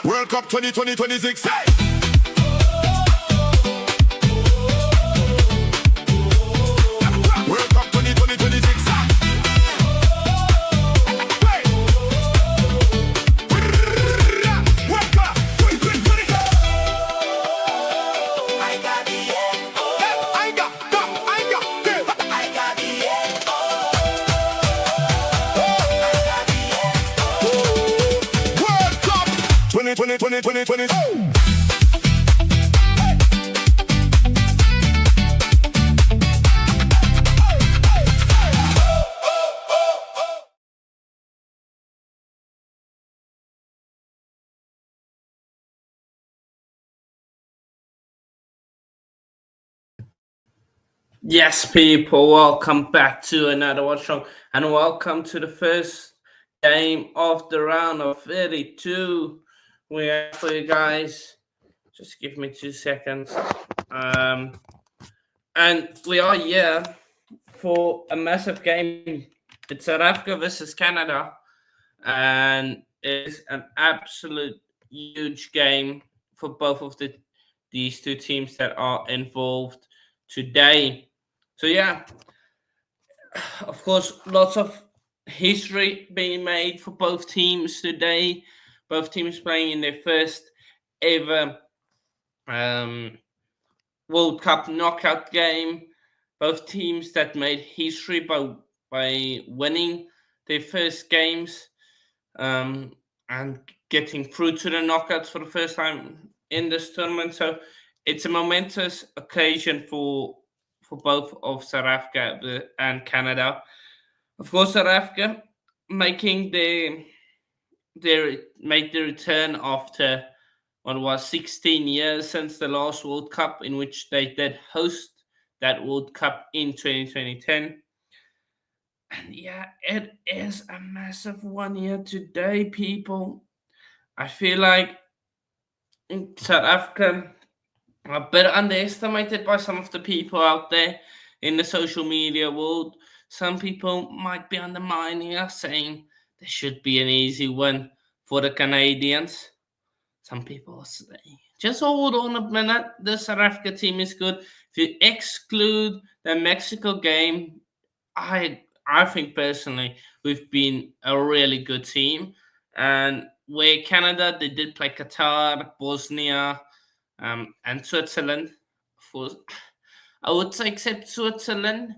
World Cup 2026. World Cup 2026. World Cup 2020. Yes, people, welcome back to another Watchalong, and welcome to the first game of the round of 32. We have for you guys. Just give me 2 seconds. And we are here for a massive game. It's South Africa versus Canada, and it's an absolute huge game for both of these two teams that are involved today. So yeah, of course, lots of history being made for both teams today. Both teams playing in their first ever World Cup knockout game. Both teams that made history by winning their first games and getting through to the knockouts for the first time in this tournament. So it's a momentous occasion for both of South Africa and Canada. Of course, South Africa making the return after what was 16 years since the last World Cup, in which they did host that World Cup in 2010. And yeah, it is a massive one here today, people. I feel like South Africa a bit underestimated by some of the people out there in the social media world. Some people might be undermining us, saying there should be an easy win for the Canadians. Some people say, just hold on a minute, the South Africa team is good. If you exclude the Mexico game, I think personally we've been a really good team. And where Canada, they did play Qatar, Bosnia, and Switzerland. I would say except Switzerland.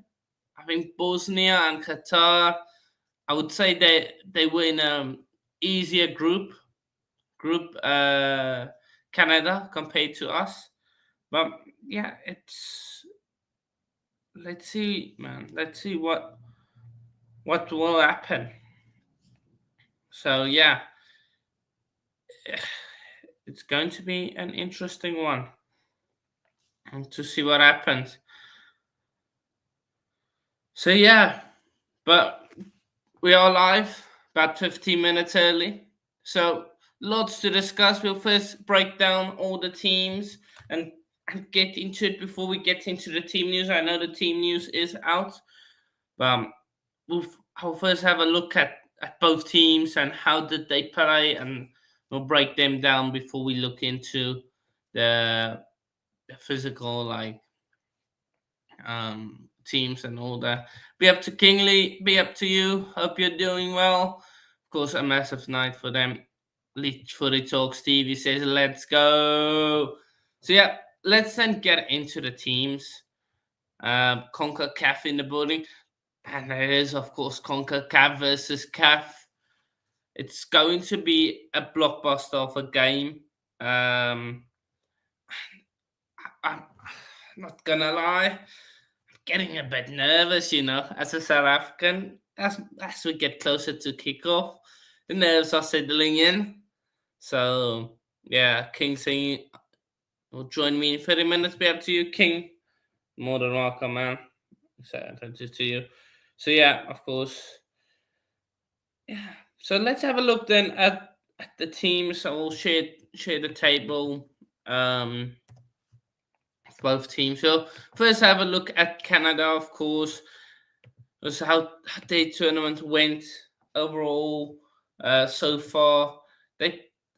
I think Bosnia and Qatar, I would say they were in an easier group Canada compared to us. But yeah, let's see, man. Let's see what will happen. So yeah, it's going to be an interesting one, and to see what happens. So yeah, but we are live about 15 minutes early. So lots to discuss. We'll first break down all the teams and get into it before we get into the team news. I know the team news is out, but I'll first have a look at both teams and how did they play, and we'll break them down before we look into the physical teams and all that. Be up to Kingley, be up to you. Hope you're doing well. Of course, a massive night for them. LIVEWATCH says, let's go. So yeah, let's then get into the teams. CONCACAF in the building. And it is, of course, CONCACAF versus CAF. It's going to be a blockbuster of a game. I'm not gonna lie, I'm getting a bit nervous, as a South African. As we get closer to kickoff, the nerves are settling in. So yeah, King saying will join me in 30 minutes. Be up to you, King. More than welcome, man. So to you. So yeah, of course. Yeah. So let's have a look then at the teams I will share the table. Both teams. So first, have a look at Canada. Of course, was how their tournament went overall so far.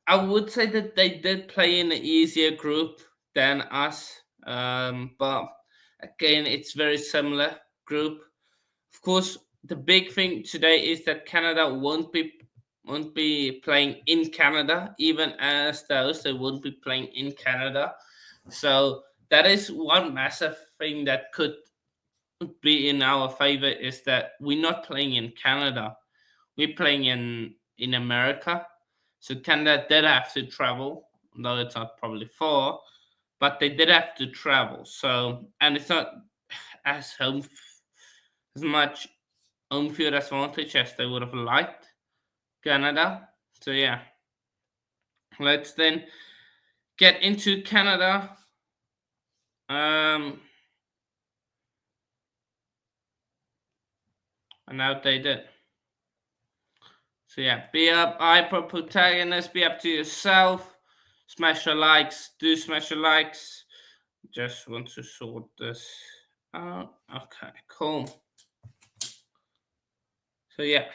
I would say that they did play in an easier group than us, but again, it's very similar group. Of course, the big thing today is that Canada won't be playing in Canada, even as the host, they won't be playing in Canada. So that is one massive thing that could be in our favor, is that we're not playing in Canada. We're playing in America. So Canada did have to travel, though it's not probably far, but they did have to travel. So, and it's not as as much home field advantage as they would have liked Canada. So yeah, let's then get into Canada. And now they did. So yeah, be up, hyper protagonist, be up to yourself. Smash your likes, do smash your likes. Just want to sort this out. Okay, cool. So yeah.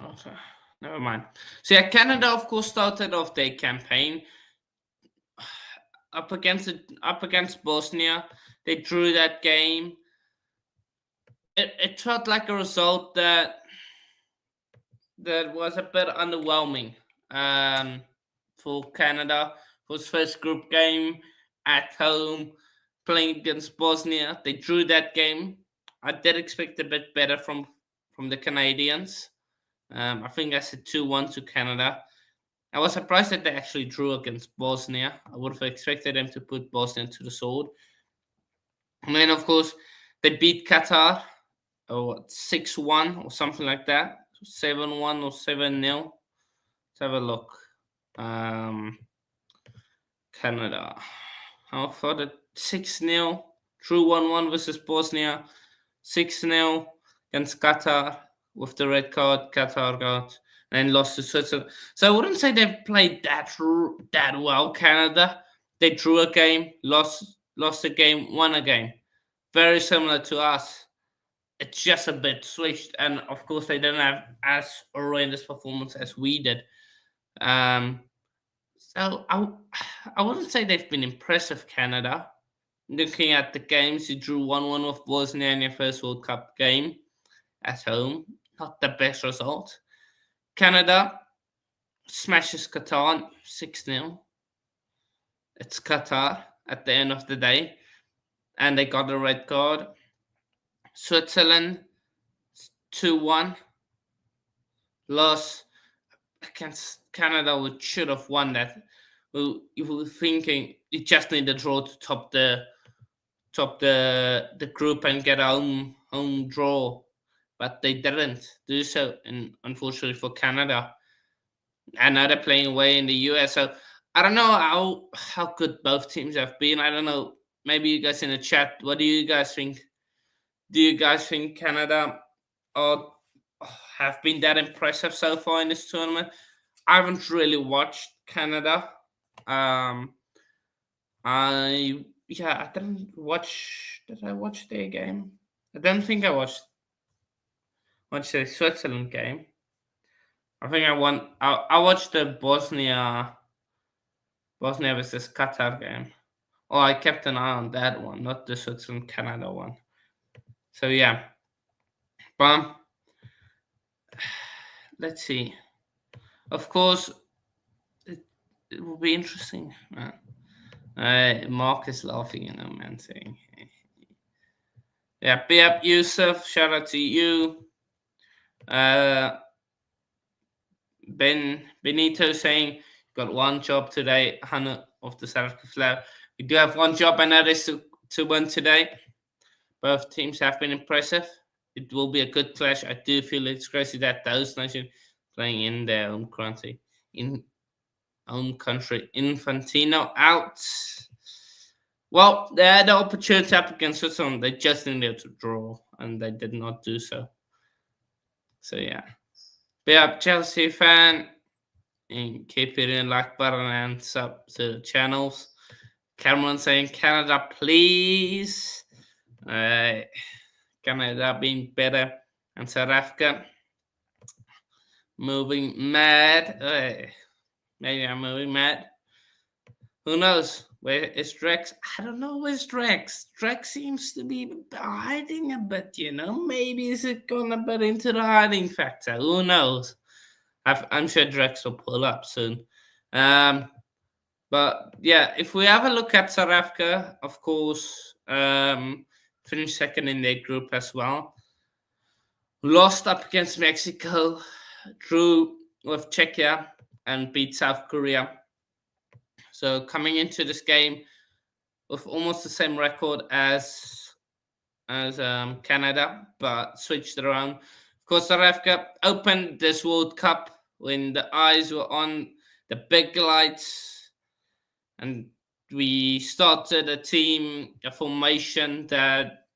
Okay, never mind. So yeah, Canada of course started off their campaign up against Bosnia. They drew that game. It felt like a result that was a bit underwhelming for Canada. For its first group game at home, playing against Bosnia, they drew that game. I did expect a bit better from the Canadians. I think I said 2-1 to Canada. I was surprised that they actually drew against Bosnia. I would have expected them to put Bosnia to the sword. And then, of course, they beat Qatar, 6-1 or something like that. 7-1 or 7-0. Let's have a look. Canada. How far did 6-0? Drew 1-1 versus Bosnia. 6-0 against Qatar with the red card. Qatar got, and then lost to Switzerland. So I wouldn't say they've played that well. Canada, they drew a game, lost a game, won a game. Very similar to us. It's just a bit switched, and of course they didn't have as horrendous performance as we did. So I wouldn't say they've been impressive, Canada. Looking at the games, you drew 1-1 with Bosnia in your first World Cup game at home. Not the best result. Canada smashes Qatar 6-0. It's Qatar at the end of the day, and they got a red card. Switzerland 2-1 loss against Canada, which should have won that. You were thinking you just need a draw to top the group and get a home draw, but they didn't do so, and unfortunately for Canada. And now they're playing away in the US. So I don't know how good both teams have been. I don't know. Maybe you guys in the chat, what do you guys think? Do you guys think Canada have been that impressive so far in this tournament? I haven't really watched Canada. I didn't watch. Did I watch their game? I don't think I watched the Switzerland game. I think I watched the Bosnia versus Qatar game. Oh, I kept an eye on that one, not the Switzerland Canada one. So yeah, but let's see. Of course, it will be interesting. Mark is laughing, man, saying, yeah, be up, Yusuf. Shout out to you. Benito saying, got one job today, Hannah of the South Africa flag. We do have one job, and that is to win today. Both teams have been impressive. It will be a good clash. I do feel it's crazy that those nations playing in their home country. Infantino out. Well, they had the opportunity up against Switzerland. They just needed to draw, and they did not do so. So yeah, be up Chelsea fan, and keep it in like button and sub to the channels. Cameron saying Canada, please. Canada being better, and South Africa moving mad. Maybe I'm moving mad. Who knows? Where is Drex? I don't know where's Drex. Drex seems to be hiding a bit, Maybe is it gonna bit into the hiding factor? Who knows? I'm sure Drex will pull up soon. But yeah, if we have a look at South Africa, of course, finished second in their group as well. Lost up against Mexico, drew with Czechia, and beat South Korea. So coming into this game with almost the same record as Canada, but switched it around. Of course, South Africa opened this World Cup when the eyes were on the big lights, and we started a formation that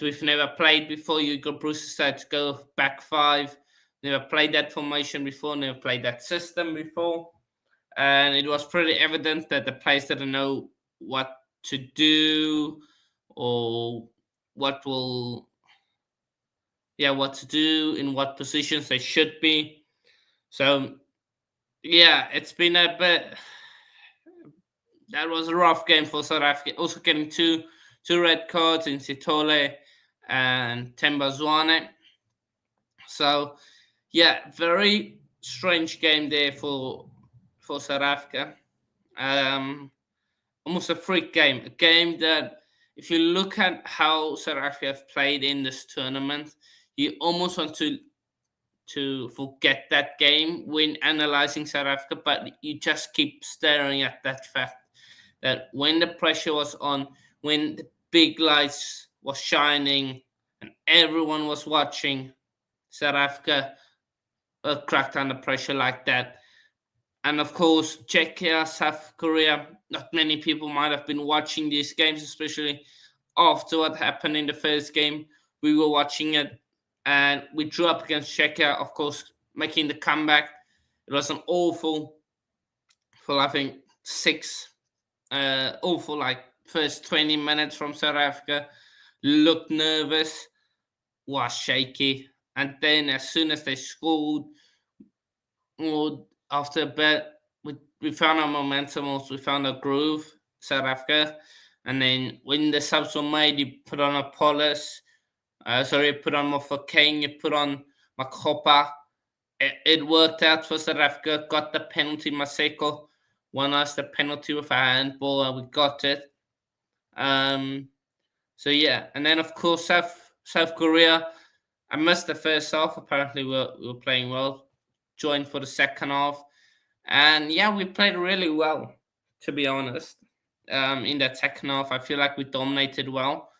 we've never played before. Hugo Bruce decided to go back five. Never played that formation before. Never played that system before, and it was pretty evident that the players didn't know what to do or what to do in what positions they should be. So yeah, it's been a bit. That was a rough game for South Africa. Also getting two red cards in Sitole and Themba Zwane. So yeah, very strange game there for South Africa. Almost a freak game. A game that, if you look at how South Africa have played in this tournament, you almost want to forget that game when analyzing South Africa, but you just keep staring at that fact that when the pressure was on, when the big lights was shining and everyone was watching, South Africa cracked under pressure like that. And of course, Czechia, South Korea, not many people might have been watching these games, especially after what happened in the first game. We were watching it, and we drew up against Czechia, of course, making the comeback. It was an awful, for I think, awful like first 20 minutes from South Africa. Looked nervous, was shaky, and then as soon as they scored, or after a bit, we found our momentum, also we found our groove, South Africa. And then when the subs were made, you put on a Polis, put on Mofokeng, you put on Makopa. It worked out for South Africa, got the penalty. Maseko won us the penalty with a handball, and we got it. So yeah, and then of course South Korea. I missed the first half. Apparently, we were playing well. Joined for the second half, and yeah, we played really well. To be honest, in that second half, I feel like we dominated well.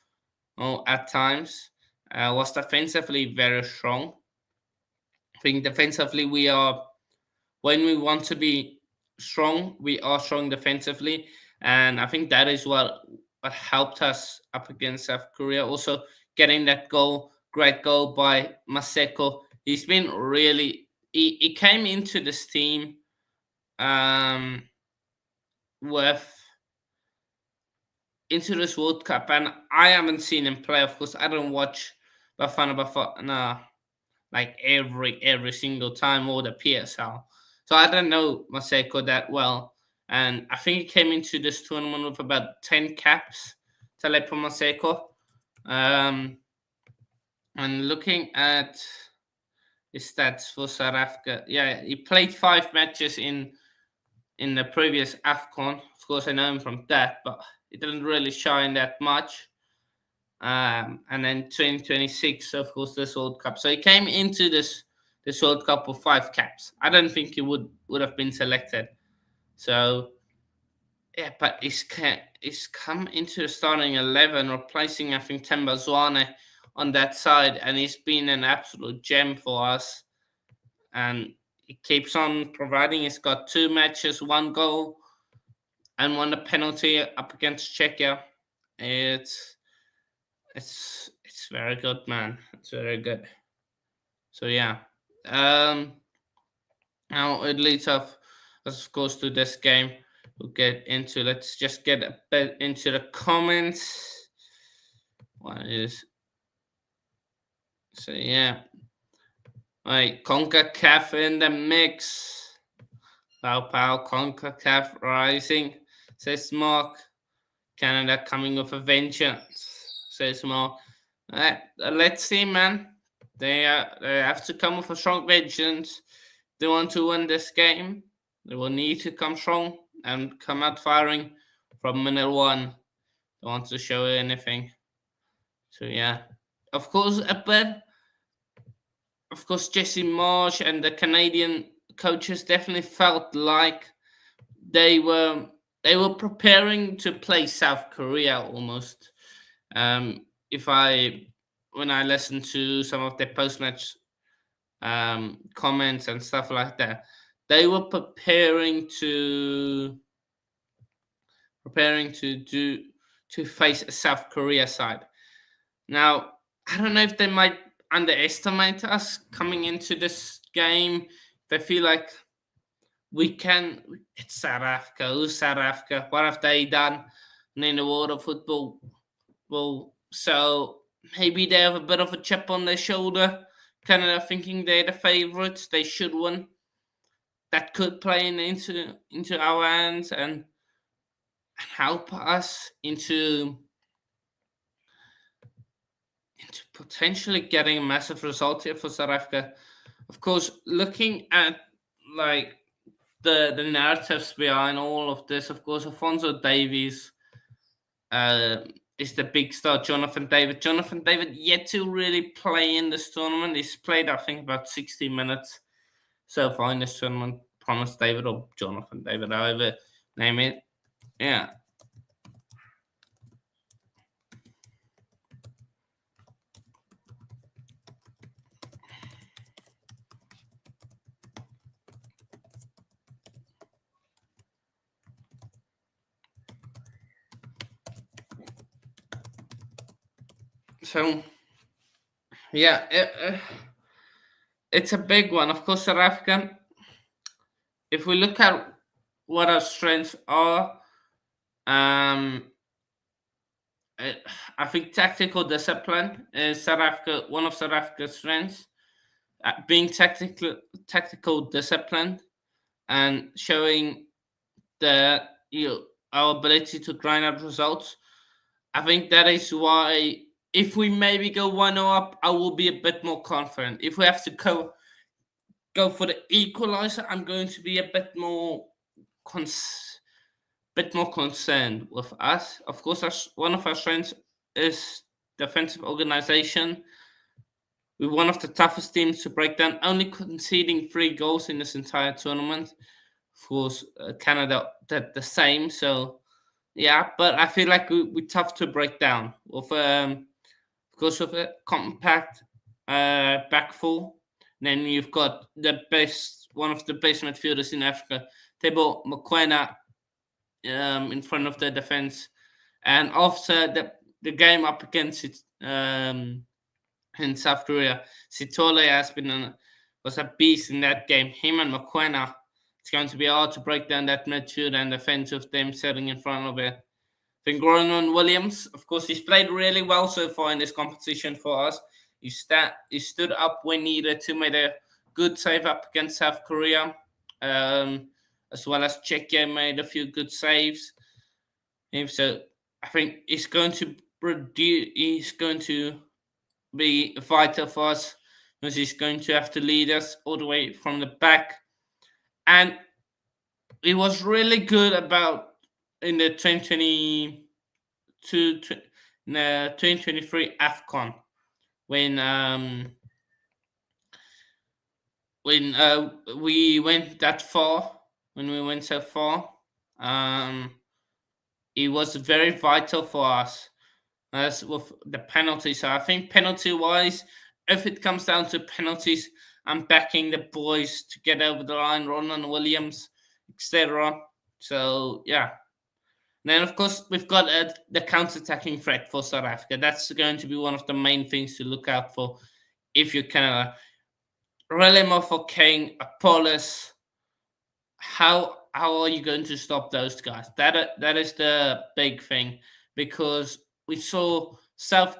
At times, was defensively very strong. I think defensively we are, when we want to be strong, we are strong defensively, and I think that is what helped us up against South Korea. Also, getting that goal, great goal by Maseko. He's been really. He came into this team with into this World Cup, and I haven't seen him play. Of course, I don't watch Bafana like every single time, or the PSL. So I don't know Maseko that well, and I think he came into this tournament with about 10 caps. Telepo Maseko, and looking at his stats for South Africa, yeah, he played 5 matches in the previous AFCON. Of course, I know him from that, but he didn't really shine that much. And then 2026, of course, this World Cup. So he came into this World Cup with 5 caps. I don't think he would have been selected. So yeah, but he's come into the starting 11, replacing I think Themba Zwane on that side, and he's been an absolute gem for us. And he keeps on providing. He's got 2 matches, 1 goal, and won a penalty up against Czechia. It's very good, man. It's very good. So yeah. Now it leads us, of course, to this game. We'll get into. Let's just get a bit into the comments. What is? So yeah. Right, CONCACAF in the mix. Pow, CONCACAF rising, says Mark. Canada coming with a vengeance, says Mark. Let's see, man. They have to come with a strong vengeance. They want to win this game. They will need to come strong and come out firing from minute one. They want to show anything. So yeah, of course, Jesse Marsh and the Canadian coaches definitely felt like they were preparing to play South Korea almost. If I When I listened to some of their post match comments and stuff like that, they were preparing to face a South Korea side. Now I don't know if they might underestimate us coming into this game. They feel like it's South Africa. Who's South Africa? What have they done in the world of football? Well, so maybe they have a bit of a chip on their shoulder, Canada thinking they're the favourites, they should win. That could play into our hands and help us into potentially getting a massive result here for South Africa. Of course, looking at like the narratives behind all of this, of course, Alfonso Davies is the big star. Jonathan David yet to really play in this tournament. He's played, I think, about 60 minutes so far in this tournament. Thomas David or Jonathan David, however name it. Yeah. So, yeah, it's a big one. Of course, South Africa, if we look at what our strengths are, um, I think tactical discipline is one of South Africa's strengths. Being tactical disciplined and showing that our ability to grind out results. I think that is why if we maybe go 1-0 up, I will be a bit more confident. If we have to go for the equalizer, I'm going to be a bit more concerned with us. Of course, one of our strengths is defensive organization. We're one of the toughest teams to break down, only conceding 3 goals in this entire tournament. Of course, Canada did the same. So, yeah, but I feel like we're tough to break down. With of course, with a compact back four. Then you've got one of the best midfielders in Africa, Tebo Mokoena, in front of the defense, and after the game up against it in South Korea, Sitole was a beast in that game. Him and Mokoena, it's going to be hard to break down that midfield and defense with them sitting in front of it. I think Ronan Williams, of course, he's played really well so far in this competition for us. He stood up when needed to make a good save up against South Korea, as well as Czechia made a few good saves. So I think he's going to be vital for us because he's going to have to lead us all the way from the back. And he was really good in the 2023 AFCON when we went that far, when we went so far. It was very vital for us as with the penalties. So I think penalty-wise, if it comes down to penalties, I'm backing the boys to get over the line, Ronan Williams, etc. So, yeah. Then, of course, we've got the counter-attacking threat for South Africa. That's going to be one of the main things to look out for if you're Canada. Really Mofokeng, Apollos. How are you going to stop those guys? That is the big thing, because we saw South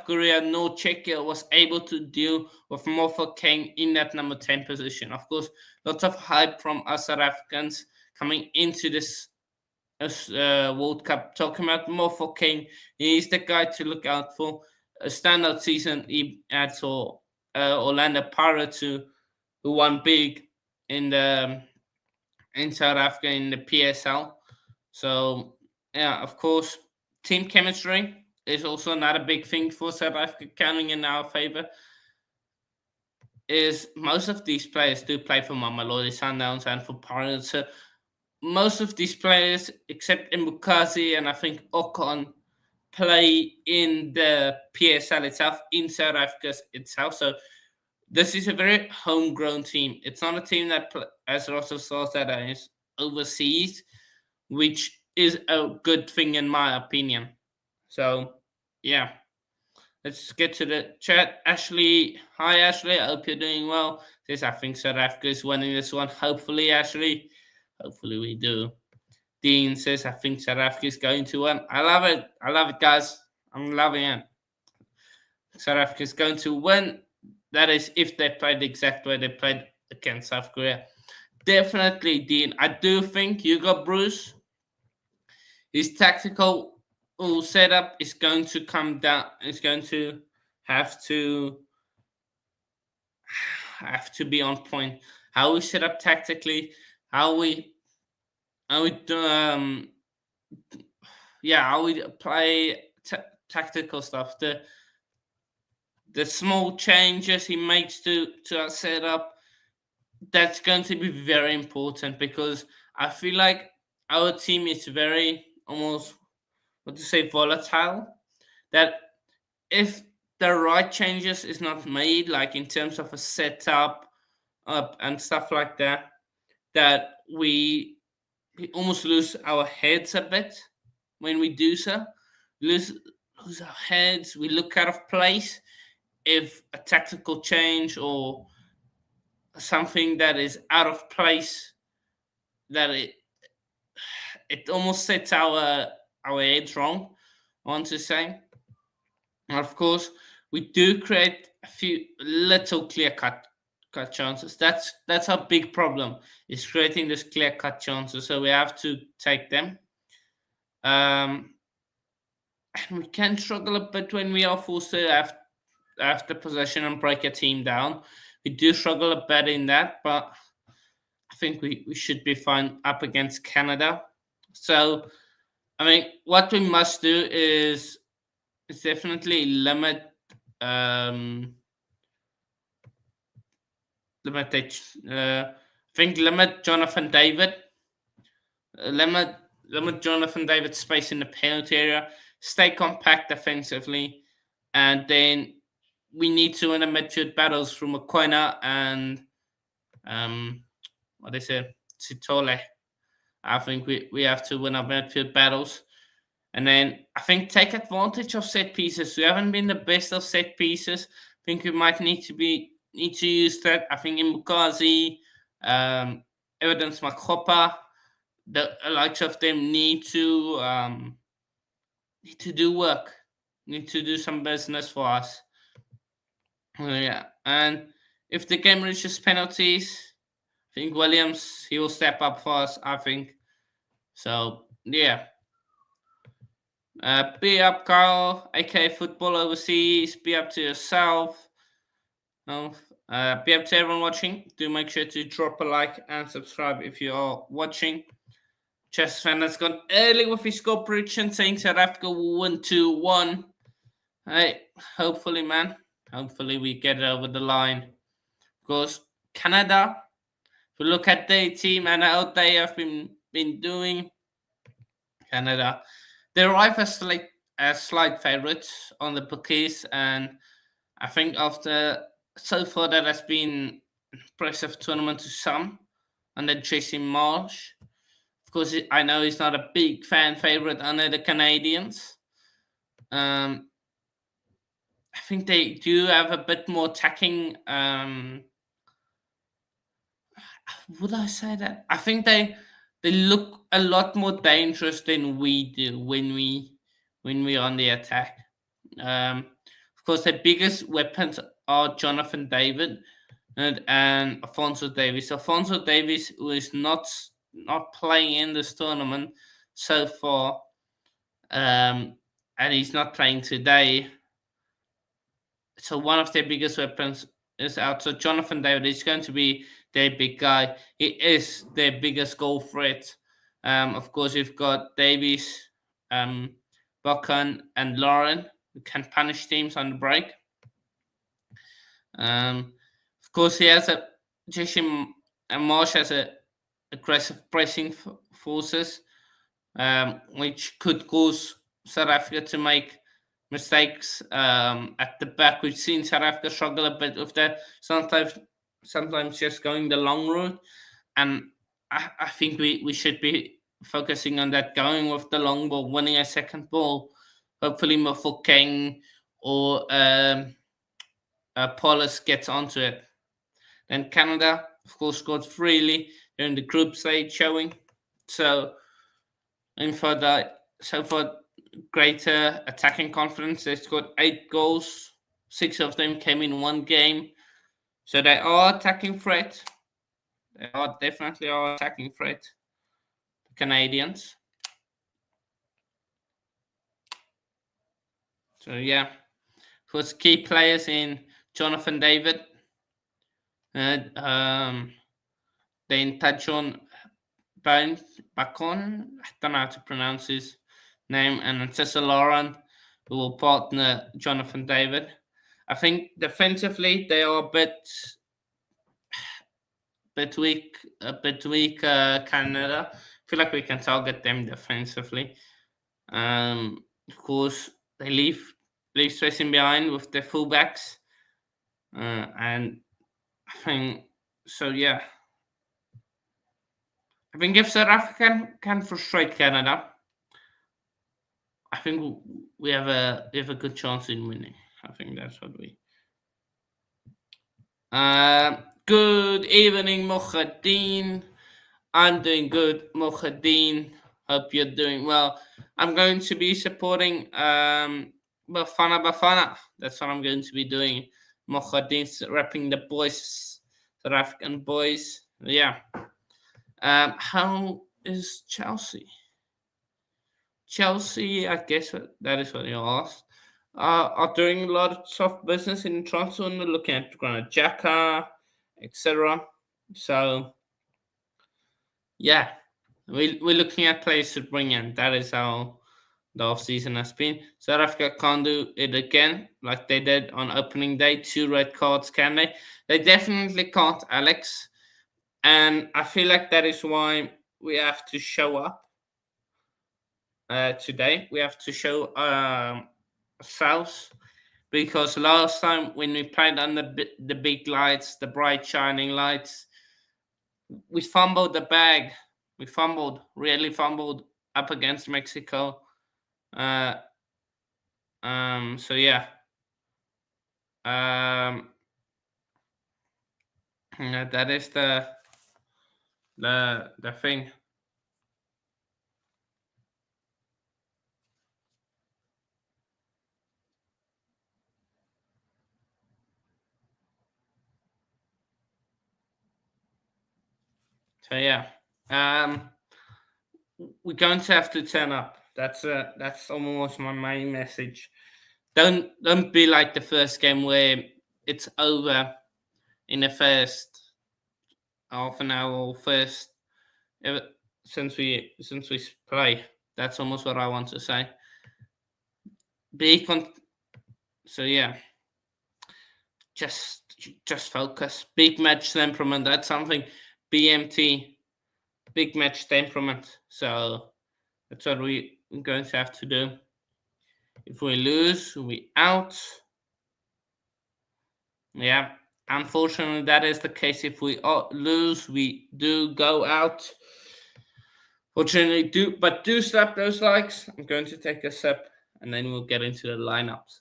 Korea, no Czechia was able to deal with Mofokeng in that number 10 position. Of course, lots of hype from us South Africans coming into this World Cup, talking about Mofokeng. He's the guy to look out for. A standout season he had for Orlando Pirates, who won big in the in South Africa in the PSL. So yeah, of course, team chemistry is also another big thing for South Africa, counting in our favor. Is most of these players do play for Mamelodi Sundowns and for Pirates. So most of these players, except Mbukazi and I think Ocon, play in the PSL itself, in South Africa itself. So this is a very homegrown team. It's not a team that, as Russell says, that is overseas, which is a good thing in my opinion. So, yeah, let's get to the chat. Ashley, hi Ashley, I hope you're doing well. Says I think South Africa is winning this one. Hopefully, Ashley. Hopefully we do. Dean says I think South Africa is going to win. I love it. I love it, guys. I'm loving it. South Africa is going to win. That is if they played the exact way they played against South Korea. Definitely, Dean. I do think Hugo Bruce, his tactical setup is going to come down. Is going to have to have to be on point. How we set up tactically, how we how we play tactical stuff. The small changes he makes to our setup, that's going to be very important, because I feel like our team is very almost, what to say, volatile. That if the right changes is not made, like in terms of a setup up and stuff like that, that we almost lose our heads a bit when we do so. Lose our heads. We look out of place if a tactical change or something that is out of place, that it almost sets our heads wrong, I want to say. And of course, we do create a few little clear cut chances. That's our big problem, is creating this clear cut chances. So we have to take them. And we can struggle a bit when we are forced to have the possession and break a team down. We do struggle a bit in that, but I think we should be fine up against Canada. So, I mean, what we must do is definitely limit I think limit Jonathan David, limit Jonathan David's space in the penalty area, stay compact defensively, and then we need to win the midfield battles through Mokoena and what is it, Sitole. I think we have to win our midfield battles. And then I think take advantage of set pieces. We haven't been the best of set pieces. I think we might need to use that. I think in Mukazi, Evidence Makopa, the likes of them need to do work, need to do some business for us. Yeah, and if the game reaches penalties, I think Williams, he will step up for us, I think. So yeah. Be up, Carl, aka Football Overseas. Be up to yourself. No, be up to everyone watching. Do make sure to drop a like and subscribe if you are watching. Chess fan has gone early with his score prediction, saying South Africa will win 2-1. Hey, hopefully, man. Hopefully, we get it over the line. Because Canada, if we look at their team and how they have been doing, Canada, they arrive as slight favourites on the bookies, and I think after so far that has been impressive tournament to some, and then Jason Marsh. Of course, I know he's not a big fan favourite under the Canadians. I think they do have a bit more attacking. Would I say that? I think they look a lot more dangerous than we do when we're on the attack. Of course, their biggest weapons are Jonathan David and Alfonso Davies. Alfonso Davies, who is not playing in this tournament so far, and he's not playing today. So one of their biggest weapons is out. So Jonathan David is going to be their big guy. He is their biggest goal threat. Of course, we've got Davies, Buchan, and Lauren, who can punish teams on the break. Of course, he has a Jishim and Marsh has a aggressive pressing forces, which could cause South Africa to make mistakes at the back. We've seen South Africa struggle a bit with that. Sometimes just going the long route, and I think we should be focusing on that, going with the long ball, winning a second ball, hopefully Mofokeng or Paulus gets onto it. Then Canada, of course, scored freely during the group stage showing. So, and for greater attacking confidence, they scored 8 goals. 6 of them came in one game. So they are attacking threat. They are definitely our attacking threat. The Canadians. So yeah, first key players in Jonathan David, and then Tajon Bacon, I don't know how to pronounce his name, and Cecil Lauren, who will partner Jonathan David. I think defensively they are a bit weak, Canada. I feel like we can target them defensively. Of course, they leave spacing behind with their fullbacks, and I think so. Yeah, I think if South Africa can frustrate Canada, I think we have a good chance in winning. I think that's what we. Good evening, Mohadeen. I'm doing good, Mohadeen. Hope you're doing well. I'm going to be supporting Bafana. That's what I'm going to be doing. Mohadeen's repping the boys, South African boys. Yeah. How is Chelsea? Chelsea, I guess that is what you asked. Are doing a lot of soft business in transfer, looking at Granit Xhaka, etc. So, yeah, we're looking at players to bring in. That is how the off-season has been. South Africa can't do it again like they did on opening day. 2 red cards, can they? They definitely can't, Alex. And I feel like that is why we have to show up today. We have to show ourselves, because last time when we played on the big lights, the bright shining lights, we fumbled the bag. We really fumbled up against Mexico. So yeah. That is the thing. So yeah, we're going to have to turn up. That's almost my main message. Don't be like the first game where it's over in the first half an hour or first since we play. That's almost what I want to say. So yeah, just focus. Big match temperament. That's something. BMT, big match temperament. So that's what we're going to have to do. If we lose, we out. Yeah, unfortunately, that is the case. If we lose, we do go out. Fortunately, do slap those likes. I'm going to take a sip, and then we'll get into the lineups.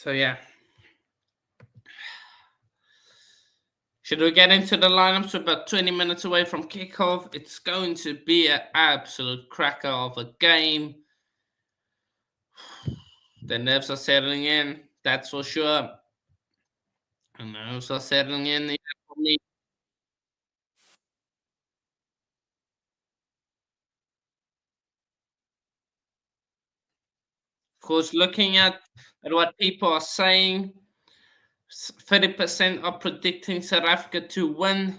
So yeah. Should we get into the lineups? We're about 20 minutes away from kickoff. It's going to be an absolute cracker of a game. The nerves are settling in, that's for sure. The nerves are settling in for me. Of course, looking at what people are saying, 30% are predicting South Africa to win.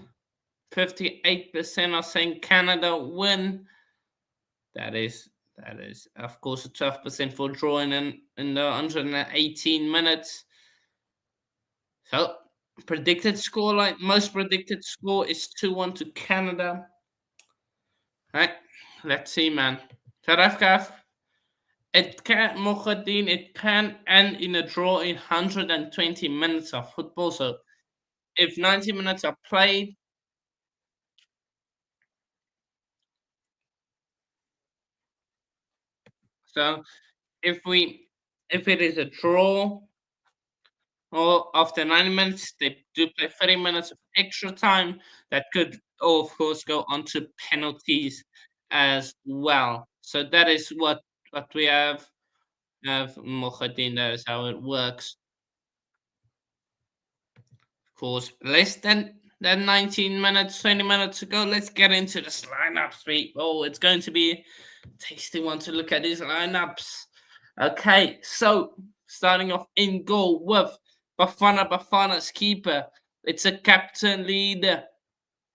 58% are saying Canada win. That is, of course, a 12% for drawing in the 118 minutes. So, predicted score, like most predicted score, is 2-1 to Canada. Right, let's see, man. South Africa, it can, Mohadin, it can end in a draw in 120 minutes of football. So, if 90 minutes are played, so if it is a draw, or after 90 minutes, they do play 30 minutes of extra time. That could, of course, go on to penalties as well. So that is what we have Mohadin. That is how it works. Of course, less than 19 minutes, 20 minutes ago. Let's get into this lineups, people. It's going to be a tasty one to look at these lineups. Okay, so starting off in goal with Bafana's keeper. It's a captain leader,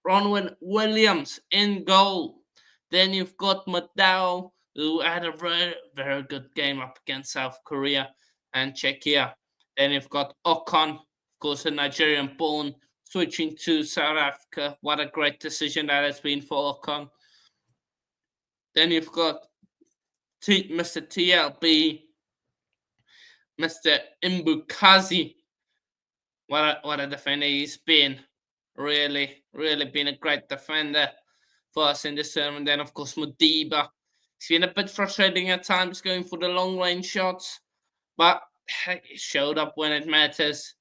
Ronwen Williams in goal. Then you've got Madao, who had a very, very good game up against South Korea and Czechia. Then you've got Ocon, of course, a Nigerian born, switching to South Africa. What a great decision that has been for Ocon. Then you've got Mr. TLB, Mr. Imbukazi. What a defender he's been. Really, really been a great defender for us in this tournament. Then, of course, Modiba. It's been a bit frustrating at times going for the long range shots, but he showed up when it matters.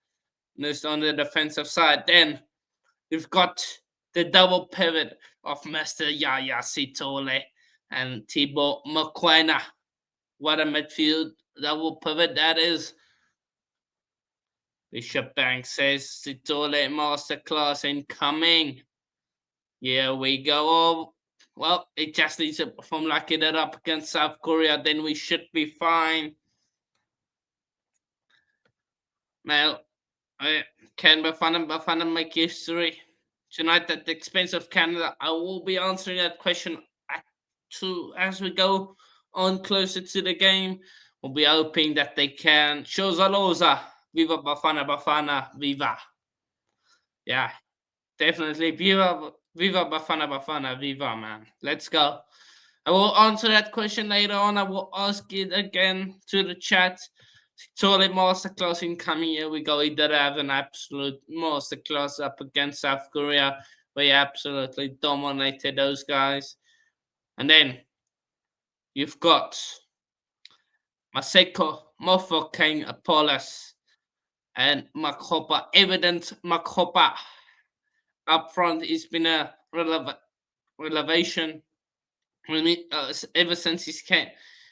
Just on the defensive side. Then we've got the double pivot of Mr. Yaya Sitole and Thibaut Mokoena. What a midfield double pivot that is. Bishop Banks says Sitole masterclass incoming. Here we go. Oh, well, it just needs to perform like it up against South Korea, then we should be fine. Now, can Bafana make history tonight at the expense of Canada? I will be answering that question as we go on closer to the game. We'll be hoping that they can. Shozaloza, Viva Bafana, Viva. Yeah, definitely. Viva Bafana, Viva, man. Let's go. I will answer that question later on. I will ask it again to the chat. Totally masterclass incoming. Here we go. He did have an absolute masterclass up against South Korea. We absolutely dominated those guys. And then you've got Maseko Mofokeng Apollos and Makopa. Evident Makopa up front. It's been a relevation ever since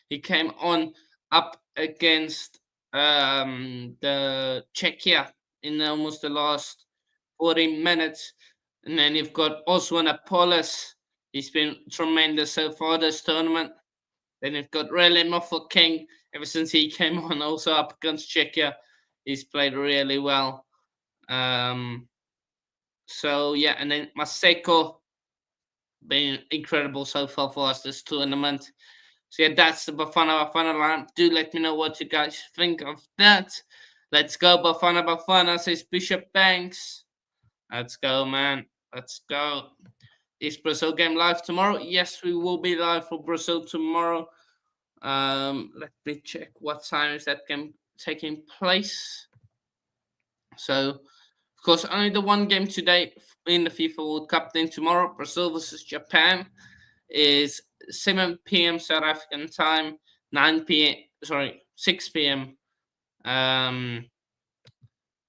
he came on up against the Czechia in almost the last 40 minutes. And then you've got Oswan Apollos. He's been tremendous so far this tournament. Then you've got Rele Mofokeng. Ever since he came on also up against Czechia, he's played really well. So yeah, and then Maseko been incredible so far for us this tournament. So yeah, that's the Bafana line. Do let me know what you guys think of that. Let's go, Bafana, says Bishop Banks. Let's go, man. Let's go. Is Brazil game live tomorrow? Yes, we will be live for Brazil tomorrow. Let me check what time is that game taking place. So, of course, only the one game today in the FIFA World Cup. Then tomorrow, Brazil versus Japan is 7 p.m. South African time, 6 p.m.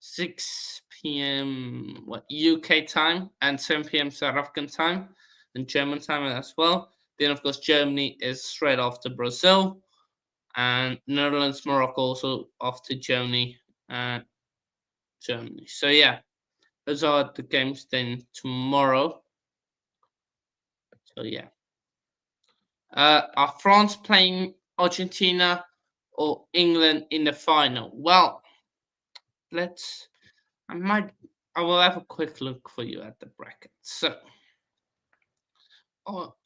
6 p.m. UK time and 7 p.m. South African time and German time as well. Then of course Germany is straight after Brazil, and Netherlands, Morocco also after Germany and Germany. So yeah, those are the games then tomorrow. So yeah, are France playing Argentina or England in the final? Well, let's. I will have a quick look for you at the bracket. So,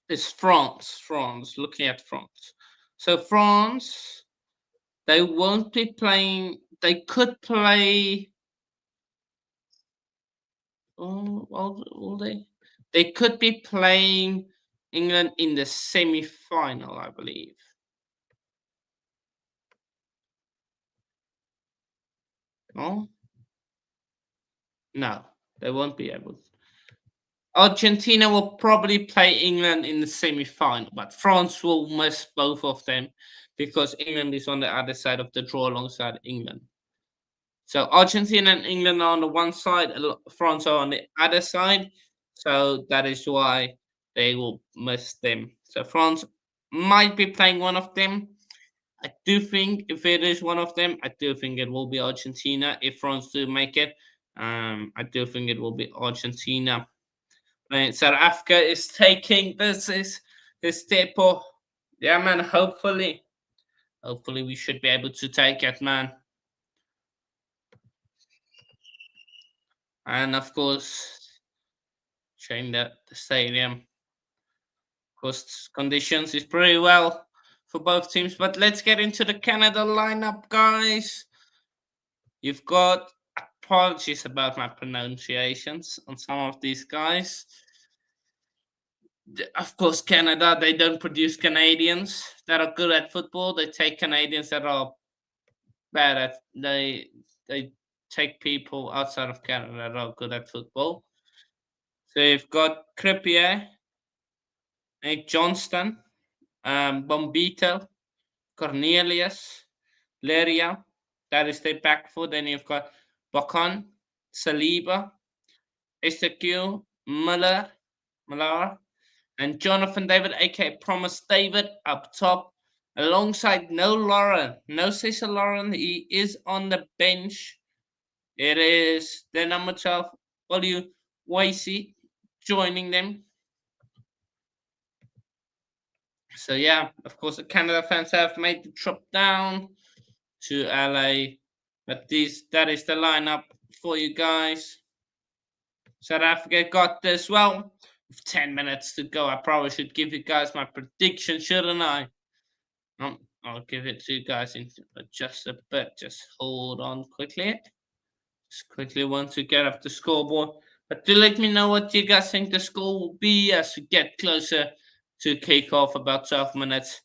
it's France. France. Looking at France. So France, they won't be playing. They could play. Oh, will they? They could be playing England in the semi-final, I believe. Oh, no, they won't be able. Argentina will probably play England in the semi-final, but France will miss both of them because England is on the other side of the draw alongside England. So Argentina and England are on the one side, France are on the other side. So that is why they will miss them. So France might be playing one of them. I do think if it is one of them, I do think it will be Argentina. If France do make it, I do think it will be Argentina. Right, South Africa is taking this step. Yeah, man. Hopefully we should be able to take it, man. And of course, change the stadium. Of course, conditions is pretty well for both teams. But let's get into the Canada lineup, guys. You've got, apologies about my pronunciations on some of these guys. Of course, Canada, they don't produce Canadians that are good at football. They take Canadians that are bad at. They take people outside of Canada that are good at football. So you've got Crippier, Johnston, Bombito, Cornelius, Leria. That is their back foot. Then you've got Bacon, Saliba, Ezekiel, Muller, and Jonathan David, aka Promise David, up top, alongside no Lauren, no Cesar Lauren. He is on the bench. It is the number 12, Olu Waisi, joining them. So yeah, of course, the Canada fans have made the trip down to LA, but that is the lineup for you guys. South Africa got this. Well, with 10 minutes to go, I probably should give you guys my prediction, shouldn't I? I'll give it to you guys in just a bit. Just hold on quickly. Just quickly want to get up the scoreboard. But do let me know what you guys think the score will be as we get closer to kickoff. About 12 minutes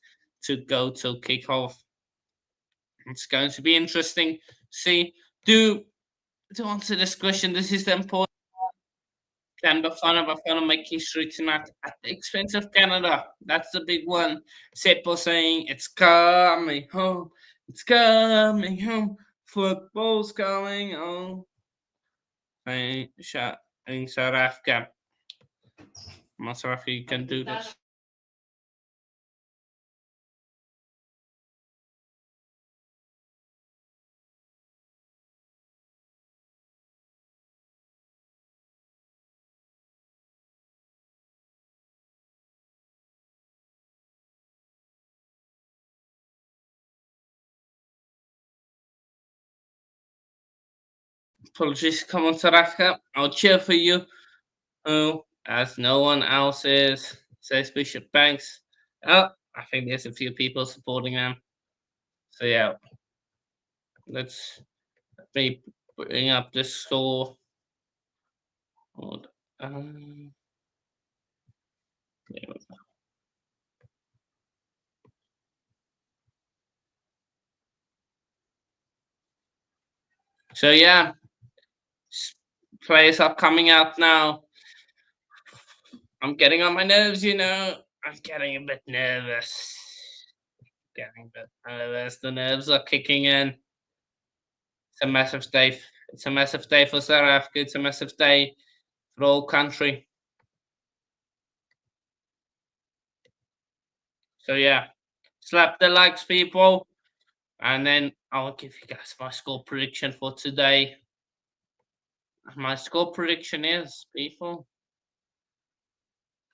to go till kickoff. It's going to be interesting. See, to answer this question, this is the important. Can BAFANA make history tonight at the expense of Canada? That's the big one. Seppo saying it's coming home. It's coming home. Football's coming home. And South Africa. South Africa, you can do this. Apologies, come on, South Africa. I'll cheer for you. Oh, as no one else is, says Bishop Banks. Oh, I think there's a few people supporting them. So yeah, let me bring up the score. Hold there we go. So yeah, players are coming out now. I'm getting on my nerves, you know. I'm getting a bit nervous. Getting a bit nervous. The nerves are kicking in. It's a massive day. It's a massive day for South Africa. It's a massive day for the whole country. So yeah, slap the likes, people, and then I'll give you guys my score prediction for today. My score prediction is, people,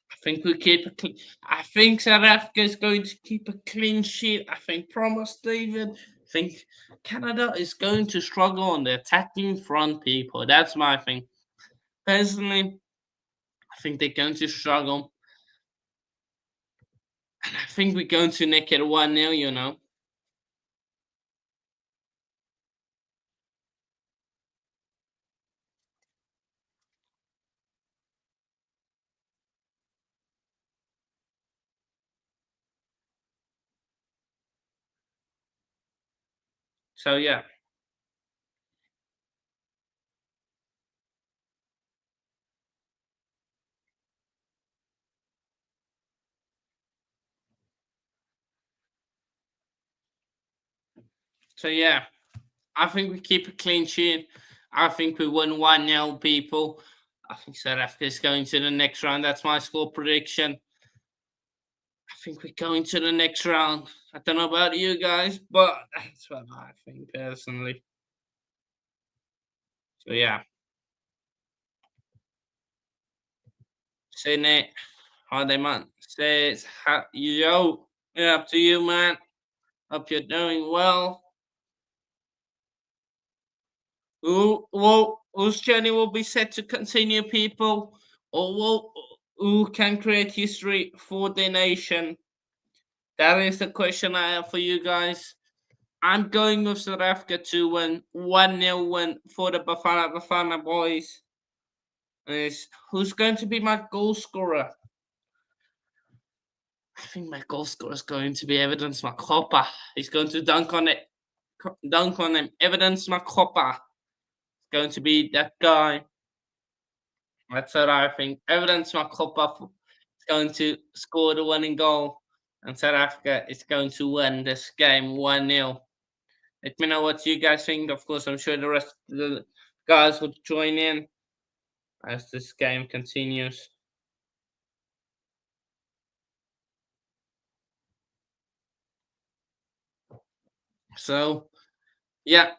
I think we keep a clean. I think South Africa is going to keep a clean sheet. I think, promise, David. I think Canada is going to struggle on the attacking front, people. That's my thing. Personally, I think they're going to struggle. And I think we're going to nick it 1-0, you know. So yeah. So yeah. I think we keep a clean sheet. I think we win 1-0, people. I think South Africa is going to the next round. That's my score prediction. I think we're going to the next round. I don't know about you guys, but that's what I think personally. So yeah. Say Nate, how they man? Says yo. Yeah, up to you, man. Hope you're doing well. Whose journey will be set to continue, people, or who can create history for the nation? That is the question I have for you guys. I'm going with South Africa to win 1-0 win for the Bafana boys. Who's going to be my goal scorer? I think my goal scorer is going to be Evidence Makopa. He's going to dunk on it. Dunk on him. Evidence Makopa. It's going to be that guy. That's what I think. Evidence Makopa is going to score the winning goal. And South Africa is going to win this game 1-0. Let me know what you guys think. Of course, I'm sure the rest of the guys will join in as this game continues. So, yeah.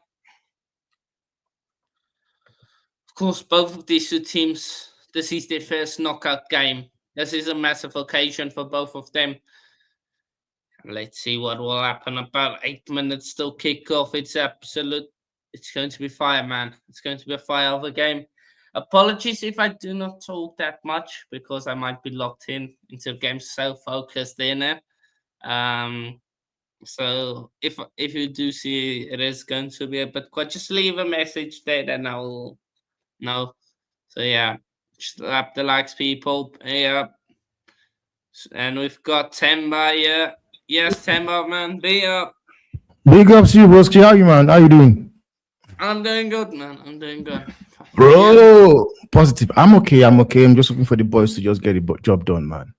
Of course, both of these two teams, this is their first knockout game. This is a massive occasion for both of them. Let's see what will happen. About 8 minutes till kickoff. It's going to be fire, man. It's going to be a fire of a game. Apologies if I do not talk that much because I might be locked into the game, so focused in it. So if you do see it is going to be a bit quiet, just leave a message there, then I'll know. So yeah, slap the likes, people. Yeah, and we've got Temba here. Yes, Temba, man, be up. Big ups to you, broski. How you, man? How you doing? I'm doing good, man. I'm doing good. You? Bro, positive. I'm okay. I'm okay. I'm just looking for the boys to just get the job done, man.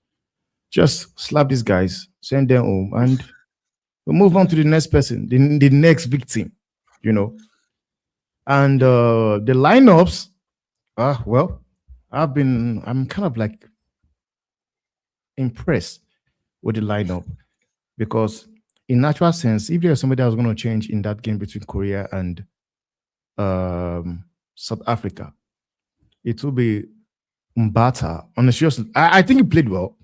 Just slap these guys, send them home, and we'll move on to the next person, the next victim, you know. And the lineups, well, I'm kind of like impressed with the lineup because, in natural sense, if there's somebody that was going to change in that game between Korea and South Africa, it will be Mbata. On a serious, I think he played well.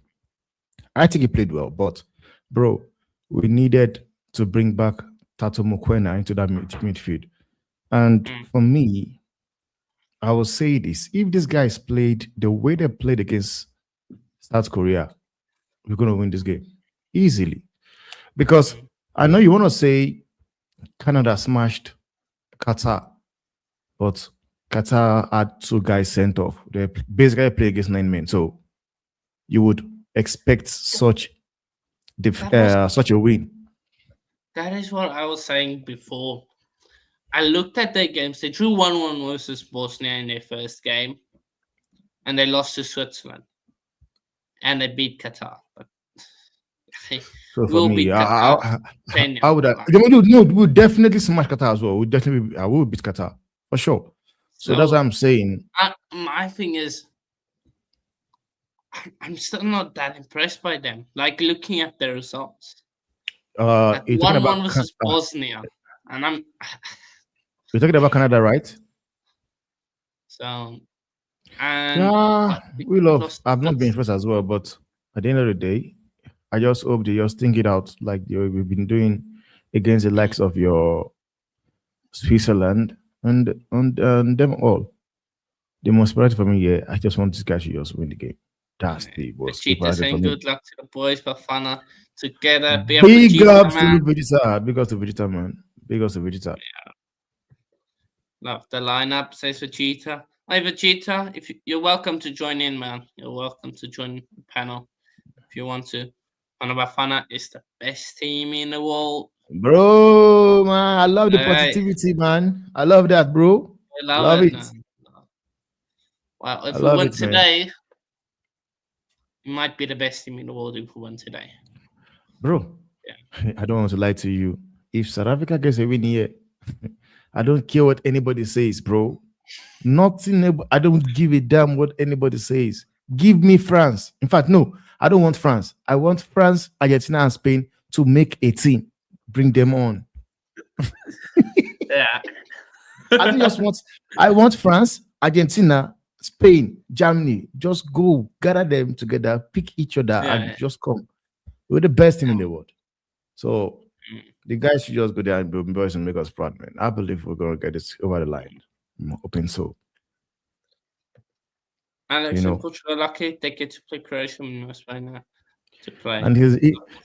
But bro, we needed to bring back Tato Mokwena into that midfield. And for me, I will say this: if these guys played the way they played against South Korea, we're gonna win this game easily. Because I know you want to say Canada smashed Qatar, but Qatar had two guys sent off. They basically play against 9 men. So you would expect such a win. That is what I was saying before. I looked at their games. They drew 1-1 versus Bosnia in their first game, and they lost to Switzerland, and they beat Qatar. But So for We'll me, beat Qatar. I would. No, we would definitely smash Qatar as well. We definitely, I will beat Qatar for sure. So that's what I'm saying. My thing is, I'm still not that impressed by them. Like looking at the results. That You're talking 1-1 about versus Bosnia, and I'm. You're talking about Canada, right? So, and Yeah, we love. I've not been lost. impressed as well, but at the end of the day, I just hope they just think it out like we've been doing against the likes of your Switzerland and them all. The most priority for me, yeah, I just want this guy to just win the game. That's the most Vegeta priority for saying me. good luck to the boys, Bafana together. Be a Big Vegeta, ups to man. Vegeta. Big ups to Vegeta, man. Big ups to Vegeta. Love the lineup, says Vegeta. Hi, Vegeta. If you're welcome to join in, man. You're welcome to join the panel if you want to. Bafana is the best team in the world. Bro, man, I love the Right. positivity, man. I love that, bro. I love Love it, it. man. Well, I if we love win it, man. today, it might be the best team in the world if we win today. Bro, Yeah. I don't want to lie to you. If South Africa gets a win here, I don't care what anybody says, bro. Nothing. I don't give a damn what anybody says. Give me France. In fact, no, I don't want France. I want France, Argentina, and Spain to make a team. Bring them on. Yeah. I want France, Argentina, Spain, Germany. Just go gather them together, pick each other, and just come. We're the best team in the world. So the guys should just go there and build boys and make us proud, man. I believe we're gonna get this over the line. I'm open so. Alex and Portugal lucky they get to play Croatia and Spain to play. And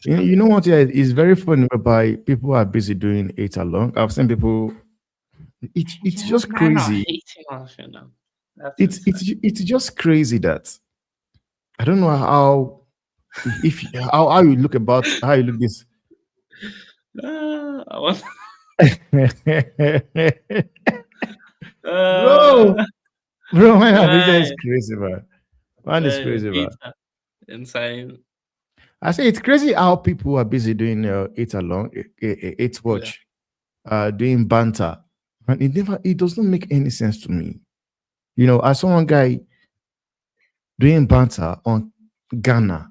you know what? Yeah, it's very funny whereby people are busy doing it along. I've seen people. It's just crazy. It's just crazy that I don't know how how you look this. Bro, man, it's crazy, man. Man, it's crazy, man. Insane. I say it's crazy how people are busy doing it along, it watch, doing banter, and it does not make any sense to me. You know, I saw one guy doing banter on Ghana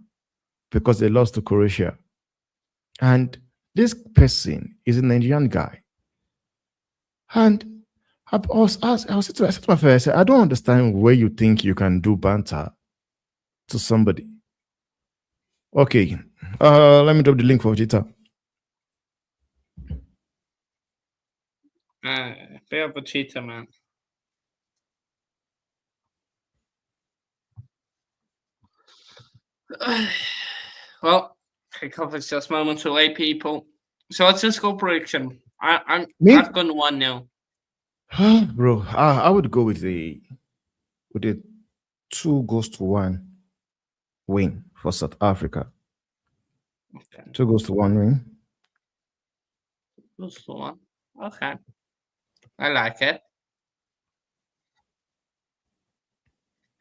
because they lost to Croatia, and this person is a Nigerian guy, and I said to my friend, I said, I don't understand where you think you can do banter to somebody. Okay, let me drop the link for Vegeta. Fair Vegeta, man. Well, kickoff is just moments away, people. So it's a score prediction. I've gone 1-0. Bro, I would go with a 2-1 win for South Africa. Okay. 2-1 win. 2-1. Okay. I like it.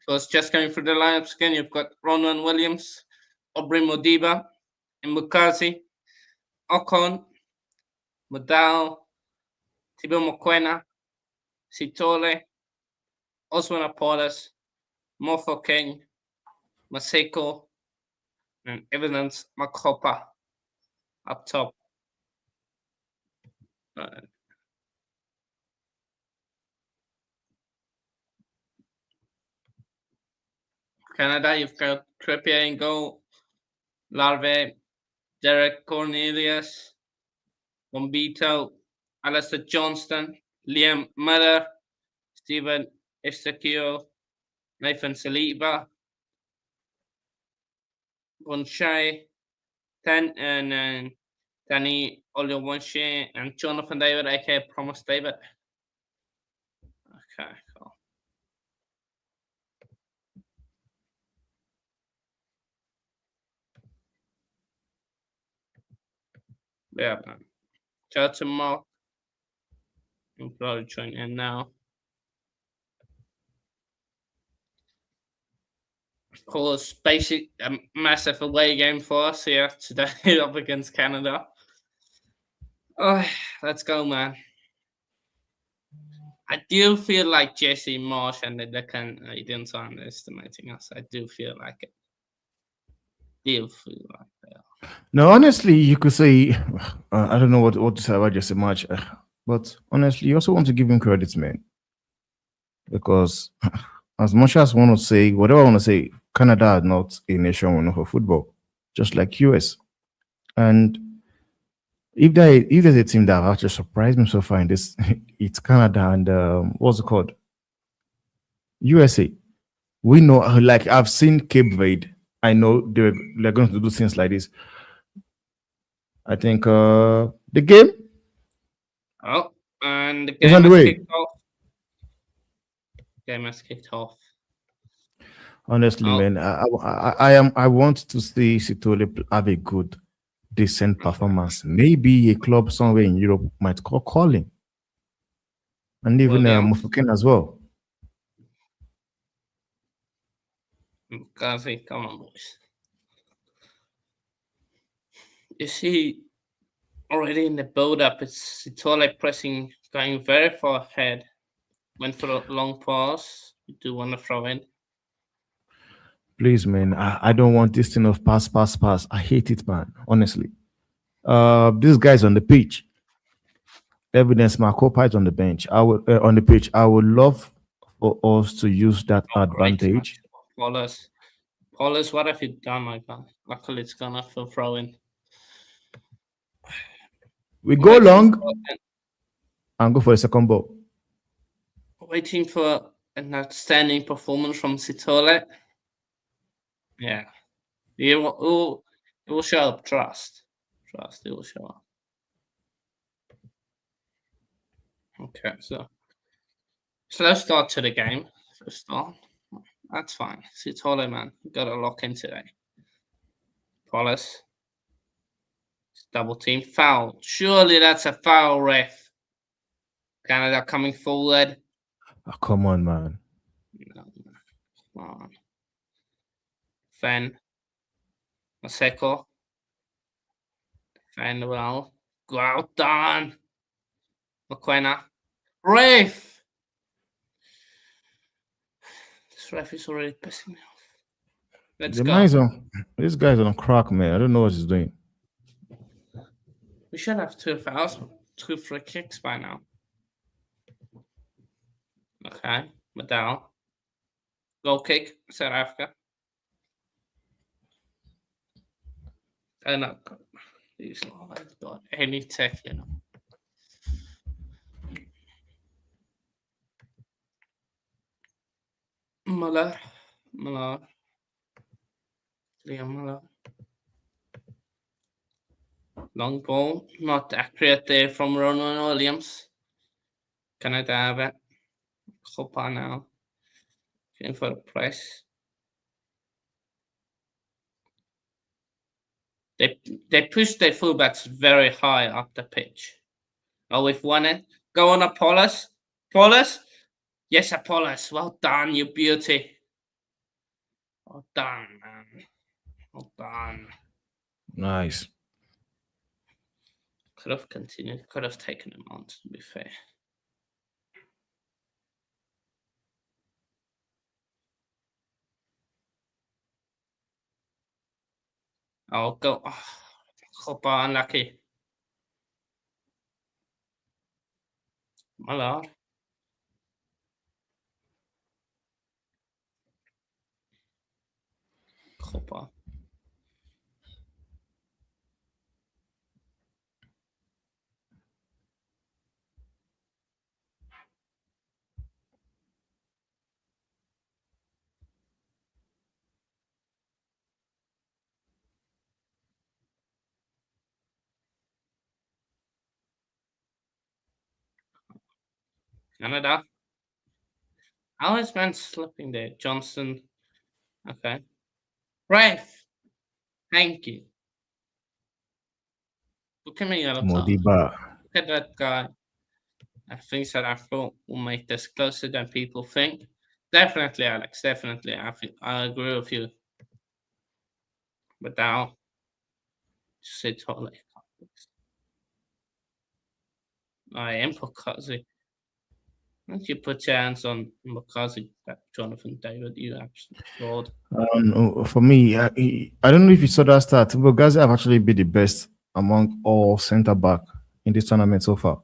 So it's just going through the lineups again. You've got Ronwen Williams, Aubrey Modiba, Mbukazi, Ocon, Modal, Thibaut Mokoena, Sitole, Osman Apolas, Mofo King, Maseko, and Evidence Makopa up top. Canada, you've got Trippier in goal, Larve, Derek Cornelius, Bombito, Alistair Johnston, Liam Miller, Stephen Estaquio, Nathan Saliba, Bonshai, and Danny Olowonshi, and Jonathan David, aka Promise David. Okay, cool. Yeah, man. Shout out to Mark. I'm probably joining in now. Of course, basic massive away game for us here today up against Canada. Oh, let's go, man. I do feel like Jesse Marsh and the Canadians are underestimating us. I do feel like it. Do feel like that. No, honestly, you could say I don't know what to say about Jesse March, but honestly, you also want to give him credit, man, because as much as I want to say whatever I want to say, Canada is not a nation known for football, just like US. And if there's a team that have actually surprised me so far in this, it's Canada and what's it called? USA. We know, like I've seen Cape Verde. I know they're going to do things like this. I think the game. Oh, and the It's game on the has way. kicked off. Game has kicked off. Honestly, Oh. man, I want to see Sitole have a good, decent performance. Maybe a club somewhere in Europe might call calling, and even Mufuken as well. Gazi, come on, boys. You see, already in the build-up, it's Sitole pressing, going very far ahead. Went for a long pass. You do want to throw in. Please, man, I don't want this thing of pass. I hate it, man. Honestly, this guy's on the pitch. Evidence Marco is on the bench. I would on the pitch. I would love for us to use that advantage. Paulus, what have you done, my guy? Luckily, it's gonna throw in. We go long and go for a second ball. Waiting for an outstanding performance from Sitole. Yeah, it will show up. Trust, it will show up. Okay, so slow start to the game. First start. That's fine. Sitole, man, you got to lock in today. Paulus. Double team foul. Surely that's a foul, ref. Canada coming forward. Oh, come on, man. No, come on. Fan. Maseko. Fan well. Go out, done. Mokoena. Ref! This ref is already pissing me off. Let's go. This guy's on crack, man. I don't know what he's doing. We should have 2 fouls, 2 free kicks by now. Okay, Madal. Goal kick, South Africa. Oh no, these guys got any tech, you know. Muller. Liam Muller. Long ball, not accurate there from Ronan Williams. Canada have it. Hopa now. Going for a press. They push their fullbacks very high up the pitch. Oh, we've won it. Go on, Apollos. Yes, Apollos. Well done, you beauty. Well done, man. Well done. Nice. Could have continued. Could have taken him on, to be fair. I'll go. Hopa, unlucky. My lord. Hopa. Canada. How is man slipping there? Johnson. Okay. Ref. Thank you. Look at me, Modiba. Look at that guy. I think South Africa will make this closer than people think. Definitely, Alex. Definitely. I agree with you. But now, sit all like I am Pokazi. Once you put your hands on Pokazi, that Jonathan David, you absolute fraud. For me, I don't know if you saw that stat, but Gazi have actually been the best among all centre back in this tournament so far.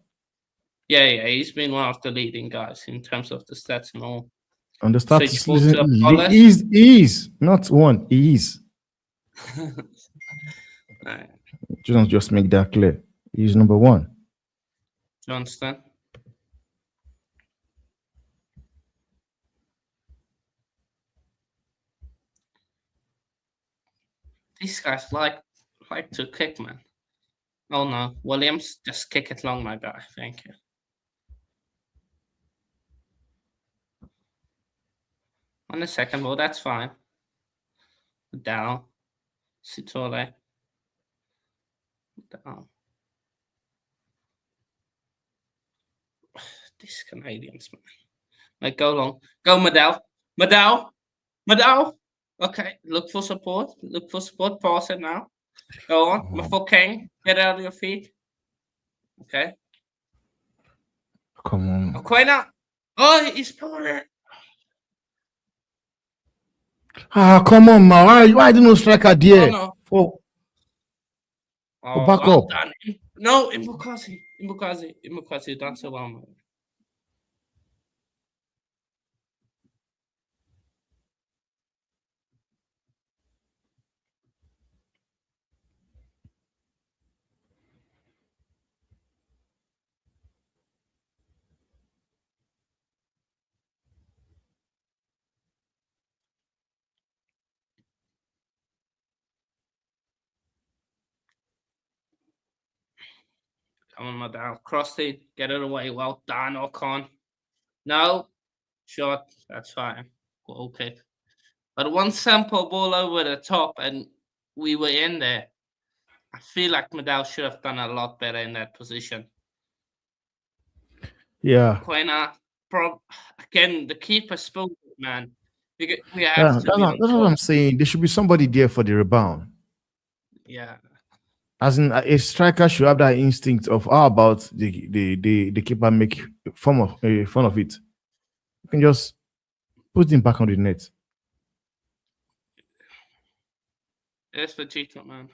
Yeah, he's been one of the leading guys in terms of the stats and all. On the stats, Switchboard to Apollo. he is not one. He is. Just make that clear. He's number one. Do you understand? These guys like to kick, man. Oh no, Williams, just kick it long, my guy. Thank you. On the second ball, that's fine. Down. Sitole. Down. These Canadians, man. Like, go long. Go, Madel. Madel. Okay, look for support. Pass it now. Go on. Mafokeng, get out of your feet. Okay. Come on. Aquena. Oh, he's pulling it. Come on, man. Why didn't you strike at the air? No. For back up. Done. No, Imbukazi, done so well, man. Come on, Madal. Cross it. Get it away. Well done, Ocon. No. Shot. That's fine. Okay. But one simple ball over the top and we were in there. I feel like Madal should have done a lot better in that position. Yeah. Quena, again, the keeper spilled it, man. That's what I'm saying. There should be somebody there for the rebound. Yeah. As in, a striker should have that instinct of how about the keeper make fun of it. You can just put him back on the net. It's the cheater, man.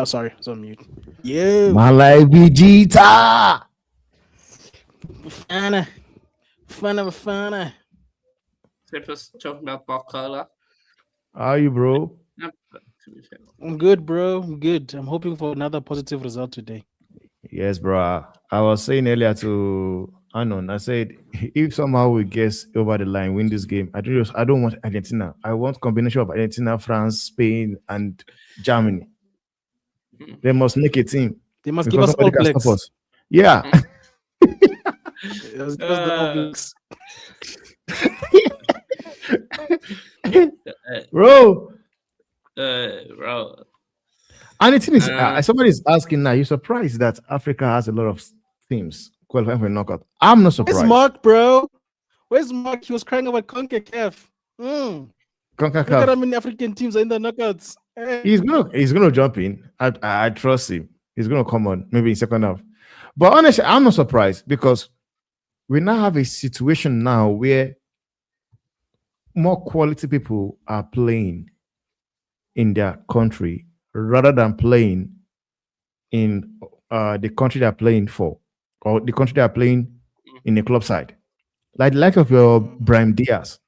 Sorry, I was on mute. Yeah. Malai Vegeta. Bafana. Trippers talking about Barcola. How are you, bro? I'm good, bro. I'm good. I'm hoping for another positive result today. Yes, bro. I was saying earlier to Anon, I said if somehow we guess over the line, win this game, I don't want Argentina. I want combination of Argentina, France, Spain, and Germany. They must make a team. They must give us all blacks. Yeah. Bro. And the thing is, somebody's asking now, you're surprised that Africa has a lot of teams qualifying for a knockout. I'm not surprised. Where's Mark, bro? Where's Mark? He was crying about CONCACAF. CONCACAF. Look at how many African teams are in the knockouts. He's gonna jump in. I trust him. He's gonna come on maybe in second half. But honestly, I'm not surprised because we now have a situation now where more quality people are playing in their country rather than playing in the country they're playing for, or the country they're playing in the club side. Like of your Brahim Diaz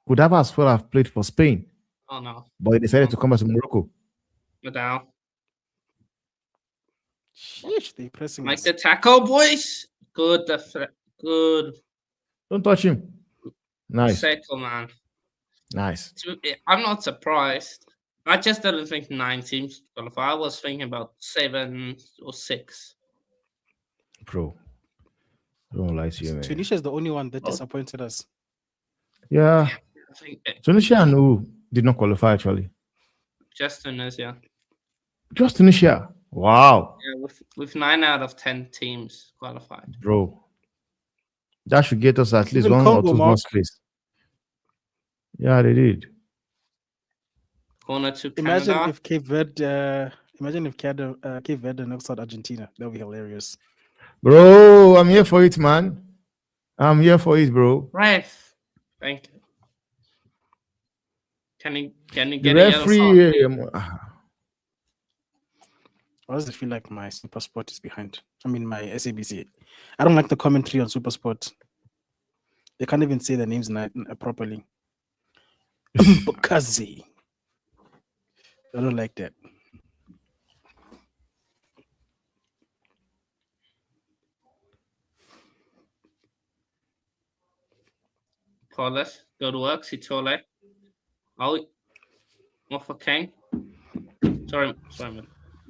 could have as well have played for Spain. Oh no! But he decided to come back to Morocco. Madal. Sheesh, they pressing Make us. the tackle, boys. Good. Good. Don't touch him. Nice. Settle, man. Nice. I'm not surprised. I just didn't think 9 teams qualify. I was thinking about 7 or 6. Bro, I don't lie to you, man. Tunisia is the only one that disappointed us. Yeah. I think Tunisia and who did not qualify actually? just Tunisia. Just Tunisia. Wow, Yeah, with 9 out of 10 teams qualified. bro. That should get us at least Even one or Congo, two more Mark. space. Yeah, they did. Corner to Imagine Canada. if Cape Verde knocks out Argentina. That would be hilarious. Bro, I'm here for it, man. I'm here for it, bro. Ref. Thank you. Can you The get a yellow card? referee. Why does it feel like my Super Sport is behind? I mean, my SABC. I don't like the commentary on Super Sport. They can't even say the names properly. Bukazi. I don't like that. Paulus, go to work. Sitole. Oh, Mofa King. Sorry,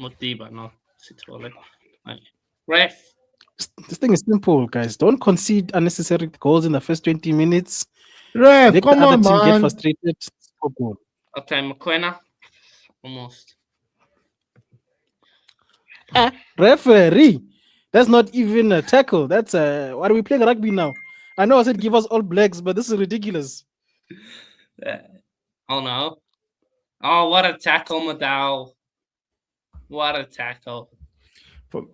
Modiba, not Sitole. Ref. This thing is simple, guys. Don't concede unnecessary goals in the first 20 minutes. Ref, Make come the other on, team get man. frustrated. Score goal. Okay, Mokoena. Almost. Referee. That's not even a tackle. That's a. Why are we playing rugby now? I know I said give us all blacks, but this is ridiculous. Oh no. Oh, what a tackle, Madao. What a tackle.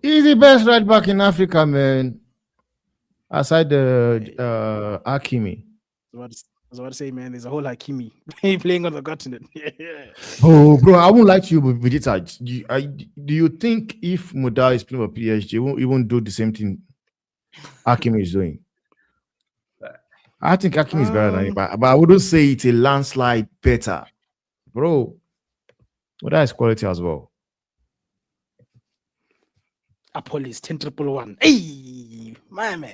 He's the best right back in Africa, man. Aside the Hakimi. I was about to say, man, there's a whole Hakimi playing on the continent. Oh, bro, I won't lie to you with it. Do you think if Muda is playing for PSG, he won't do the same thing Hakimi is doing? I think Hakimi is better than him, but I wouldn't say it's a landslide better. Bro, Muda is quality as well. Apollos 10-1-1. Hey, my man.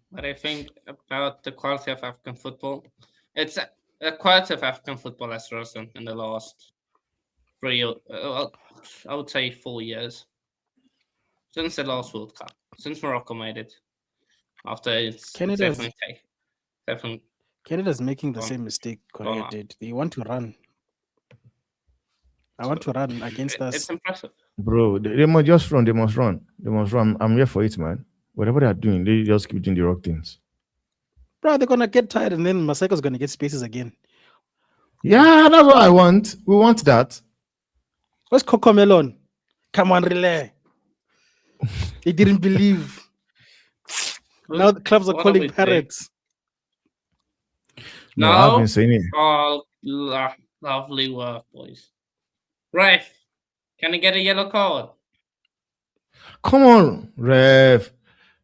What I think about the quality of African football, it's a quality of African football has risen in the last 3 years, I would say 4 years, since the last World Cup, since Morocco made it. After it's definitely. Canada's making the same mistake Korea did. They want to run. I want to run against us. It's impressive. Bro, they must just run. They must run. I'm here for it, man. Whatever they're doing, they just keep doing the wrong things. Bro, they're gonna get tired and then Maseko's gonna get spaces again. Yeah, that's what I want. We want that. Where's Coco Melon? Come on, relay. He didn't believe. Now the clubs are calling parrots. No, I've been saying it. Oh, lovely work, boys. Ref, can I get a yellow card? Come on, ref.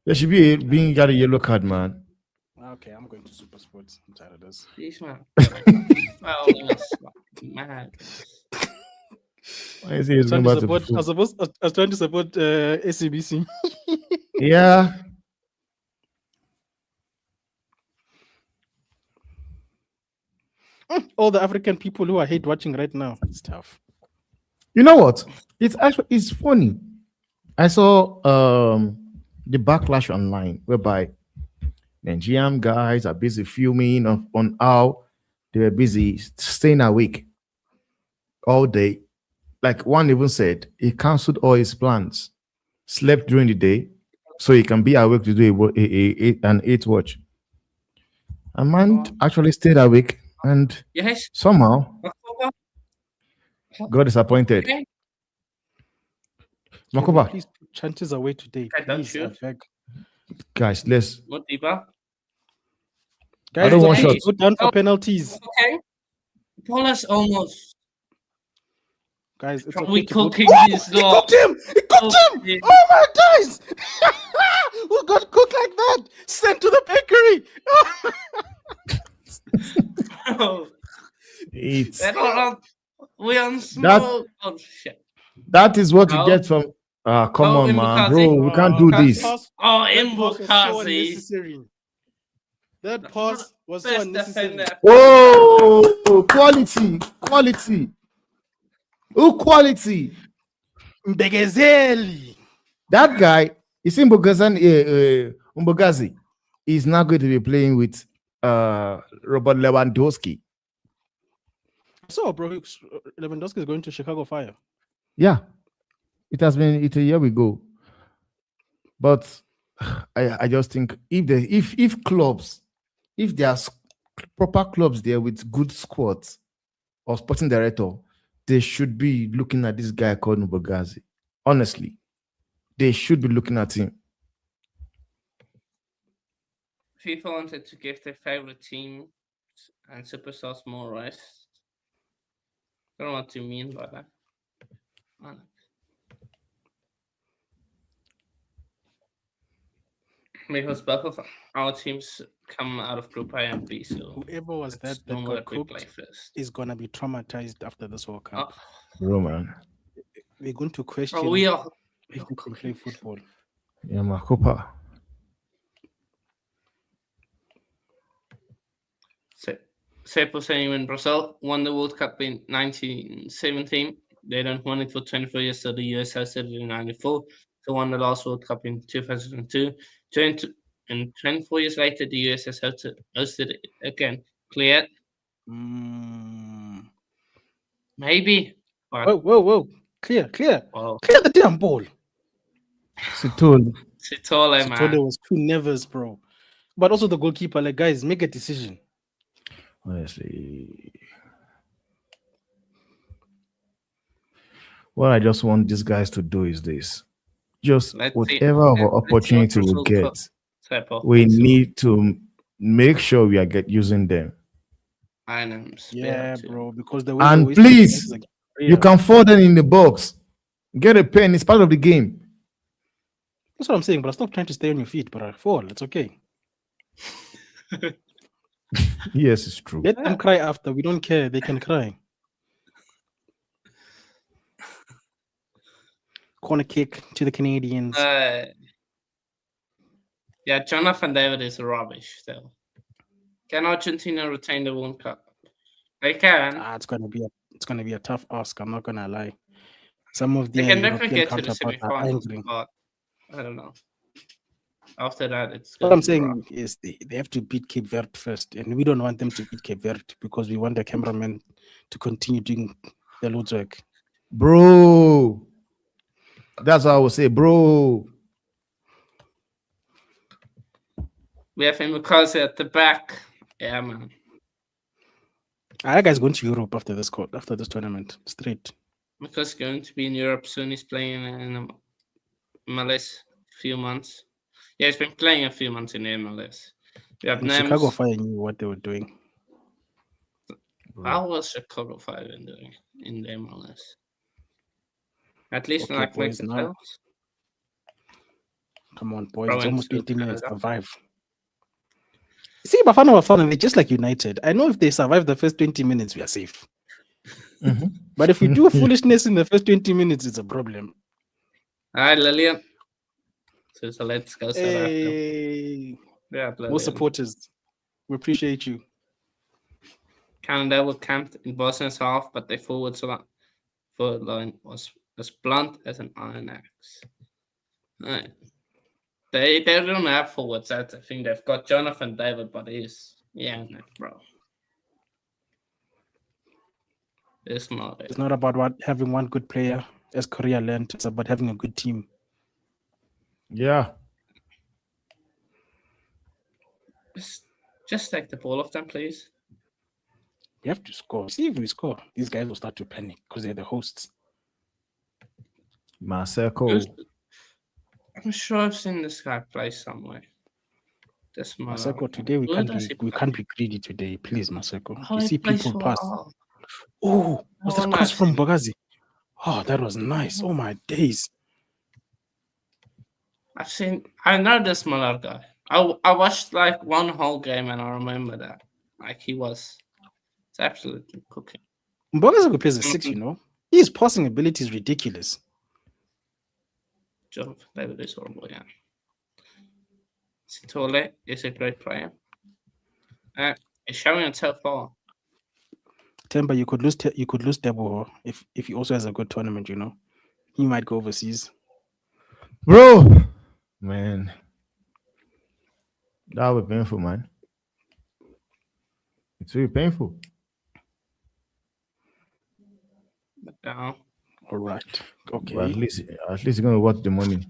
There should be being got a yellow card, man. Okay, I'm going to Super Sports. I'm tired of this. Please, man. Mad. I was trying to support SABC. Yeah. All the African people who I hate watching right now. It's tough. You know what? It's funny. I saw the backlash online whereby Nigerian guys are busy filming on how they were busy staying awake all day. Like one even said, he canceled all his plans, slept during the day, so he can be awake to do an 8 watch. A man actually stayed awake and somehow got disappointed. Okay. Makoba, please put chances away today. Please, I beg. Guys, let's. Guys, I don't want shots. Go down for penalties. Okay. Paulus almost. Guys, it's we cooking this He cooked him! He cooked him! Oh my days! Who got cooked like that? Sent to the bakery! It's we on smoke. Oh shit! That is what you get from. Come on, man, bro. We can't do this. Mbukazi. That pass was so unnecessary. Whoa! Quality. Oh, quality. Mbegezeli. That guy, you see Mbogazi is now going to be playing with Robert Lewandowski. So, bro, Lewandowski is going to Chicago Fire. Yeah, it has been. It's a year we go, but I just think if clubs, if there are proper clubs there with good squads or sporting director, they should be looking at this guy called Nubogazi. Honestly, they should be looking at him. FIFA wanted to give their favorite team and superstars more rest. I don't know what you mean by that. Because both of our teams come out of Group A and B, so Whoever was that normal got we play cooked first. is gonna be traumatized after this World Cup. Roman. We're going to question We are if they can play football. Yeah, Makopa. Sepo saying when Brazil won the World Cup in 1917, they don't won it for 24 years, so the US hosted it in 94. So won the last World Cup in 2002. And 24 years later, the US has hosted it again. Clear? Maybe. But Whoa. Clear. well, Clear the damn ball. Sitole, man. Sitole was too nervous, bro. But also the goalkeeper, like, guys, make a decision. honestly. What I just want these guys to do is this. Just whatever opportunity we get, we need to make sure we are using them. Yeah, bro, because the way and please, you can fall them in the box. Get a pen, it's part of the game. That's what I'm saying, but stop trying to stay on your feet, but fall, it's okay. Yes, it's true. Let them cry after. We don't care. They can cry. Corner kick to the Canadians. Yeah, Jonathan David is rubbish still. Can Argentina retain the World Cup? They can. It's gonna be a tough ask. I'm not gonna lie. Some of the they can never European get to the semi-finals, but I don't know. After that, it's what I'm saying is they have to beat Cape Verde first, and we don't want them to beat Cape Verde because we want the cameraman to continue doing the Lord's work. Bro, that's what I would say, bro. We have Imakazi at the back. Yeah, man. That guy's going to Europe after this tournament, straight. Because going to be in Europe soon. He's playing in MLS few months. Yeah, he's been playing a few months in the MLS. We have Chicago Fire knew what they were doing. How was Chicago Fire doing in the MLS? At least okay, like boys, make the now. Come on, boys. It's almost 20 minutes. Survive. See, BAFANA, they're just like United. I know if they survive the first 20 minutes, we are safe. But if we do foolishness in the first 20 minutes, it's a problem. All right, Lillian. So let's go. Hey. Yeah, more supporters. We appreciate you. Canada were camped in Bosnia's half, but their forward line was as blunt as an iron axe. All right. They don't have forwards. That's the thing. They've got Jonathan David, but he's bro. It's not. It's not about having one good player, as Korea learned. It's about having a good team. Yeah. Just take the ball off them, please. We have to score. See if we score, these guys will start to panic because they're the hosts. Maseko. I'm sure I've seen this guy play somewhere. Maseko, today we can't be greedy today, please, Maseko. You see people pass. Oh, was that cross from Bagazi? Oh, that was nice. Oh my days. I know this Muller guy. I watched like one whole game and I remember that. Like it's absolutely cooking. Bagazi plays a 6, you know. His passing ability is ridiculous. Jonathan David is horrible, yeah. Sitole is a great player. It's showing it so far. Temba, you could lose Debo if he also has a good tournament, you know. He might go overseas. Bro, man. That would be painful, man. It's really painful. Down. All right. But Okay. at least you're gonna watch the money.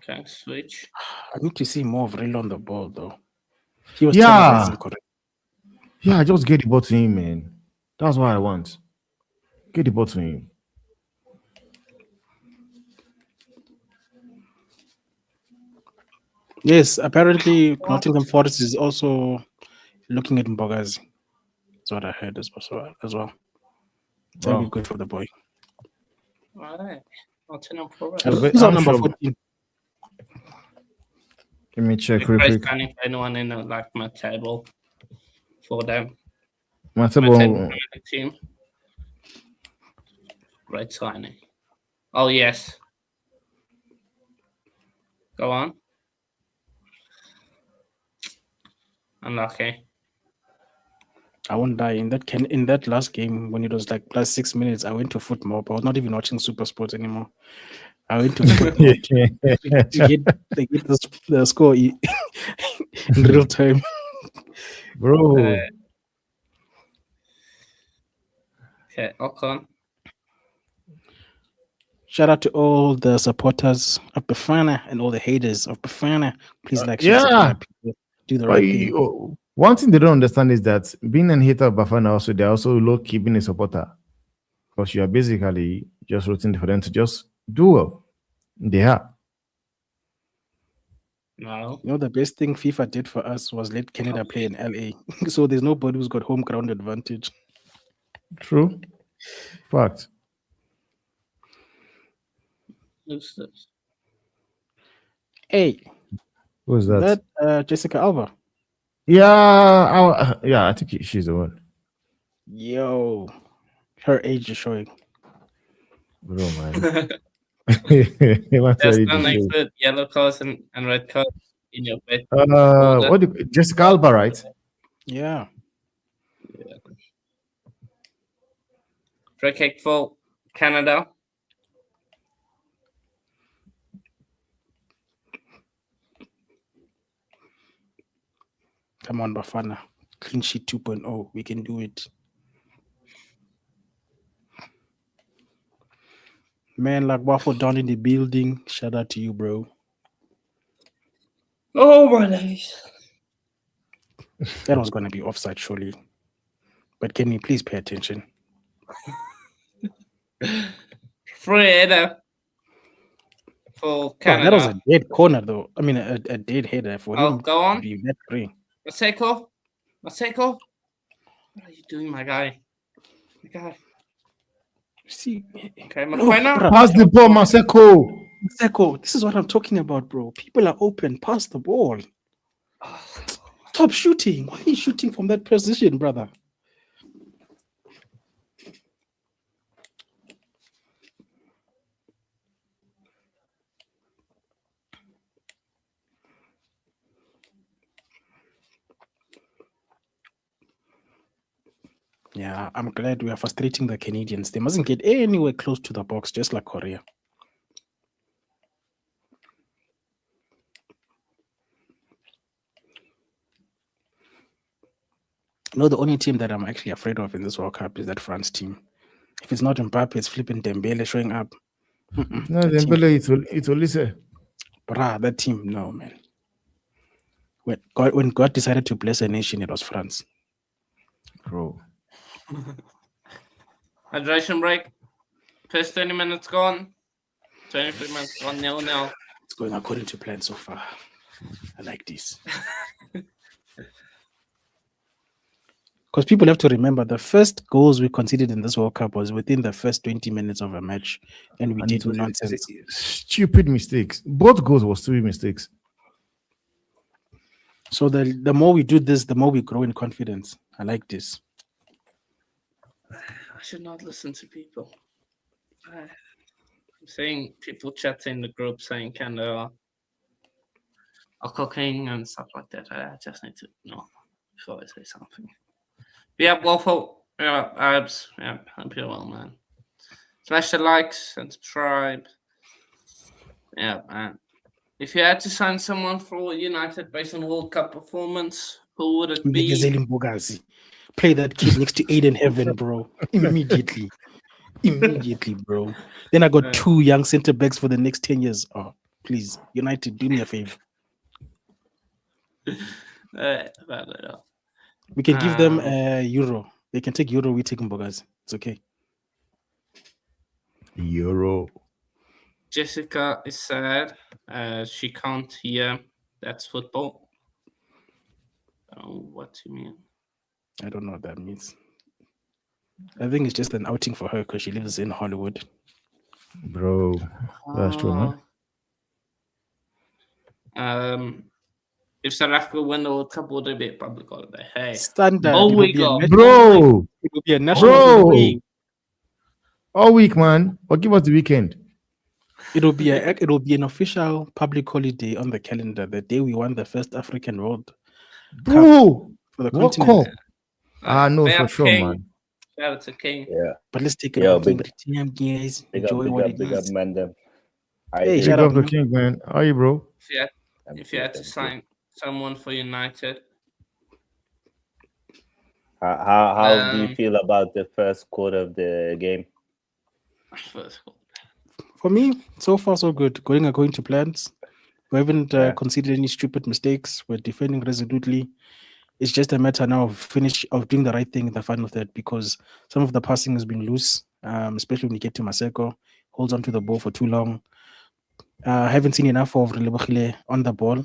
Okay, switch. I need to see more of Real on the ball, though. He was Yeah. terrorizing correct. Yeah, just get the ball to him, man. That's what I want. Get the ball to him. Yes, apparently Nottingham Forest is also looking at Mbogazi. That's what I heard as well. That'll be Wow. good for the boy. All right. Nottingham Forest. Who's on number 14? Let me check Great real quick. signing for anyone in my table for them. My My table table. Premier League team. Great signing. Oh yes. Go on. Unlucky. I won't die in that last game when it was like plus 6 minutes. I went to Footmob. I was not even watching Super Sports anymore. I went to Footmob to get the score in real time. Bro. Okay, Ocon. Shout out to all the supporters of BAFANA and all the haters of BAFANA. Please like, share, subscribe, people. Do the right thing. One thing they don't understand is that being a hater of Bafana also, they're also low-key being a supporter. Because you are basically just rooting for them to just do well. They are. No. You know, the best thing FIFA did for us was let Canada play in LA. So there's nobody who's got home ground advantage. True. Fact. Who's this? Hey. Who's that? That Jessica Alba. Yeah, I think she's the one. Yo. Her age is showing. Bro, man. There's no next to yellow cards and red cards in your bed. Jessica Alba, right? Yeah. Free kick for Canada. Come on, Bafana. Clean sheet 2.0. We can do it. Man, like Waffle down in the building. Shout out to you, bro. Oh my days. That was going to be offside, surely. But can you please pay attention? Free header for Canada. That was a dead corner, though. I mean, a dead header for him. Go on. Be that green. Maseko. What are you doing, my guy? See, okay, Mokoena. Pass the ball, Maseko. Maseko, this is what I'm talking about, bro. People are open. Pass the ball. Stop shooting. Why are you shooting from that position, brother? Yeah, I'm glad we are frustrating the Canadians. They mustn't get anywhere close to the box, just like Korea. You know, the only team that I'm actually afraid of in this World Cup is that France team. If it's not Mbappe, it's flipping Dembele showing up. No, Dembele, it's Olise. Bruh, that team, no, man. When God decided to bless a nation, it was France. Bro. Hydration break. First 20 minutes gone. 23 minutes gone. 0-0. It's going according to plan so far. I like this. Because people have to remember the first goals we conceded in this World Cup was within the first 20 minutes of a match. And we did nonsense. Stupid mistakes. Both goals were stupid mistakes. So the more we do this, the more we grow in confidence. I like this. I should not listen to people. I'm seeing people chatting in the group saying Canada are cooking and stuff like that. I just need to know before I say something. Yeah, Waffle. Yeah, Abs. Yeah, hope you're well, man. Smash the likes and subscribe. Yeah, man. If you had to sign someone for United based on World Cup performance, who would it be? Play that kid next to Aiden Heaven, bro. Immediately, bro. Then I got 2 young center backs for the next 10 years. Oh, please, United, do me a favor. We can give them Euro. They can take Euro. We take Mbogas. It's okay. Euro. Jessica is sad. She can't hear. That's football. What do you mean? I don't know what that means. I think it's just an outing for her because she lives in Hollywood. Bro, that's true, man. If South Africa win the World Cup, would it be a public holiday? Hey, standard. All week long. Bro, it will be a national week. All week, man. Or give us the weekend. It'll be an official public holiday on the calendar the day we won the first African World Bro, for the what continent. Cup? No, for sure, King. man. Shout out to King. Yeah. But let's take it Yo, up big- guys. Big Enjoy up, what big it up, big up, is. man. Them. Hey, Big shout up out, the man. King, man. How are you, bro? If you had to sign someone for United, How do you feel about the first quarter of the game? first goal. For me, so far so good. Going according to plans. We haven't Yeah. conceded any stupid mistakes. We're defending resolutely. It's just a matter now of doing the right thing in the final third because some of the passing has been loose, especially when you get to Maseko, holds onto the ball for too long. I haven't seen enough of Relebogile on the ball.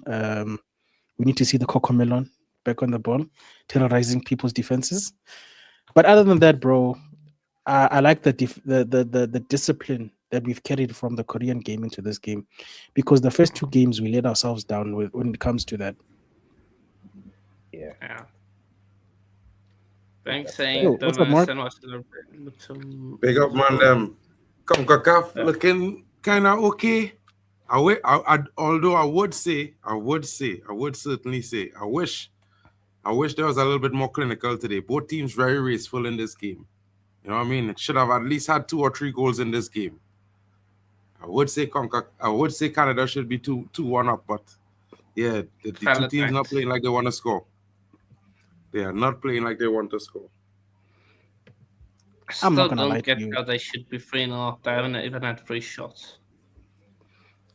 We need to see the Cocomelon back on the ball, terrorizing people's defenses. But other than that, bro, I like the discipline that we've carried from the Korean game into this game, because the first 2 games we let ourselves down when it comes to that. Yeah. Thanks, Yo, saying what's up, Mark? Big up, man. Them CONCACAF looking kind of okay. Although I would certainly say, I wish there was a little bit more clinical today. Both teams very raceful in this game. You know what I mean? It should have at least had 2 or 3 goals in this game. I would say Canada should be 2-1 up, but yeah, the 2 teams not playing like they want to score. They are not playing like they want to score. I still I'm not gonna lie don't to get you. how they should be 3-0. They haven't even had 3 shots.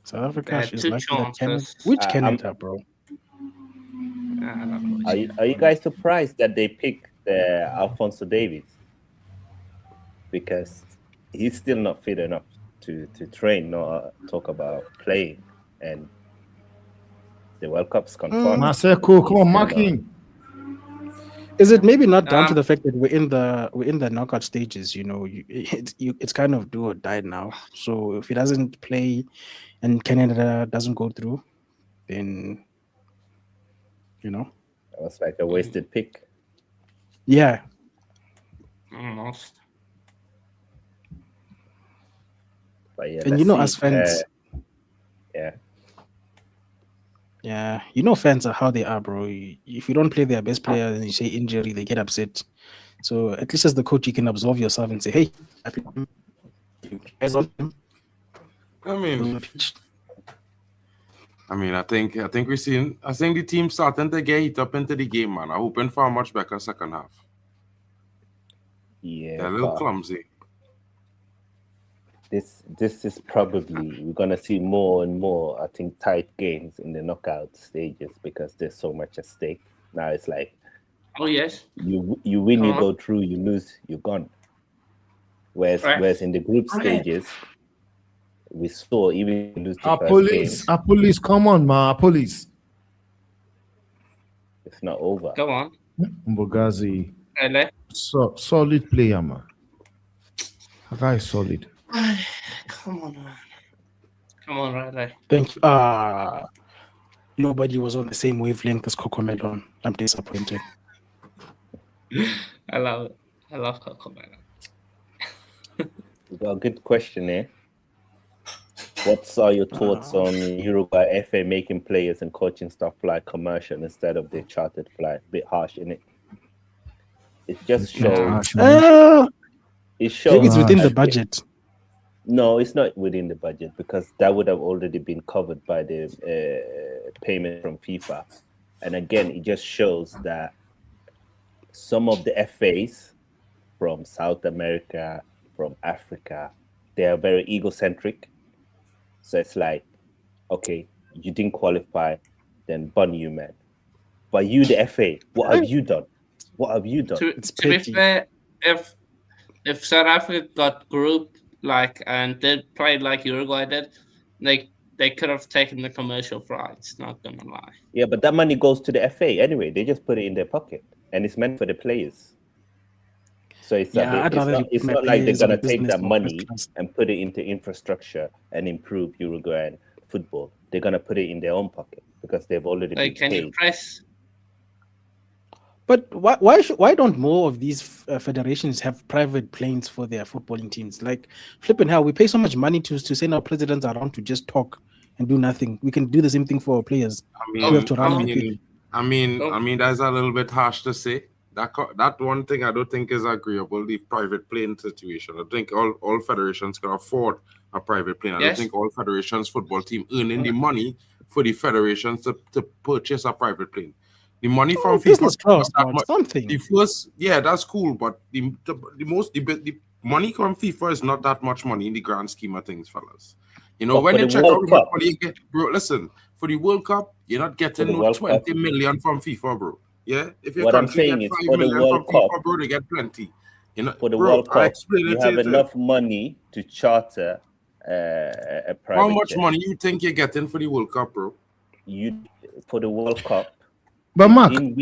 South Africa had is 2 like that Canada. chances. Which Canada, bro? Are you guys surprised that they picked Alphonso Davies? Because he's still not fit enough to train, nor talk about playing, and the World Cup's confirmed. Maseko, come on, mark him. Is it maybe not down to the fact that we're in the knockout stages? You know, it's kind of do or die now. So if he doesn't play and Canada doesn't go through, then you know, It was like a wasted pick. yeah. Almost. But yeah, And let's you know, see. as fans, yeah, you know, fans are how they are, bro. If you don't play their best player and you say injury, they get upset. So at least as the coach, you can absolve yourself and say, "Hey, you guys on him." I think we're seeing. I think the team starting to get hit up into the game, man. I'm hoping for a much better second half. Yeah, They're a little but clumsy. this is probably we're gonna see more and more, I think, tight games in the knockout stages because there's so much at stake. Now it's like, Oh yes. you win, you go through, you lose, you're gone. Whereas in the group stages, we saw even if you lose the first game, police, come on, man, police. it's not over. Go on. Mbogazi, Ele. solid player, man. That guy is solid. Come on, man. Come on, Riley. Thank you. Nobody was on the same wavelength as Cocomelon. I'm disappointed. I love it. I love Cocomelon. We got a good question here. What are your thoughts on Uruguay FA making players and coaching staff fly commercial instead of the chartered fly? A bit harsh, isn't it? It just shows. It shows. Maybe it's within the budget. No, it's not within the budget because that would have already been covered by the payment from FIFA. And again, it just shows that some of the FAs from South America, from Africa, they are very egocentric. So it's like, okay, you didn't qualify, then bun you, man. But you, the FA, what have you done? What have you done? To be fair, if South Africa got grouped and did play like Uruguay did, they could have taken the commercial rights. Not gonna lie. Yeah, but that money goes to the FA anyway. They just put it in their pocket, and it's meant for the players. So it's not like they're gonna take that money and put it into infrastructure and improve Uruguayan football. They're gonna put it in their own pocket because they've already been Can paid. you press? But why don't more of these federations have private planes for their footballing teams? Like, flipping hell, we pay so much money to send our presidents around to just talk and do nothing. We can do the same thing for our players. We have to run I mean, that's a little bit harsh to say. That one thing I don't think is agreeable, the private plane situation. I think all federations can afford a private plane. I don't think all federations football team earning the money for the federations to purchase a private plane. The money from business FIFA class, something. The first, that's cool, but the money from FIFA is not that much money in the grand scheme of things, fellas. You know, when you check out what money you get, bro, listen, for the World Cup, you're not getting no 20 million from FIFA, bro. Yeah, if your country get 5 million from FIFA, bro, they get plenty. You know, for the World Cup, you have enough money to charter a private. How much money you think you're getting for the World Cup, bro? For the World Cup. But Mark, wait,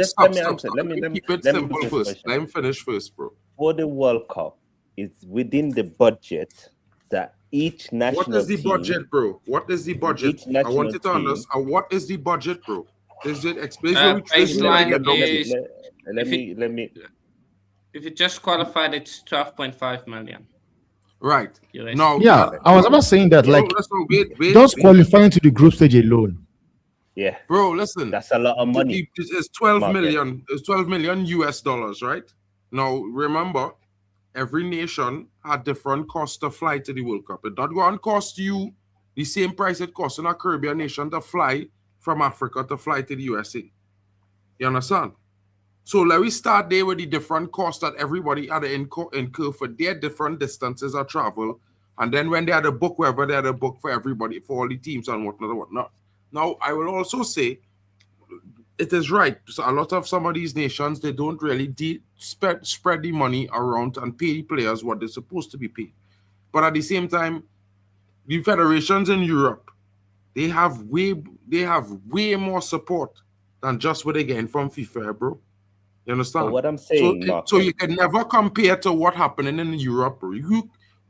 stop. Let me keep it simple first. Let me finish first, bro. For the World Cup, it's within the budget that each national team... What is the budget, bro? What is the budget? I want you to understand. What is the budget, bro? Is it explain? Let me. If you just qualified, it's 12.5 million. Right. No. Yeah, I was about saying that, just qualifying to the group stage alone. Yeah, bro. Listen, that's a lot of money. It's 12 million. It's 12 million US dollars, right? Now remember, every nation had different costs to fly to the World Cup. It not going to cost you the same price it costs in a Caribbean nation to fly from Africa to fly to the USA. You understand? So let me start there with the different costs that everybody had to incur for their different distances of travel, and then when they had a book, wherever they had a book for everybody, for all the teams and whatnot. Now, I will also say it is right. So a lot of some of these nations, they don't really spread the money around and pay the players what they're supposed to be paid. But at the same time, the federations in Europe, they have way more support than just what they get from FIFA, bro. You understand? But what I'm saying, so you can never compare to what happening in Europe, bro.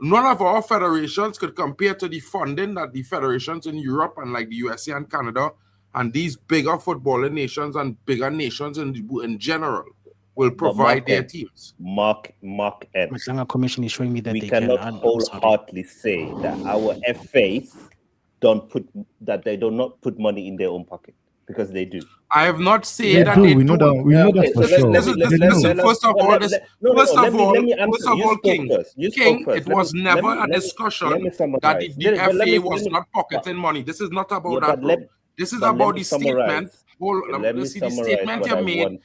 None of our federations could compare to the funding that the federations in Europe and like the USA and Canada and these bigger footballing nations and bigger nations in general will provide their teams. Mark M. Commission is showing me that we cannot wholeheartedly say that our FAs they do not put money in their own pocket, because they do. I have not said that they do. We know that for sure. Listen, first of all, King, it was never a discussion that the FA was not pocketing money. This is not about that, bro. This is about the statement. The statement you made.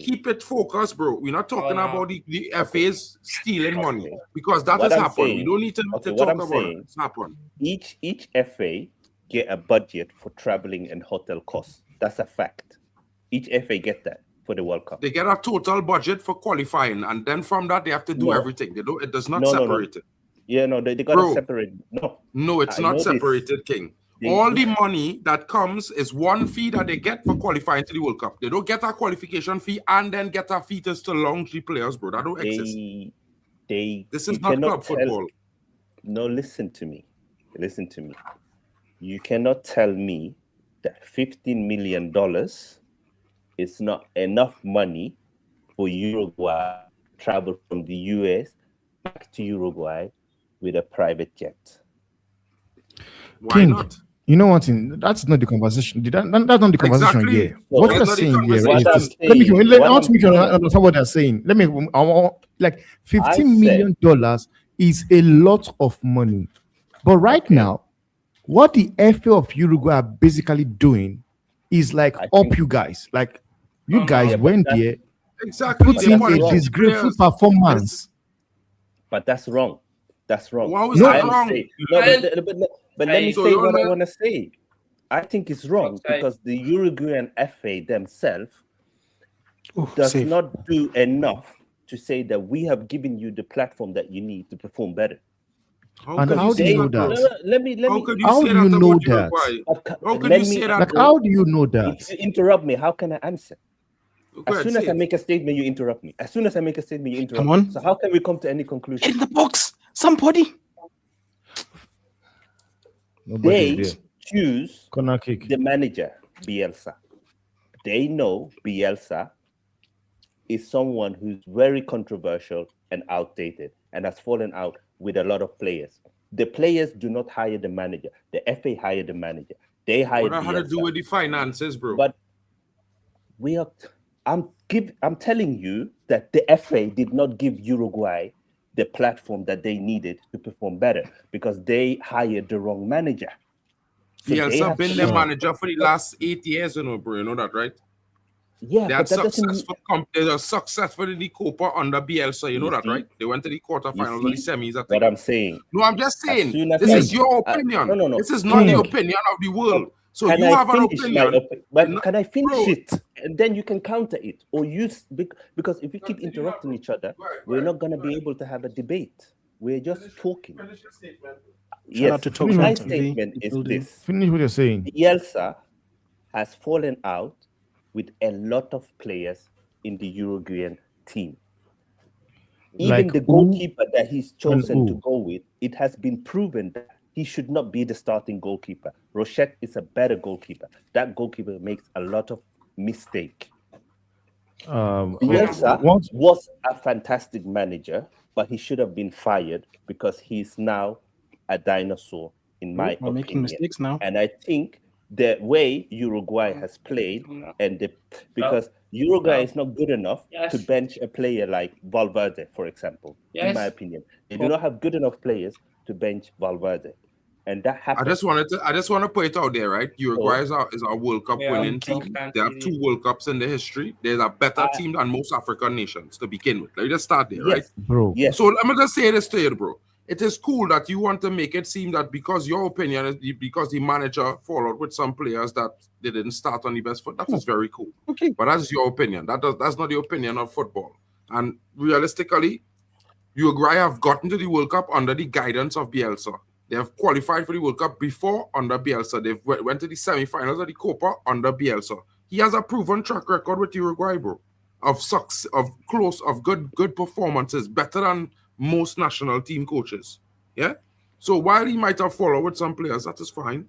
Keep it focused, bro. We're not talking about the FAs stealing money, because that has happened. We don't need to talk about it. It's happened. Each FA get a budget for traveling and hotel costs. That's a fact. Each FA get that for the World Cup. They get a total budget for qualifying, and then from that they have to do everything. They don't. It does not separate it. Yeah, no, they got to separate. No, it's not separated, King. All the money that comes is one fee that they get for qualifying to the World Cup. They don't get a qualification fee and then get a fee to launch the players, bro. That don't exist. This is not club football. No, listen to me. You cannot tell me that $15 million is not enough money for Uruguay to travel from the US back to Uruguay with a private jet. Why not? You know what? That's not the conversation. That's not the conversation here. What you're saying here is I want to make you understand what they're saying. Like $15 million is a lot of money. But right now, what the FA of Uruguay are basically doing is you guys. Like, You guys went that's- there, Exactly. put They in punish a wrong. disgraceful players. performance. But that's wrong. That's wrong. Why was No, that I'm wrong? saying- no, but let me So say you're what I not- want to say. I think it's wrong Okay. because the Uruguayan FA themselves Ooh, does safe. not do enough to say that we have given you the platform that you need to perform better. And could how do you say know bro? that? Let me. How could you How say do you that know about that? Uruguay? How could let you me- say that? Like, bro? how do you know that? If you interrupt me, how can I answer? Go As ahead, soon say as I it. make a statement, you interrupt me. As soon as I make a statement, you interrupt Come on. me. So how can we come to any Get conclusion? in the box. Somebody. Nobody's They there. choose Corner kick. the manager, Bielsa. They know Bielsa is someone who's very controversial and outdated and has fallen out with a lot of players. The players do not hire the manager. The FA hire the manager. They hire What that had to do Bielsa. with the finances, bro? But I'm telling you that the FA did not give Uruguay the platform that they needed to perform better because they hired the wrong manager. So they Bielsa have been to the look- manager for the last 8 years, bro. You know that, right? Yeah, They but had that doesn't. they are successful in the Copa under Bielsa. You know You that, see? right? They went to the quarterfinals or the see semis. I think. What I'm saying. No, I'm just As saying. soon as This I- is your opinion. no. This is not King. the opinion of the world. So Can you I have an finish opinion. But No, can I finish bro. it? And then you can counter it or use because if we keep interrupting each other, we're not going to be able to have a debate. We're just talking. Finish your statement. Yes, out to Talk my Fan TV, statement is building. this: Finish what you're saying. Bielsa has fallen out with a lot of players in the Uruguayan team. Even Like the who goalkeeper that he's and chosen to who? go with, it has been proven that he should not be the starting goalkeeper. Rochette is a better goalkeeper. That goalkeeper makes a lot of mistake. Bielsa Once, was a fantastic manager, but he should have been fired because he's now a dinosaur, in my We're making opinion. mistakes now. And I think the way Uruguay has played, because Uruguay is not good enough to bench a player like Valverde, for example, in my opinion. They do not have good enough players to bench Valverde. And that I happened. just want to put it out there, right? Uruguay is our World Cup winning team. They have 2 World Cups in the history. They're a better team than most African nations to begin with. Let me just start there, right? bro. Yes. So let me just say this to you, bro. It is cool that you want to make it seem that because your opinion is because the manager followed with some players that they didn't start on the best foot. That is very cool. Okay. But that's your opinion. That's not the opinion of football. And realistically, Uruguay have gotten to the World Cup under the guidance of Bielsa. They have qualified for the World Cup before under Bielsa. They went to the semi-finals of the Copa under Bielsa. He has a proven track record with Uruguay, bro, of good performances, better than most national team coaches. Yeah. So while he might have followed with some players, that is fine.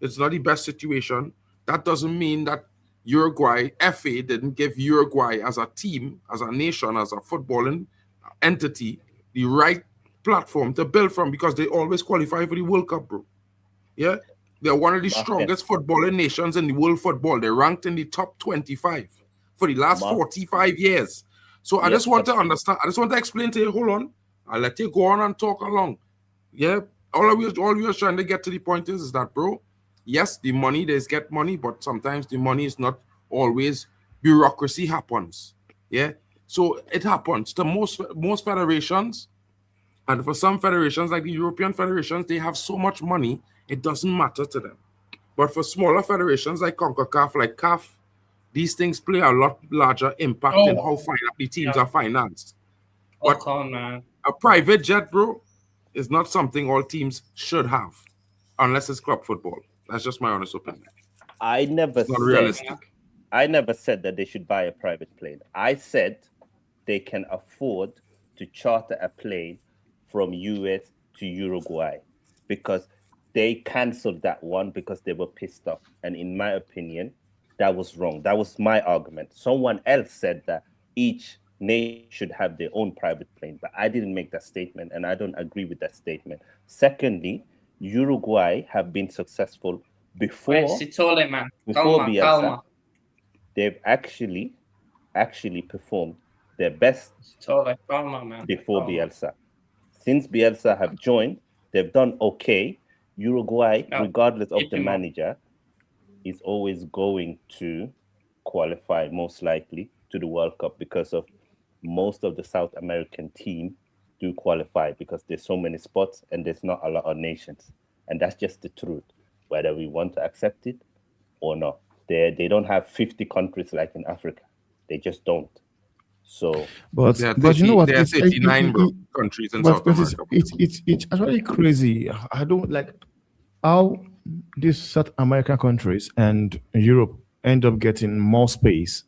It's not the best situation. That doesn't mean that Uruguay FA didn't give Uruguay as a team, as a nation, as a footballing entity, the right platform to build from because they always qualify for the World Cup, bro. Yeah, they're one of the strongest footballing nations in the world football. They're ranked in the top 25 for the last 45 years. So I just want to understand. I just want to explain to you. Hold on, I'll let you go on and talk along. Yeah, all we are trying to get to the point is that, bro. Yes, the money there's get money, but sometimes the money is not always. Bureaucracy happens. Yeah, so it happens to most federations. And for some federations, like the European federations, they have so much money, it doesn't matter to them. But for smaller federations like CONCACAF, like CAF, these things play a lot larger impact in how the teams are financed. But a private jet, bro, is not something all teams should have, unless it's club football. That's just my honest opinion. I never said that they should buy a private plane. I said they can afford to charter a plane from US to Uruguay because they canceled that one because they were pissed off. And in my opinion, that was wrong. That was my argument. Someone else said that each nation should have their own private plane, but I didn't make that statement and I don't agree with that statement. Secondly, Uruguay have been successful before Bielsa. They've actually performed their best before Bielsa. Since Bielsa have joined, they've done okay. Uruguay, regardless of the manager, is always going to qualify most likely to the World Cup because of most of the South American team do qualify because there's so many spots and there's not a lot of nations. And that's just the truth, whether we want to accept it or not. They don't have 50 countries like in Africa. They just don't. So, but you know what? There are 39 countries in South America. It's actually crazy. I don't like how these South American countries and Europe end up getting more space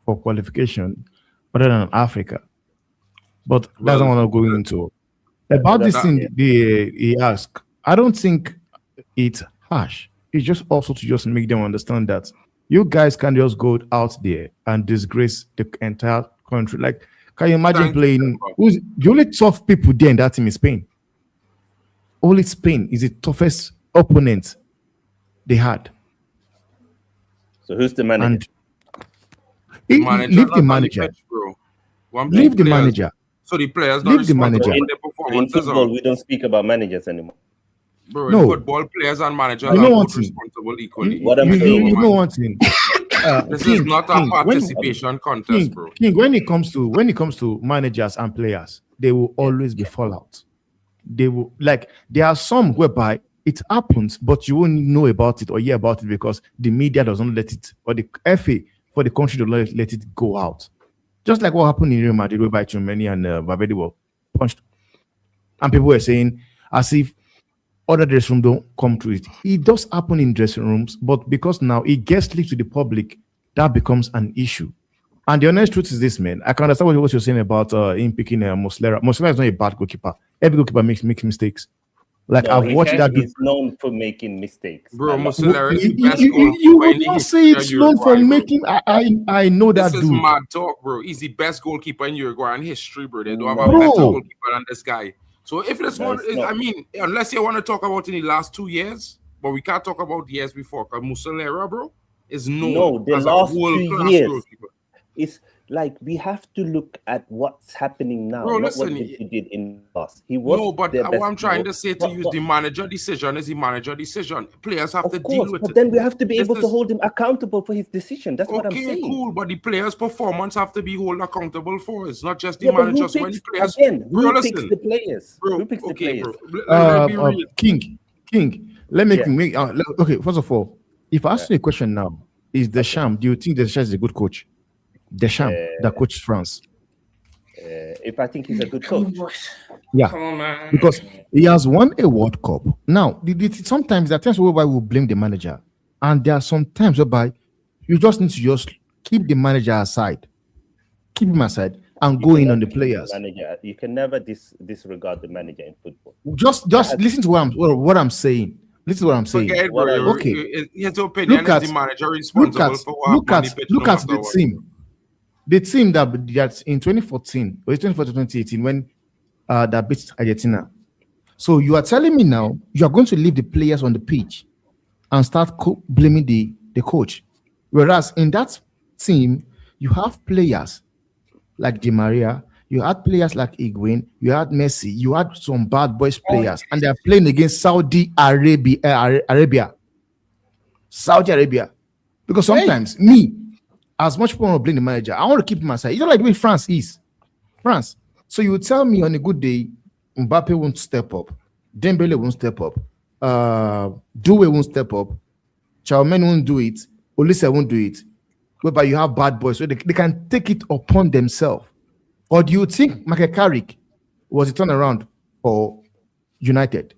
for qualification other than Africa. But that's not what I'm going into. About this thing he asked, I don't think it's harsh. It's just also to just make them understand that you guys can just go out there and disgrace the entire country. Like, can you imagine playing? The only tough people there in that team is Spain. Only Spain is the toughest opponent they had. So who's the manager? Leave the manager. Leave the manager. So the players leave the manager. In football, we don't speak about managers anymore. Bro, in football, players and managers are both responsible equally. You know one thing. This is not a participation contest, bro. King, when it comes to managers and players, they will always be fallout. They will there are some whereby it happens, but you won't know about it or hear about it because the media doesn't let it, or the FA for the country to let it go out. Just like what happened in Real Madrid, whereby Chumeni and Valverde were punched, and people were saying as if other dressing rooms don't come to it. It does happen in dressing rooms, but because now it gets leaked to the public, that becomes an issue. And the honest truth is this, man. I can understand what you're saying about him picking Muslera. Muslera is not a bad goalkeeper. Every goalkeeper makes mistakes. Like, no, I've watched that. He's known for making mistakes. Bro, Muslera is the best you would not say it's known for making. I know that dude. This is mad talk, bro. He's the best goalkeeper in Uruguayan history, bro. They don't have a better goalkeeper than this guy. So if this one, I mean, unless you want to talk about in the last 2 years, but we can't talk about the years before, because Muslera, bro, is known the as last a world-class 2 years. goalkeeper. It's like we have to look at what's happening now, bro, not listen, what he did in the past. He was but what I'm trying to say to you is the manager decision is the manager decision. Players have to deal with it. But then we have to be able to hold him accountable for his decision. That's what I'm saying. Okay, cool, but the players' performance have to be held accountable for. It's not just the managers. When the players, who picks the players? Bro, who picks the players? Bro. King, let me make okay. First of all, if I ask you a question now, is Deschamps? Do you think Deschamps is a good coach? Deschamps, that coached France. If I think he's a good coach, yeah, come on, man. Because he has won a World Cup. Now, sometimes there are times whereby we blame the manager, and there are some times whereby you just need to just keep the manager aside, keep him aside, and go in on the players. You can never disregard the manager in football. Just listen to what I'm saying. Listen to what I'm saying. Okay, his opinion is the manager responsible for what look at the team. The team that's in 2014 or 2018 when that beat Argentina. So you are telling me now you are going to leave the players on the pitch and start blaming the coach, whereas in that team you have players like Di Maria, you had players like Higuain, you had Messi, you had some bad boys players, and they are playing against Saudi Arabia. Because sometimes as much people want to blame the manager, I want to keep him aside. You know, like the way France is. So you would tell me on a good day, Mbappe won't step up, Dembele won't step up, Doué won't step up, Tchouaméni won't do it, Olise won't do it, whereby you have bad boys, so they can take it upon themselves. Or do you think Michael Carrick was a turnaround for United?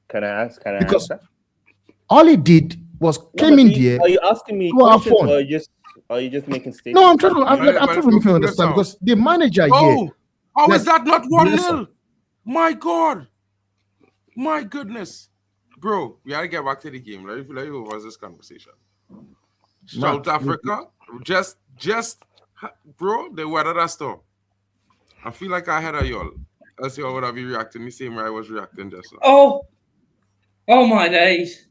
Can I because answer? All he did was came in there. Are you asking me questions or are you just making statements? No, I'm trying to make you understand because the manager here. How is that not 1-0? My God. My goodness. Bro, we gotta get back to the game. Let me over this conversation. South Africa, just bro, they weathered that storm. I feel like I had a y'all. Else y'all would have been reacting the same way I was reacting just now. Oh my days.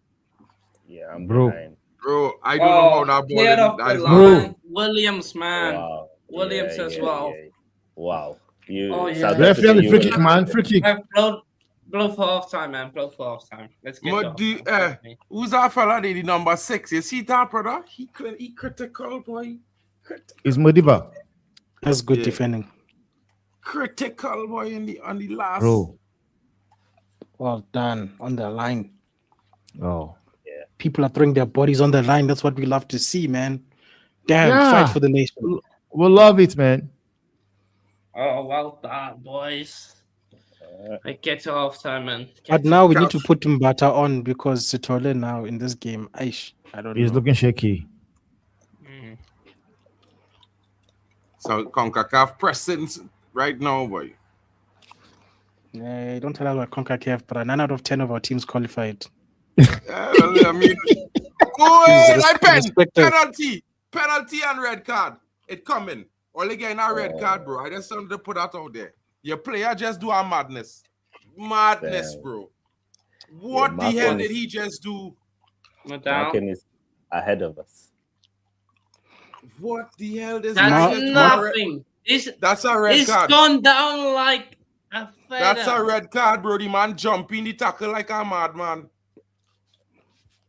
Yeah, I'm bro. behind. Bro, I don't know how that ball is. Williams, man. Wow. Williams as well. Yeah. Wow. Referee free kick, man. Free kick. Blow for half time, man. Blow for half time. Let's get who's that fella? The number 6. You see that, brother? He critical, boy. It's Modiba. That's good defending. Critical, boy, on the last. Bro. Well done on the line. Oh. Yeah. People are throwing their bodies on the line. That's what we love to see, man. Damn, fight for the nation. We love it, man. Oh, well done, boys. I get to half time, man. But now we need to put Mbata on because Sitole now in this game, I don't know. He's looking shaky. So CONCACAF presence right now, boy. Don't tell us about CONCACAF, but 9 out of 10 of our teams qualified. I mean, penalty and red card. It coming. Only getting a red card, bro. I just wanted to put that out there. Your player just do a madness, bro. What the hell did he just do? Markin is ahead of us. What the hell does That's nothing. That's a red card. It's gone down like a feather. That's a red card, bro. The man jumping the tackle like a madman.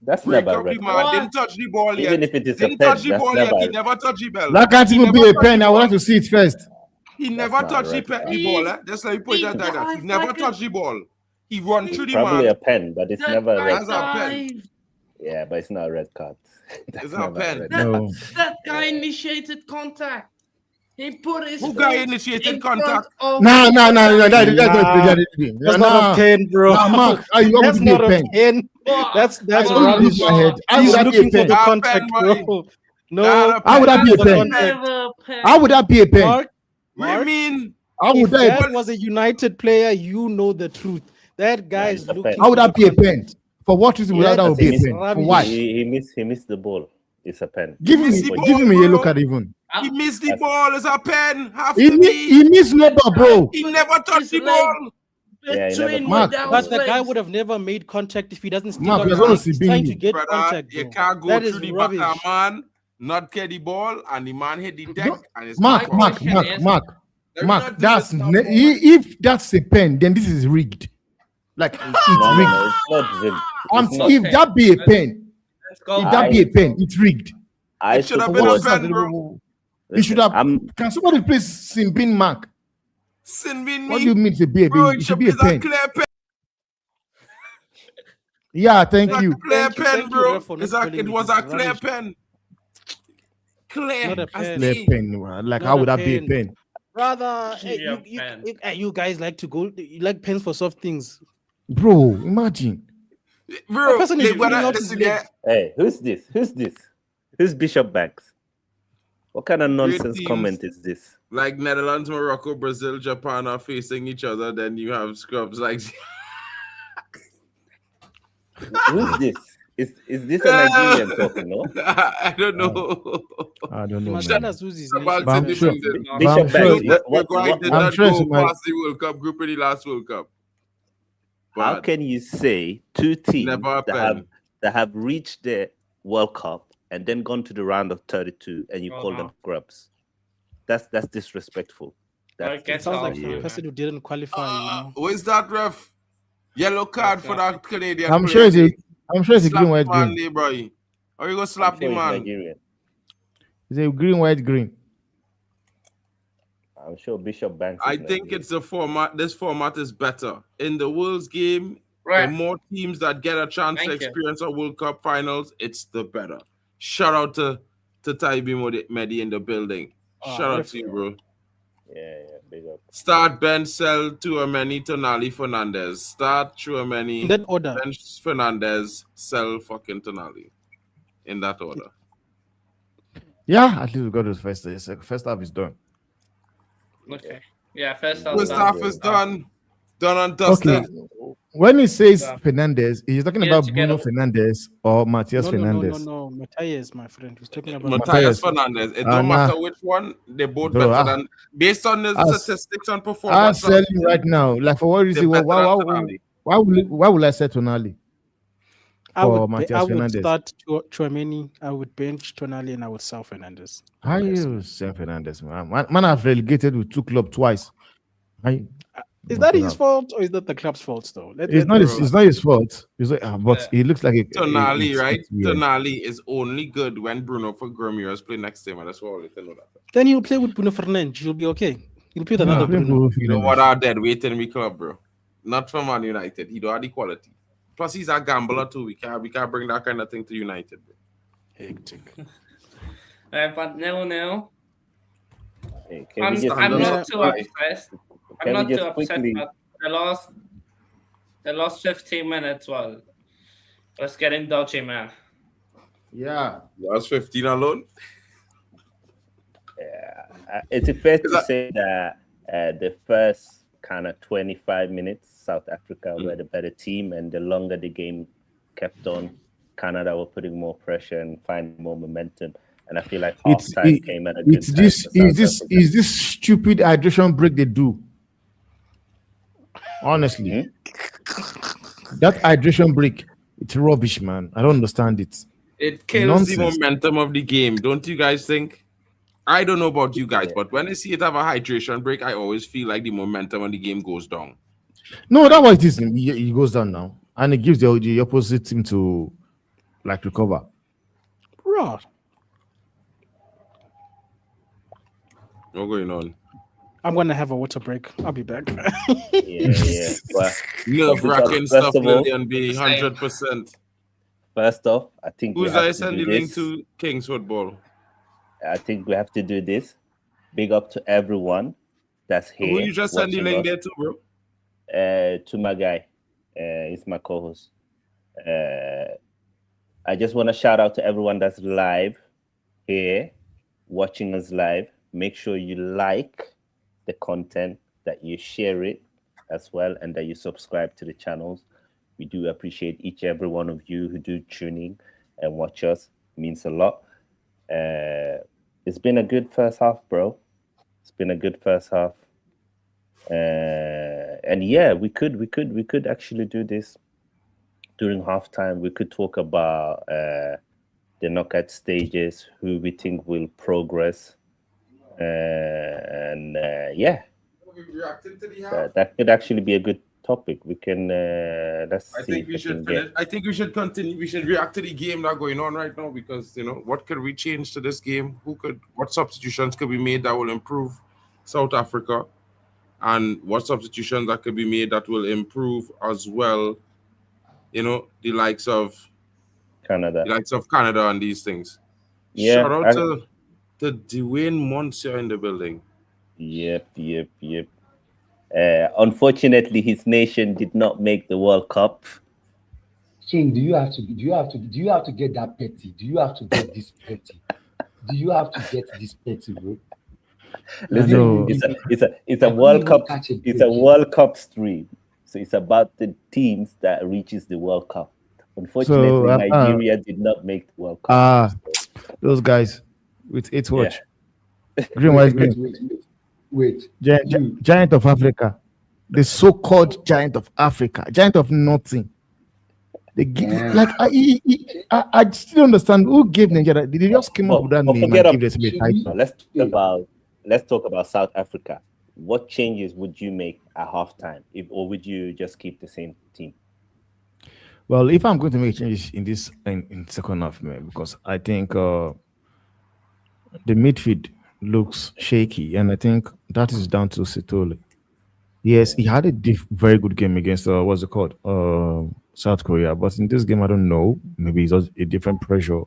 That's never a red card. Didn't touch the ball yet. Even if it is didn't a pen, touch the ball yet. He never touched the ball. That can't even be a pen. I want to see it first. He never touched the ball. Just like you put that like that. He never touched the ball. He run through the man. Probably a pen, but it's never a red card. Pen. Yeah, but it's not a red card. It's not a pen. No. That guy initiated contact. He put his. Who guy initiated contact? No. That's not a pen, bro. Mark, that's not a pen. That's rubbish. How would that be a pen? Contact, bro. No. How would that be a pen? How would that be a pen? I mean, if that was a United player, you know the truth. That guy is looking. How would that be a pen? For what reason would that be a pen? For why? He missed the ball. It's a pen. Give me a yellow card even. He missed the ball. It's a pen. He missed number, bro. He never touched the ball. Mark, but the guy would have never made contact if he doesn't stick Mark, on he's trying to get contact. You can't go through the back of man, not get the ball, and the man hit the deck. And it's Mark. That's if that's a pen, then this is rigged. Like it's rigged. No, it's not rigged. If that be a pen, it's rigged. It should have been a pen, bro. You should have. Can somebody please Sinbin Mark? Sinbin. What do you mean to be a pen? It should be a pen. Yeah, thank you. Clear pen, bro. It was a clear pen. Clear pen. Like how would that be a pen? Brother, you guys like to go. You like pens for soft things, bro. Imagine, bro. Hey, who's this? Who's Bishop Banks? What kind of nonsense comment is this? Like Netherlands, Morocco, Brazil, Japan are facing each other. Then you have scrubs like. Who's this? Is this a Nigerian talking? No, I don't know. I don't know. Bishop Banks. We're going to not go past the World Cup group in the last World Cup. How can you say two teams that have reached the World Cup and then gone to the round of 32 and you call them grubs? That's disrespectful. That sounds like a person who didn't qualify. Where's that ref? Yellow card for that Canadian. I'm sure it's a green, white, green. Bro. Or you go slap the man. It's a green, white, green. I'm sure Bishop Banks. I think it's the format. This format is better. In the World's game, the more teams that get a chance to experience a World Cup finals, it's the better. Shout out to Taibi Medi in the building. Shout out to you, bro. Yeah, big up. Start Ben, sell Tchouaméni, Tonali, Fernandez. Start Tchouaméni, in that order. Ben Fernandez, sell fucking Tonali. In that order. Yeah, at least we got this first. First half is done. Okay. Yeah, first half is done. Done and dusted. Okay. When he says Fernandez, he's talking about Bruno Fernandez or Matthias Fernandez. No, Matthias, my friend. He's talking about Matthias Fernandez. It don't matter which one. They're both better than, based on the statistics and performance. I'm selling right now. Like for what reason? Why would I say Tonali? I would start Tchouaméni, I would bench Tonali, and I would sell Fernandez. How you sell Fernandez, man? Man, I've relegated with 2 clubs twice. Is that his fault or is that the club's fault though? It's not his fault. It's like, but it looks like Tonali, right? it's weird. Tonali is only good when Bruno Fernandes play next to him, and that's all you can know that. Then he'll play with Bruno Fernandes. He'll be okay. He'll play with another Bruno. You know what? Our dead weight in my club, bro. Not from Man United. He don't have the quality. Plus, he's a gambler too. We can't bring that kind of thing to United, bro. Hectic. But 0-0. Hey, I'm not too upset. I'm not too upset, but the last 15 minutes was getting dodgy, man. Yeah. Last 15 alone. Yeah, it's fair to say that the first kind of 25 minutes, South Africa were the better team, and the longer the game kept on, Canada were putting more pressure and finding more momentum. And I feel like halftime came at a good time. Is this stupid hydration break they do? Honestly, that hydration break, it's rubbish, man. I don't understand it. It kills the momentum of the game, don't you guys think? I don't know about you guys, but when I see it have a hydration break, I always feel like the momentum of the game goes down. No, that's why it is. It goes down now, and it gives the opposite team to like recover. Right. What's going on? I'm gonna have a water break. I'll be back. yeah. Well, nerve-wracking stuff, Lillian B. 100%. First off, I think who's I sending link to Kings football? I think we have to do this. Big up to everyone that's here. Who you just send the link there to, bro? To my guy. He's my co-host. I just want to shout out to everyone that's live here, watching us live. Make sure you like the content, that you share it as well, and that you subscribe to the channels. We do appreciate each and every one of you who do tune in and watch us. It means a lot. It's been a good first half, bro. It's been a good first half. And yeah, we could actually do this during halftime. We could talk about the knockout stages, who we think will progress. Yeah, that could actually be a good topic. We can let's see. I think we should continue. We should react to the game that's going on right now, because what could we change to this game? What substitutions could be made that will improve South Africa, and what substitutions that could be made that will improve as well, the likes of Canada, and these things. Yeah, shout out to Dwayne Monsieur in the building. Yep. Unfortunately, his nation did not make the World Cup. King, do you have to get that petty? Do you have to get this petty? Do you have to get this petty, bro? Listen, it's a World Cup. It's a World Cup stream, so it's about the teams that reaches the World Cup. Unfortunately, Nigeria did not make the World Cup. Those guys with LIVEWATCH. Wait. Giant of Africa. The so-called giant of Africa. Giant of nothing. They give I still don't understand who gave Nigeria. Did they just come up with that name and give this title? Let's talk about South Africa. What changes would you make at halftime, or would you just keep the same team? Well, if I'm going to make changes in this in second half, man, because I think the midfield looks shaky, and I think that is down to Sitole. Yes, he had a very good game against what's it called, South Korea, but in this game, I don't know. Maybe it's a different pressure.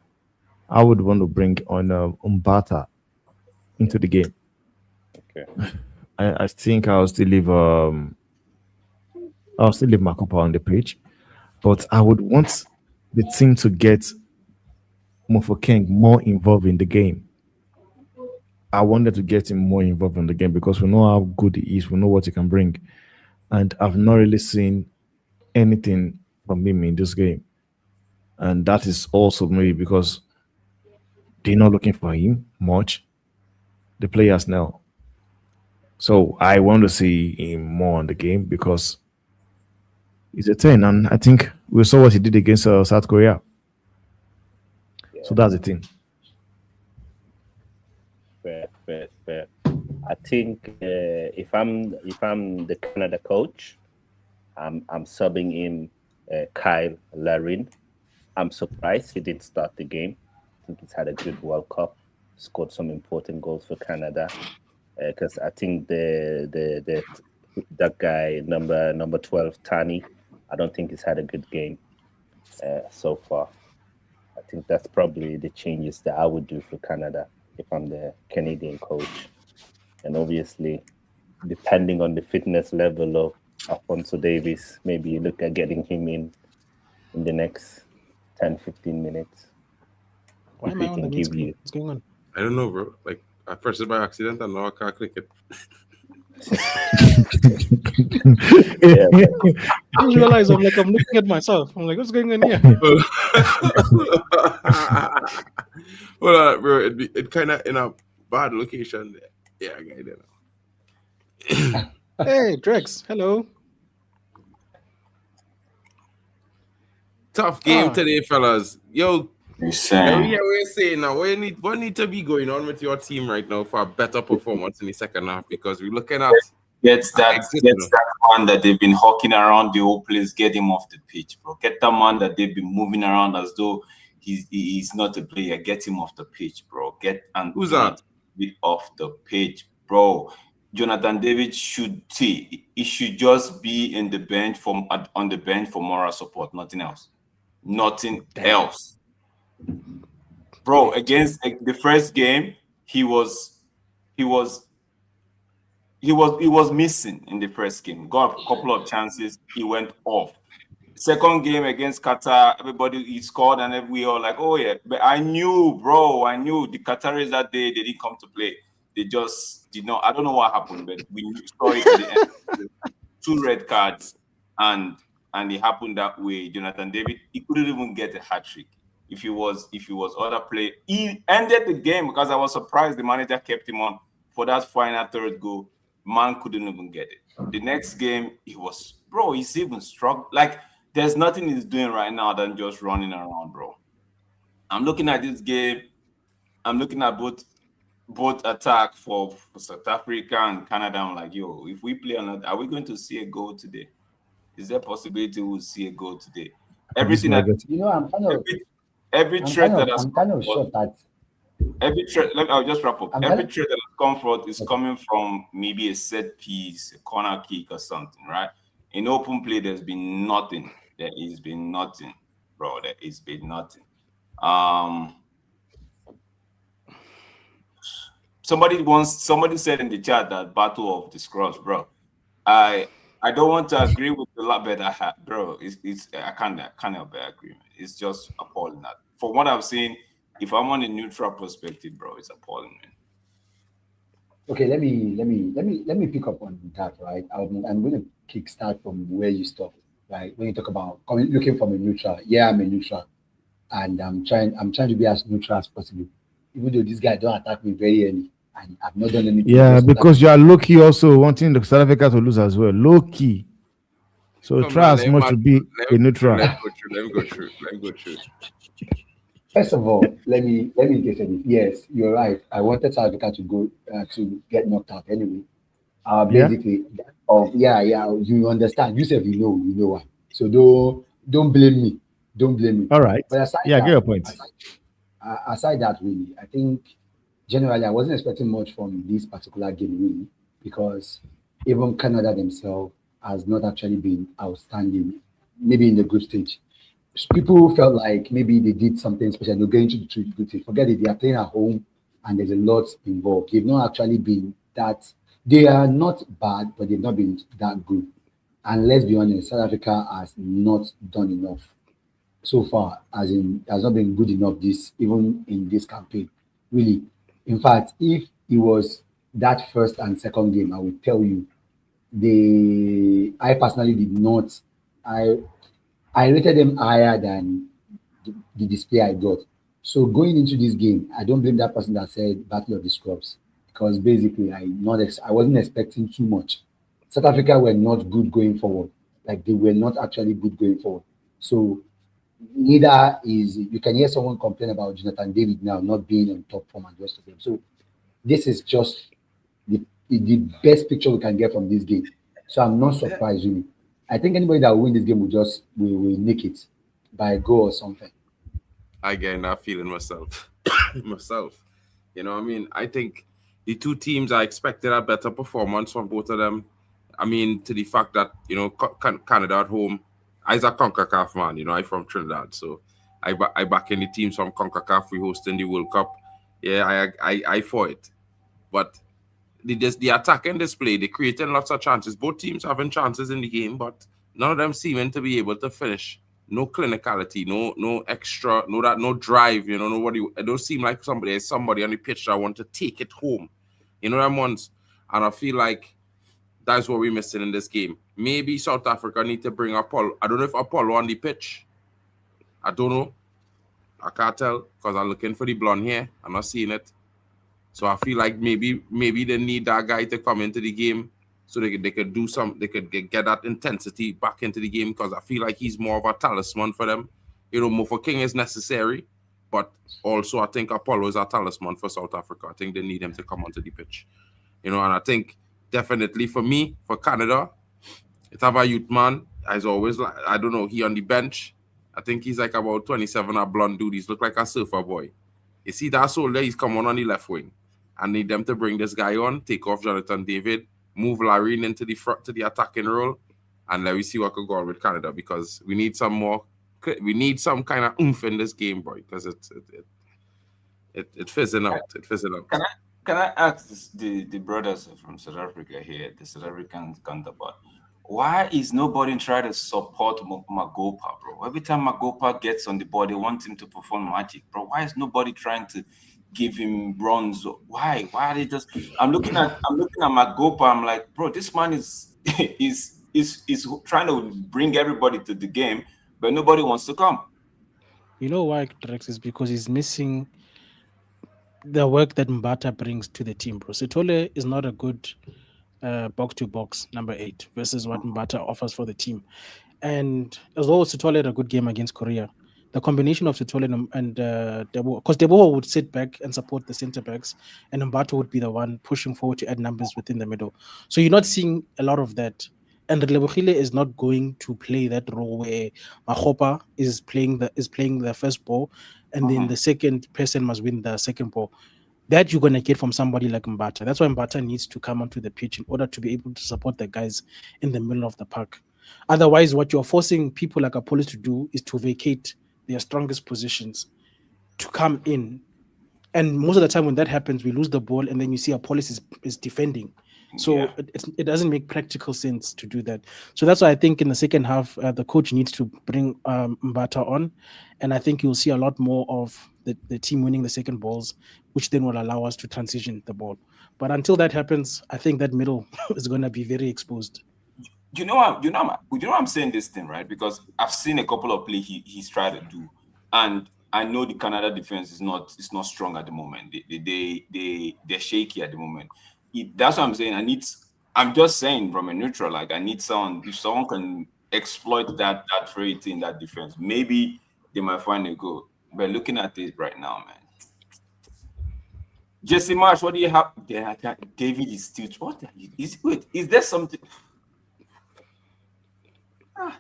I would want to bring on Umbata into the game. Okay. I think I'll still leave Makopa on the pitch, but I would want the team to get Mofokeng more involved in the game. I wanted to get him more involved in the game because we know how good he is. We know what he can bring. And I've not really seen anything from him in this game. And that is also maybe because they're not looking for him much, the players now. So I want to see him more on the game because he's a 10. And I think we saw what he did against South Korea. Yeah. So that's the thing. Fair. I think if I'm the Canada coach, I'm subbing in Kyle Larin. I'm surprised he didn't start the game. I think he's had a good World Cup, scored some important goals for Canada. Because I think that guy number 12 Tani, I don't think he's had a good game so far. I think that's probably the changes that I would do for Canada if I'm the Canadian coach. And obviously, depending on the fitness level of Alphonso Davies, maybe look at getting him in the next 10-15 minutes. Why am I on the main screen? What's going on? I don't know, bro. Like, I pressed it by accident and now I can't click it. I just realized I'm looking at myself. I'm like, what's going on here? Well, bro, it kind of in a bad location there. Yeah, I get it. Hey, Drex, hello. Tough game today, fellas. Yo, we're saying now what need to be going on with your team right now for a better performance in the second half, because we're looking at gets that man that they've been hawking around the whole place, get him off the pitch, bro. Get that man that they've been moving around as though he's not a player. Get him off the pitch, bro. Who's that? Off the pitch, bro. Jonathan David should just be in the bench on the bench for moral support, nothing else. Nothing else. Bro, against the first game, he was missing in the first game. Got a couple of chances, he went off. Second game against Qatar, everybody he scored, and we all like, oh yeah. But I knew the Qataris that day, they didn't come to play. They just did not. I don't know what happened, but we saw it at the end. 2 red cards, and it happened that way. Jonathan David, he couldn't even get a hat trick. If he was other play, he ended the game because I was surprised the manager kept him on for that final third goal. Man couldn't even get it. The next game, he's even struck. Like, there's nothing he's doing right now than just running around, bro. I'm looking at this game. I'm looking at both attack for South Africa and Canada. I'm like, yo, if we play another, are we going to see a goal today? Is there a possibility we'll see a goal today? Everything that every threat that has I'll just wrap up. Every threat that has come forth is coming from maybe a set piece, a corner kick or something, right? In open play, there's been nothing. There has been nothing, bro. There has been nothing. Somebody said in the chat that battle of the scrubs, bro. I don't want to agree with the lot that I had, bro. I can't help but agree. It's just appalling. That from what I've seen, if I'm on a neutral perspective, bro, it's appalling, man. Okay, let me pick up on that, right? I'm going to kickstart from where you stopped, right? When you talk about looking from a neutral, yeah, I'm a neutral, and I'm trying to be as neutral as possible, even though this guy don't attack me very early, and I've not done anything. Yeah, because you are low key also wanting the South Africa to lose as well, low key. So try as much to be a neutral. Let me go through. First of all, let me get it. Yes, you're right. I wanted South Africa to go to get knocked out anyway. Basically, you understand. You said you know why. So don't blame me. Don't blame me. All right. But aside get your point. Aside that, really, I think generally I wasn't expecting much from this particular game, really, because even Canada themselves has not actually been outstanding. Maybe in the group stage, people felt like maybe they did something special. They're going to the group stage. Forget it. They are playing at home, and there's a lot involved. They've not actually been that. They are not bad, but they've not been that good. And let's be honest, South Africa has not done enough so far, as in has not been good enough even in this campaign. Really. In fact, if it was that first and second game, I would tell you, I personally did not. I rated them higher than the display I got. So going into this game, I don't blame that person that said Battle of the Scrubs, because basically I wasn't expecting too much. South Africa were not good going forward. Like, they were not actually good going forward. So neither is, you can hear someone complain about Jonathan David now not being on top form and the rest of them. So this is just the the best picture we can get from this game. So I'm not surprised, really. I think anybody that will win this game will nick it by a goal or something. I get that feeling myself. You know what I mean? I think the two teams, I expected a better performance from both of them. I mean, to the fact that, you know, Canada at home, I's a CONCACAF man, you know, I'm from Trinidad. So I back in the teams from CONCACAF. We hosting the World Cup. Yeah, I for it. But the attacking display, they creating lots of chances. Both teams having chances in the game, but none of them seeming to be able to finish. No clinicality, no extra, no drive. You know, nobody. It don't seem like somebody on the pitch that want to take it home. You know them ones, and I feel like that's what we're missing in this game. Maybe South Africa need to bring Apollo. I don't know if Apollo on the pitch. I don't know. I can't tell because I'm looking for the blonde hair. I'm not seeing it. So I feel like maybe they need that guy to come into the game so they could do some, they could get that intensity back into the game, because I feel like he's more of a talisman for them. You know, Mofa King is necessary, but also I think Apollo is a talisman for South Africa. I think they need him to come onto the pitch. You know, and I think definitely for me, for Canada, it's have a youth man. As always, like, I don't know, he on the bench. I think he's like about 27, a blonde dude. He's look like a surfer boy. You see that soldier, he's come on the left wing. I need them to bring this guy on, take off Jonathan David, move Larry into the front to the attacking role, and let me see what could go on with Canada, because we need some more. We need some kind of oomph in this game, boy, because it's fizzing out. It's fizzing out. Can I ask the brothers from South Africa here, the South African counterpart, why is nobody trying to support Magopa, bro? Every time Magopa gets on the board, they want him to perform magic, bro. Why is nobody trying to give him runs? Why are they just? I'm looking at Magopa. I'm like, bro, this man is trying to bring everybody to the game, but nobody wants to come. You know why, Drex? Is because he's missing the work that Mbata brings to the team, bro. Sithole is not a good box-to-box number 8 versus what Mbata offers for the team. And as well as Sithole had a good game against Korea, the combination of Sithole and Debo, because Debo would sit back and support the center backs, and Mbata would be the one pushing forward to add numbers within the middle. So you're not seeing a lot of that. And Relebohile is not going to play that role where Magopa is playing the first ball, and then the second person must win the second ball. That you're going to get from somebody like Mbata. That's why Mbata needs to come onto the pitch in order to be able to support the guys in the middle of the park. Otherwise, what you're forcing people like Apollo to do is to vacate their strongest positions to come in. And most of the time when that happens, we lose the ball, and then you see Apollo is defending. So it doesn't make practical sense to do that. So that's why I think in the second half, the coach needs to bring Mbata on. And I think you'll see a lot more of the team winning the second balls, which then will allow us to transition the ball. But until that happens, I think that middle is going to be very exposed. You know I'm saying this thing, right? Because I've seen a couple of plays he's tried to do, and I know the Canada defense is not strong at the moment. They're shaky at the moment. That's what I'm saying. I'm just saying from a neutral, like, I need someone. If someone can exploit that trait in that defense, maybe they might find a goal. But looking at this right now, man, Jesse Marsh, what do you have? David is still. What is there something?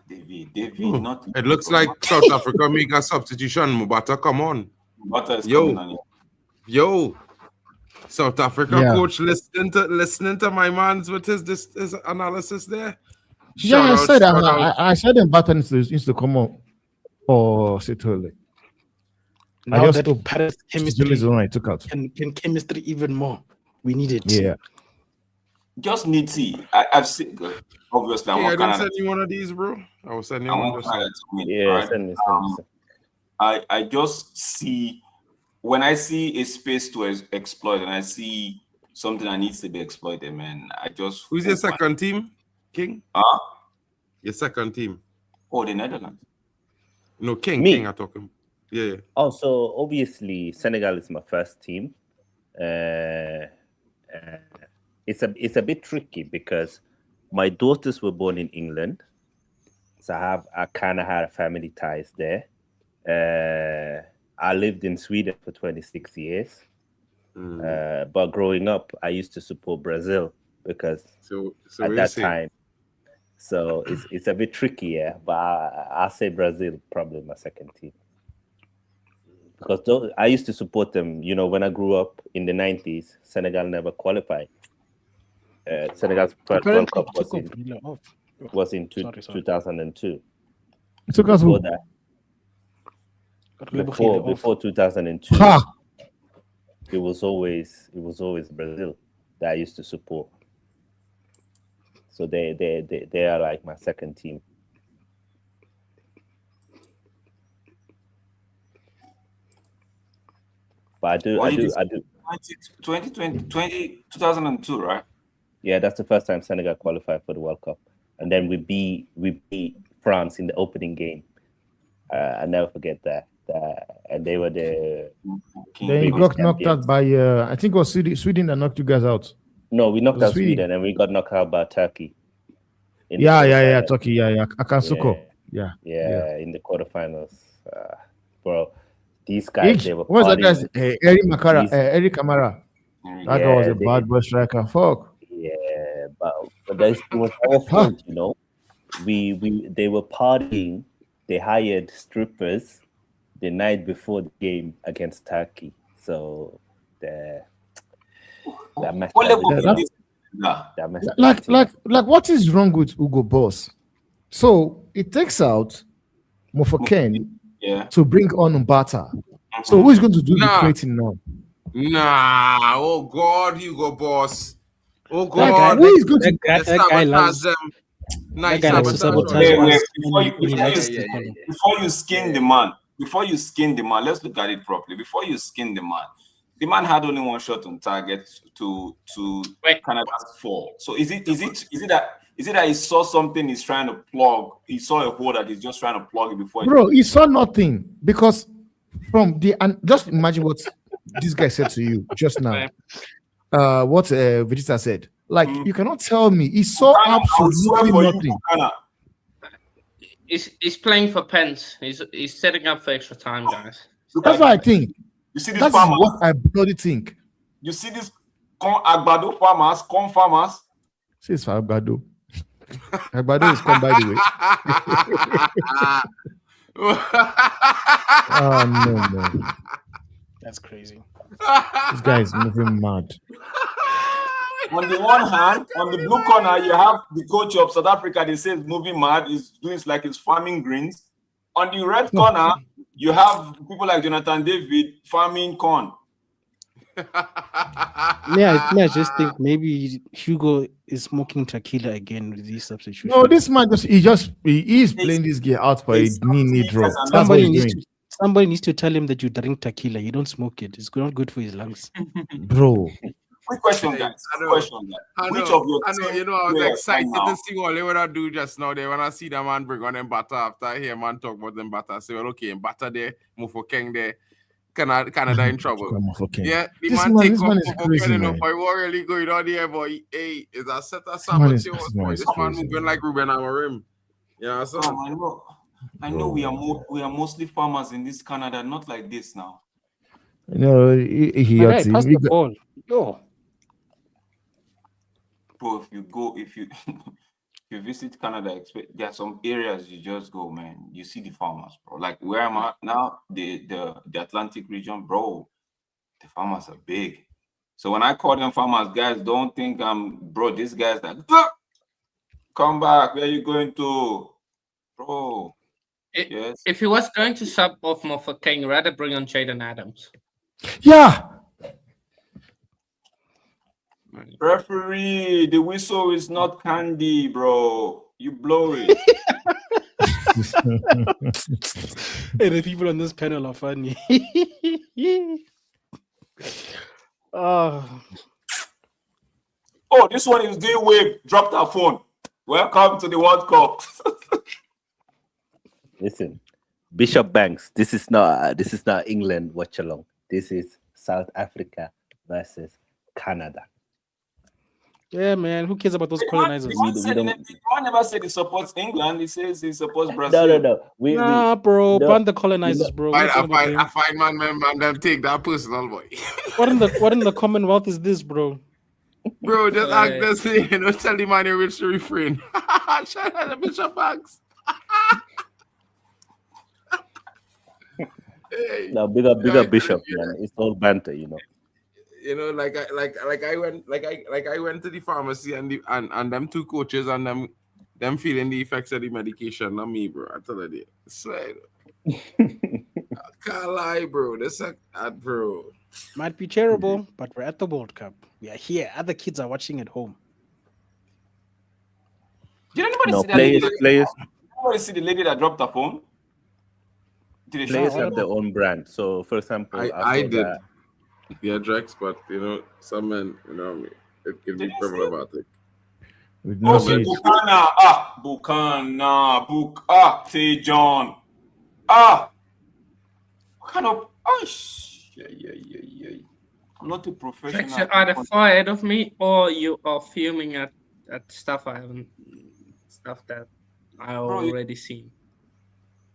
David, not. It looks like South Africa make a substitution. Mbata, come on. Mbata is coming on. Yo. South Africa coach listening to my man's with his analysis there. I said Mbata needs to come up for Sithole. Now that Paris chemistry I took out. Can chemistry even more. We need it. Yeah. Just need to see. I've seen, obviously. I didn't send you one of these, bro. I was sending you one. Send me. I just see, when I see a space to exploit, and I see something that needs to be exploited, man, I just. Who's your second team, King? Your second team. Oh, the Netherlands. No, King. Me? King, I'm talking. Yeah. Oh, so obviously Senegal is my first team. It's a bit tricky because my daughters were born in England, so I kind of had family ties there. I lived in Sweden for 26 years, but growing up, I used to support Brazil. because So at we're that saying- time. So it's a bit tricky, yeah. But I'll say Brazil probably my second team. Because I used to support them, you know, when I grew up in the 90s, Senegal never qualified. Senegal's first World Cup was in 2002. It took us Before who? that, before 2002, it was always Brazil that I used to support. So they are like my second team. But I do. 2002, right? Yeah, that's the first time Senegal qualified for the World Cup, and then we beat France in the opening game. I never forget that. And they were the. Then you got knocked out by I think it was Sweden that knocked you guys out. No, we knocked out Sweden. Sweden, and we got knocked out by Turkey. Yeah, Turkey, Akansuko. Yeah, in the quarterfinals, bro. These guys, they were. What was that guy's? Eric Kamara. That guy was a bad boy striker. Fuck. Yeah, but it was our fault, you know. They were partying. They hired strippers the night before the game against Turkey. So they messed up. Like what is wrong with Hugo Boss? So it takes out Mofokeng to bring on Mbata. So who is going to do the creating now? Nah, oh God, Hugo Boss. Oh God, who is going to Before you skin the man, let's look at it properly. Before you skin the man had only one shot on target to Canada's 4. So is it that he saw something he's trying to plug? He saw a hole that he's just trying to plug it before. Bro, he saw nothing because just imagine what this guy said to you just now. What Vegeta said. Like you cannot tell me he saw absolutely nothing. He's playing for pens. He's setting up for extra time, guys. That's what I think. You see this That's farmers? what I bloody think. You see this Agbado farmers, corn farmers. See, it's for Agbado. Agbado is come by the way. Oh no. That's crazy. This guy is moving mad. On the one hand, on the blue corner, you have the coach of South Africa. They say moving mad. He's doing like he's farming greens. On the red corner, you have people like Jonathan David farming corn. I just think maybe Hugo is smoking tequila again with these substitutions. No, this man he is playing this gear out for a knee draw. Somebody needs to tell him that you drink tequila. You don't smoke it. It's not good for his lungs. Bro. Quick question, guys. Which of your I was excited to see what they would do just now. They when I see the man bring on them batter after I hear man talk about them batter. Say, well, okay, batter there, Mofokeng there. Canada in trouble. Yeah, the man take off Mofokeng enough. What really going on there, boy? Hey, is a set of sabotage. This man moving like Ruben Amorim. Yeah, so I know we are mostly farmers in this Canada, not like this now. No, pass the ball. Yo. Bro, if you visit Canada, there are some areas you just go, man. You see the farmers, bro. Like where I'm at now, the Atlantic region, bro. The farmers are big. So when I call them farmers, guys, don't think bro. These guys like, come back. Where are you going to, bro? Yes. If he was going to sub off Mofokeng, rather bring on Jaden Adams. Yeah. Referee, the whistle is not candy, bro. You blow it. Hey, the people on this panel are funny. Oh, this one is doing wave. Dropped her phone. Welcome to the World Cup. Listen, Bishop Banks. This is not England Watchalong. This is South Africa versus Canada. Yeah, man. Who cares about those colonizers? I never said he supports England. He says he supports Brazil. No. Bro. Ban the colonizers, bro. I find man, member and them take that personal, boy. What in the Commonwealth is this, bro? Bro, just act Right. the same. You know, tell the man you're rich to refrain. Shout out to Bishop Axe. Hey, Now, bigger yeah, Bishop, man. It's all banter, you know. you know, I went to the pharmacy and them two coaches and them feeling the effects of the medication, not me, bro. I tell you, swear. I can't lie, bro. Bro. Might be terrible, but we're at the World Cup. We are here. Other kids are watching at home. Did anybody No, see that lady? players Anybody see the lady that dropped her phone? Did they show players her? have their own brand. So, for example, I saw did. that- Yeah, Drex, but you know, some men, you know what I mean, it can be Did you see it? problematic. We've Oh, not say seen it. Bukana, Tejon. What kind of? Yeah. I'm not a professional. Drex, you're either far ahead of me or you are fuming at stuff that I already seen.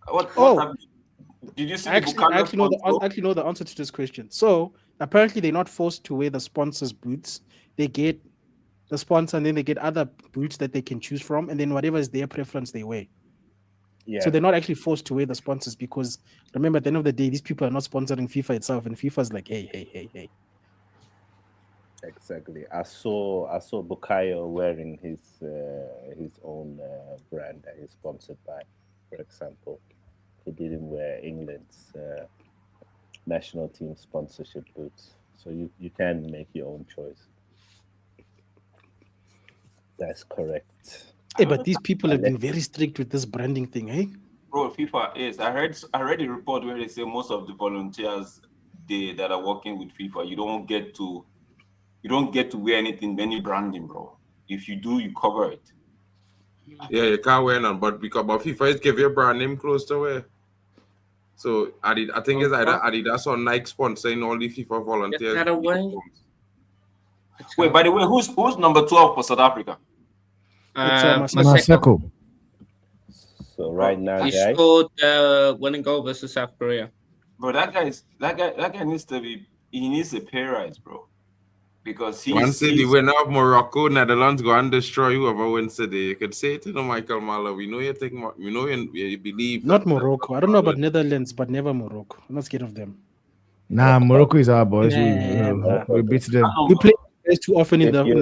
What Oh. happened? Did you see I the actually, Bukana I actually know the photo? I actually know the answer to this question. So apparently they're not forced to wear the sponsors' boots. They get the sponsor and then they get other boots that they can choose from, and then whatever is their preference they wear. Yeah. So they're not actually forced to wear the sponsors because remember at the end of the day, these people are not sponsoring FIFA itself, and FIFA's like, hey. Exactly. I saw Bukayo wearing his own brand that he's sponsored by. For example, he didn't wear England's national team sponsorship boots. So you can make your own choice. That's correct. Hey, but these people have been very strict with this branding thing, hey? Bro, FIFA is. I read a report where they say most of the volunteers that are working with FIFA, you don't get to wear any branding, bro. If you do, you cover it. Yeah, you can't wear none, but FIFA is give you a brand name close to wear. So I think it's either Adidas or Nike sponsoring all the FIFA volunteers. Is that a way? Wait, by the way, who's number 12 for South Africa? Maseko. So right now, He guys, scored winning goal versus South Korea. Bro, that guy needs a pay rise, bro. Because Once the winner of Morocco, Netherlands go and destroy whoever wins today. You could say to Michael Malla, we know you think, we know you believe. Not Morocco. I don't know about Netherlands, but never Morocco. I'm not scared of them. Nah, Morocco is our boys. Nah, we beat them. We play too often in if the you're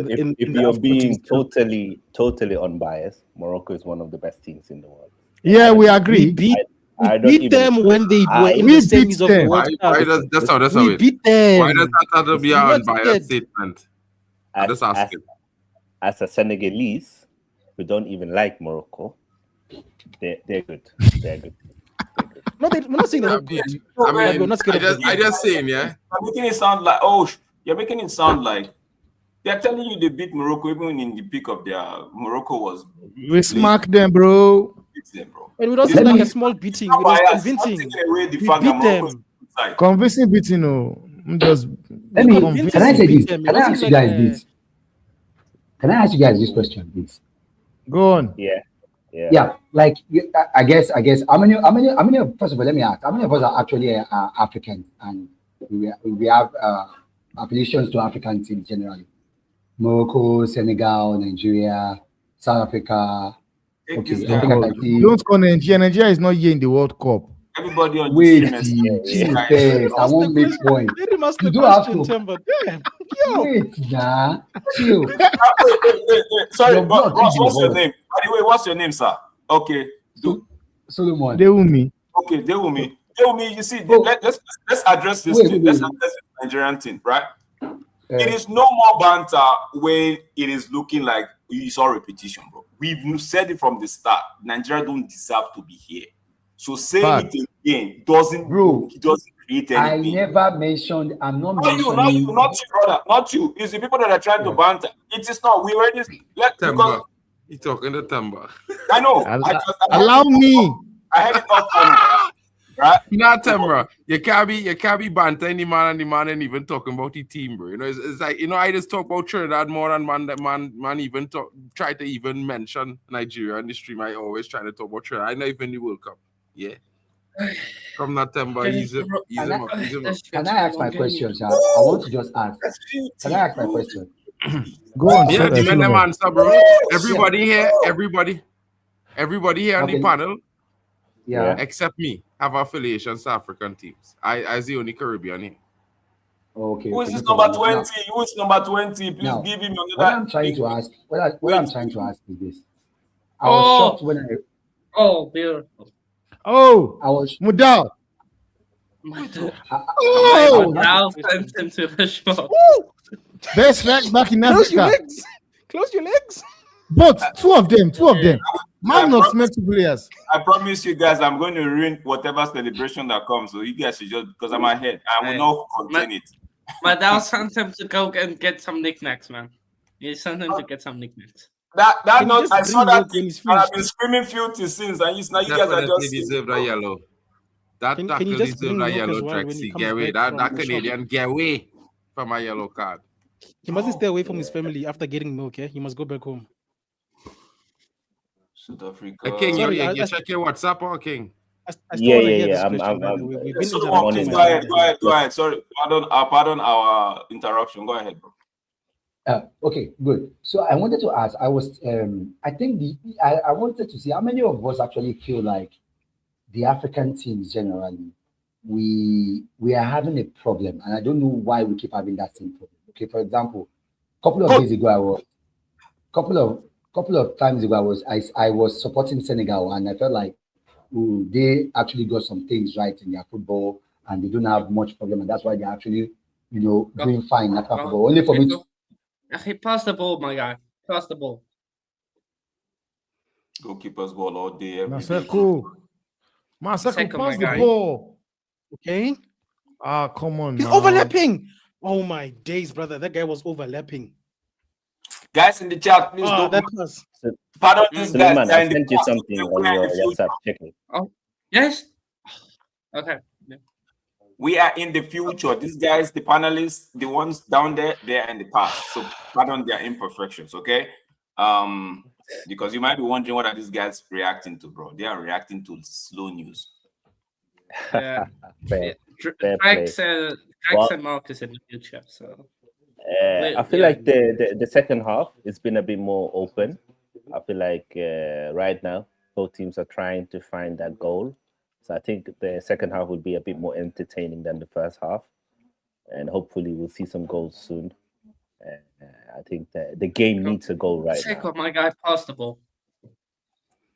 African being teams. totally unbiased, Morocco is one of the best teams in the world. Yeah, we agree. I don't beat even- them when they were in We the beat semis of the them. World Cup. Why that's how We it. beat them. Why does that have to be an You're not unbiased scared. statement? I'm just asking. As a Senegalese who don't even like Morocco, they're good. They're good. No, we're not saying they're not good. I mean, we're not scared of them. I just saying, yeah. You're making it sound like they're telling you they beat Morocco even in the peak of their Morocco was We smack them, bro. beat them, bro. And it wasn't like a small beating. It was convincing. Not taking away the We fact beat that Morocco is them. inside. Convincing beating, no. Just Let me. convincing Can I say beat this? them. It Can I wasn't ask you like guys a- this? Can I ask you guys this question, please? go on. Yeah, like I guess how many? First of all, let me ask. How many of us are actually African, and we have affiliations to African teams generally? Morocco, Senegal, Nigeria, South Africa. Okay, I think I can see. Don't call Nigeria. Nigeria is not here in the World Cup. Everybody on Wait, the stream chill is first. I won't make point. Let him ask You the do have question, to. Timber. Damn. Yo. Wait, nah, chill. Wait. Sorry, Your blood Ross, is what's your involved. name? By the way, what's your name, sir? Okay. Solomon. They will me. Okay, they will me. You see, Oh. let's address this Wait, thing. wait, Let's wait. address the Nigerian thing, right? It is no more banter when it is looking like it's all repetition, bro. We've said it from the start. Nigeria don't deserve to be here. So saying Fact. it again doesn't create I anything. never mentioned. I'm not Not mentioning. you, brother. Not you. It's the people that are trying to banter. It is not. We already because Temba. You talking to Temba. I know. Allow me. I had it off on right? Not Temba. You can't be bantering the man and even talking about the team, bro. You know, it's like, you know, I just talk about Trinidad more than man even try to even mention Nigeria in the stream. I always try to talk about Trinidad. I know even the World Cup. Yeah. From that Temba, Can I ask my question, sir? I want to just ask. Can I ask my question? Go on, Yeah, sir, demand them Solomon. answer, bro. Everybody here on the Okay. panel, Yeah. except me, have affiliations to African teams. I the only Caribbean here. Okay. Who is Okay. this No number problem. 20? Who is number 20? Please Now, give him what another. I'm trying to ask, what I'm trying to ask is this. I was Oh. shocked when Oh, beautiful. Oh, I was Mudal. I was Now sent him to the shop. Best right back in Close your Africa. legs. Close your legs. But two of them. Man, not meant to players. I promise you guys, I'm going to ruin whatever celebration that comes. So you guys should just, because I'm ahead, I will not contain it. Madal sent him to go and get some knickknacks, man. He sent him to get some knickknacks. That Can you not, just I bring saw that milk when thing, he's and I've finished? been screaming filthy since, and now you guys are Definitely just deserve that yellow. That Can tackle you just deserve bring that milk as yellow, well when he Trexie. comes Get away. back That from the shop? Canadian, get away from my yellow card. He mustn't stay away from his family after getting milk. Yeah, he must go back home. South Africa. Hey, King, Sorry, you check your WhatsApp or King? I still want to hear this I'm- question. by the way. We've been Solomon, interrupting. please my go ahead. Sorry, pardon our interruption. Go ahead, bro. okay, good. So I wanted to ask. I wanted to see how many of us actually feel like the African teams generally we are having a problem, and I don't know why we keep having that same problem. Okay, for example, a couple of days ago, couple of times ago, I was supporting Senegal, and I felt like they actually got some things right in their football, and they don't have much problem, and that's why they're actually, doing fine in African football. Only for me to He passed the ball, my guy. Pass the ball. Goalkeeper's ball all day, every day. Maseko, Second, pass my the guy. ball. Okay, Ah, come on he's now. overlapping. Oh my days, brother! That guy was overlapping. Guys in the chat, please Ah, don't that was. pardon these guys. Suleiman, They're I in the sent you past. something We're on in your the future. WhatsApp. Check it. Yes. Okay. Yeah. We are in the future. These guys, the panelists, the ones down there, they're in the past. So pardon their imperfections, okay? Because you might be wondering what are these guys reacting to, bro? They are reacting to slow news. Yeah. Fair Drax play. and Marcus in the future. So I feel like the second half it's been a bit more open. I feel like right now both teams are trying to find that goal. So I think the second half will be a bit more entertaining than the first half, and hopefully we'll see some goals soon. I think that the game needs a goal right now. my guy, pass the ball.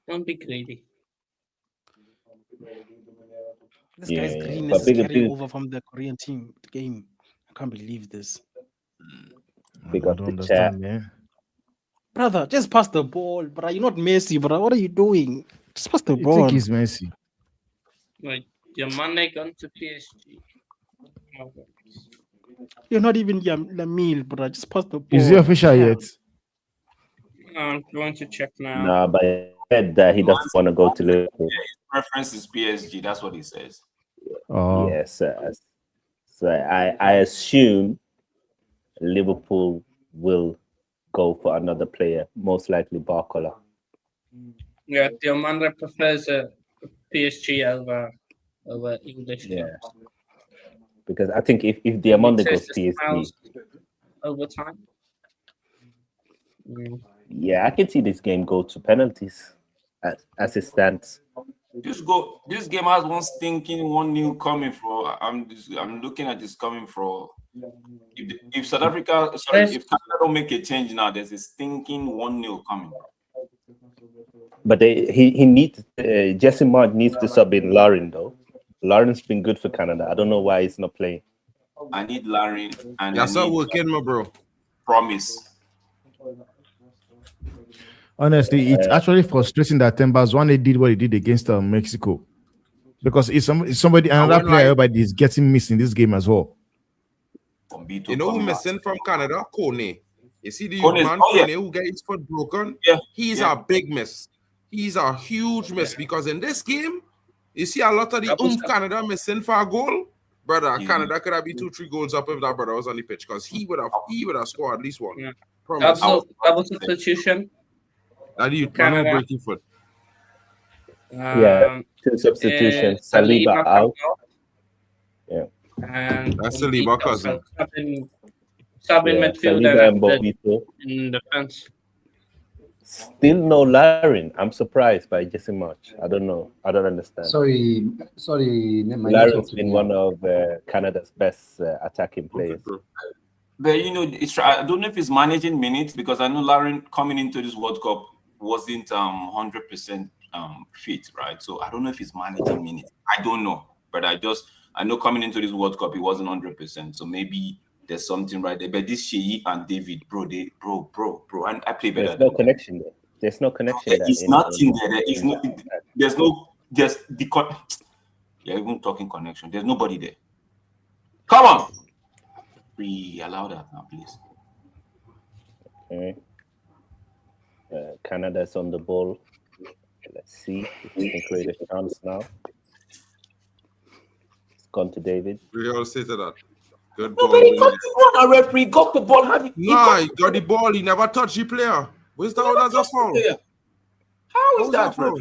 Don't be greedy. This guy's Yeah, greenness but is carrying over from the Korean team game. I can't believe this. Big I up don't the chat. understand, man. Brother, just pass the ball, bro. You're not Messi, bro. What are you doing? Just pass the You ball. think he's Messi? Like your money gone to PSG. You're not even Lamil, bro. Just pass the ball. Is he official yet? I'm going to check now. Nah, but he said that he doesn't want to go to Liverpool. His preference is PSG. That's what he says. Oh, Yes. So I assume Liverpool will go for another player, most likely Barcola. Yeah, Diomande prefers PSG over English. Yeah. Because I think if Diamande goes PSG, over time. yeah, I can see this game go to penalties as it stands. This game has one stinking 1-0 coming for. I'm looking at this coming for. If South Africa, if Canada don't make a change now, there's a stinking 1-0 coming. But he needs Jesse March needs to sub in Lauren though. Lauren's been good for Canada. I don't know why he's not playing. I need Lauren and That's I not need working, my bro. Promise. honestly, it's actually frustrating that Timbers when they did what he did against Mexico, because it's somebody another player everybody is getting missed in this game as well. You know who missing from Canada? Kone. You see the Kone, man Kone who got his foot broken? Yeah. He's a big miss. He's a huge miss because in this game, you see a lot of the Canada missing for a goal. Brother, Canada could have been 2-3 goals up if that brother was on the pitch because he would have scored at least one. Yeah. Promise. Double substitution. That you man breaking foot. Yeah, 2 substitutions. Saliba out. Yeah. And that's Saliba cousin. Sub in midfield Saliba and and active Bobito. in defense. Still no Larin. I'm surprised by Jesse March. I don't know. I don't understand. Sorry, my Larin's network been today. one of Canada's best attacking players. But I don't know if he's managing minutes, because I know Lauren coming into this World Cup wasn't 100% fit, right? So I don't know if he's managing minutes. I don't know, but I know coming into this World Cup he wasn't 100%. So maybe there's something right there. But this Sheyi and David, bro, and I play better. There's no connection there. There's no connection. There is nothing there. You're even talking connection. There's nobody there. Come on. We allow that now, please. Okay. Canada's on the ball. Let's see if we can create a chance now. It's gone to David. We all say to that. Good No, ball. but he got the ball. Our referee got the ball. He got the ball. He never touched the player. Where's that one as a foul? How is that, bro?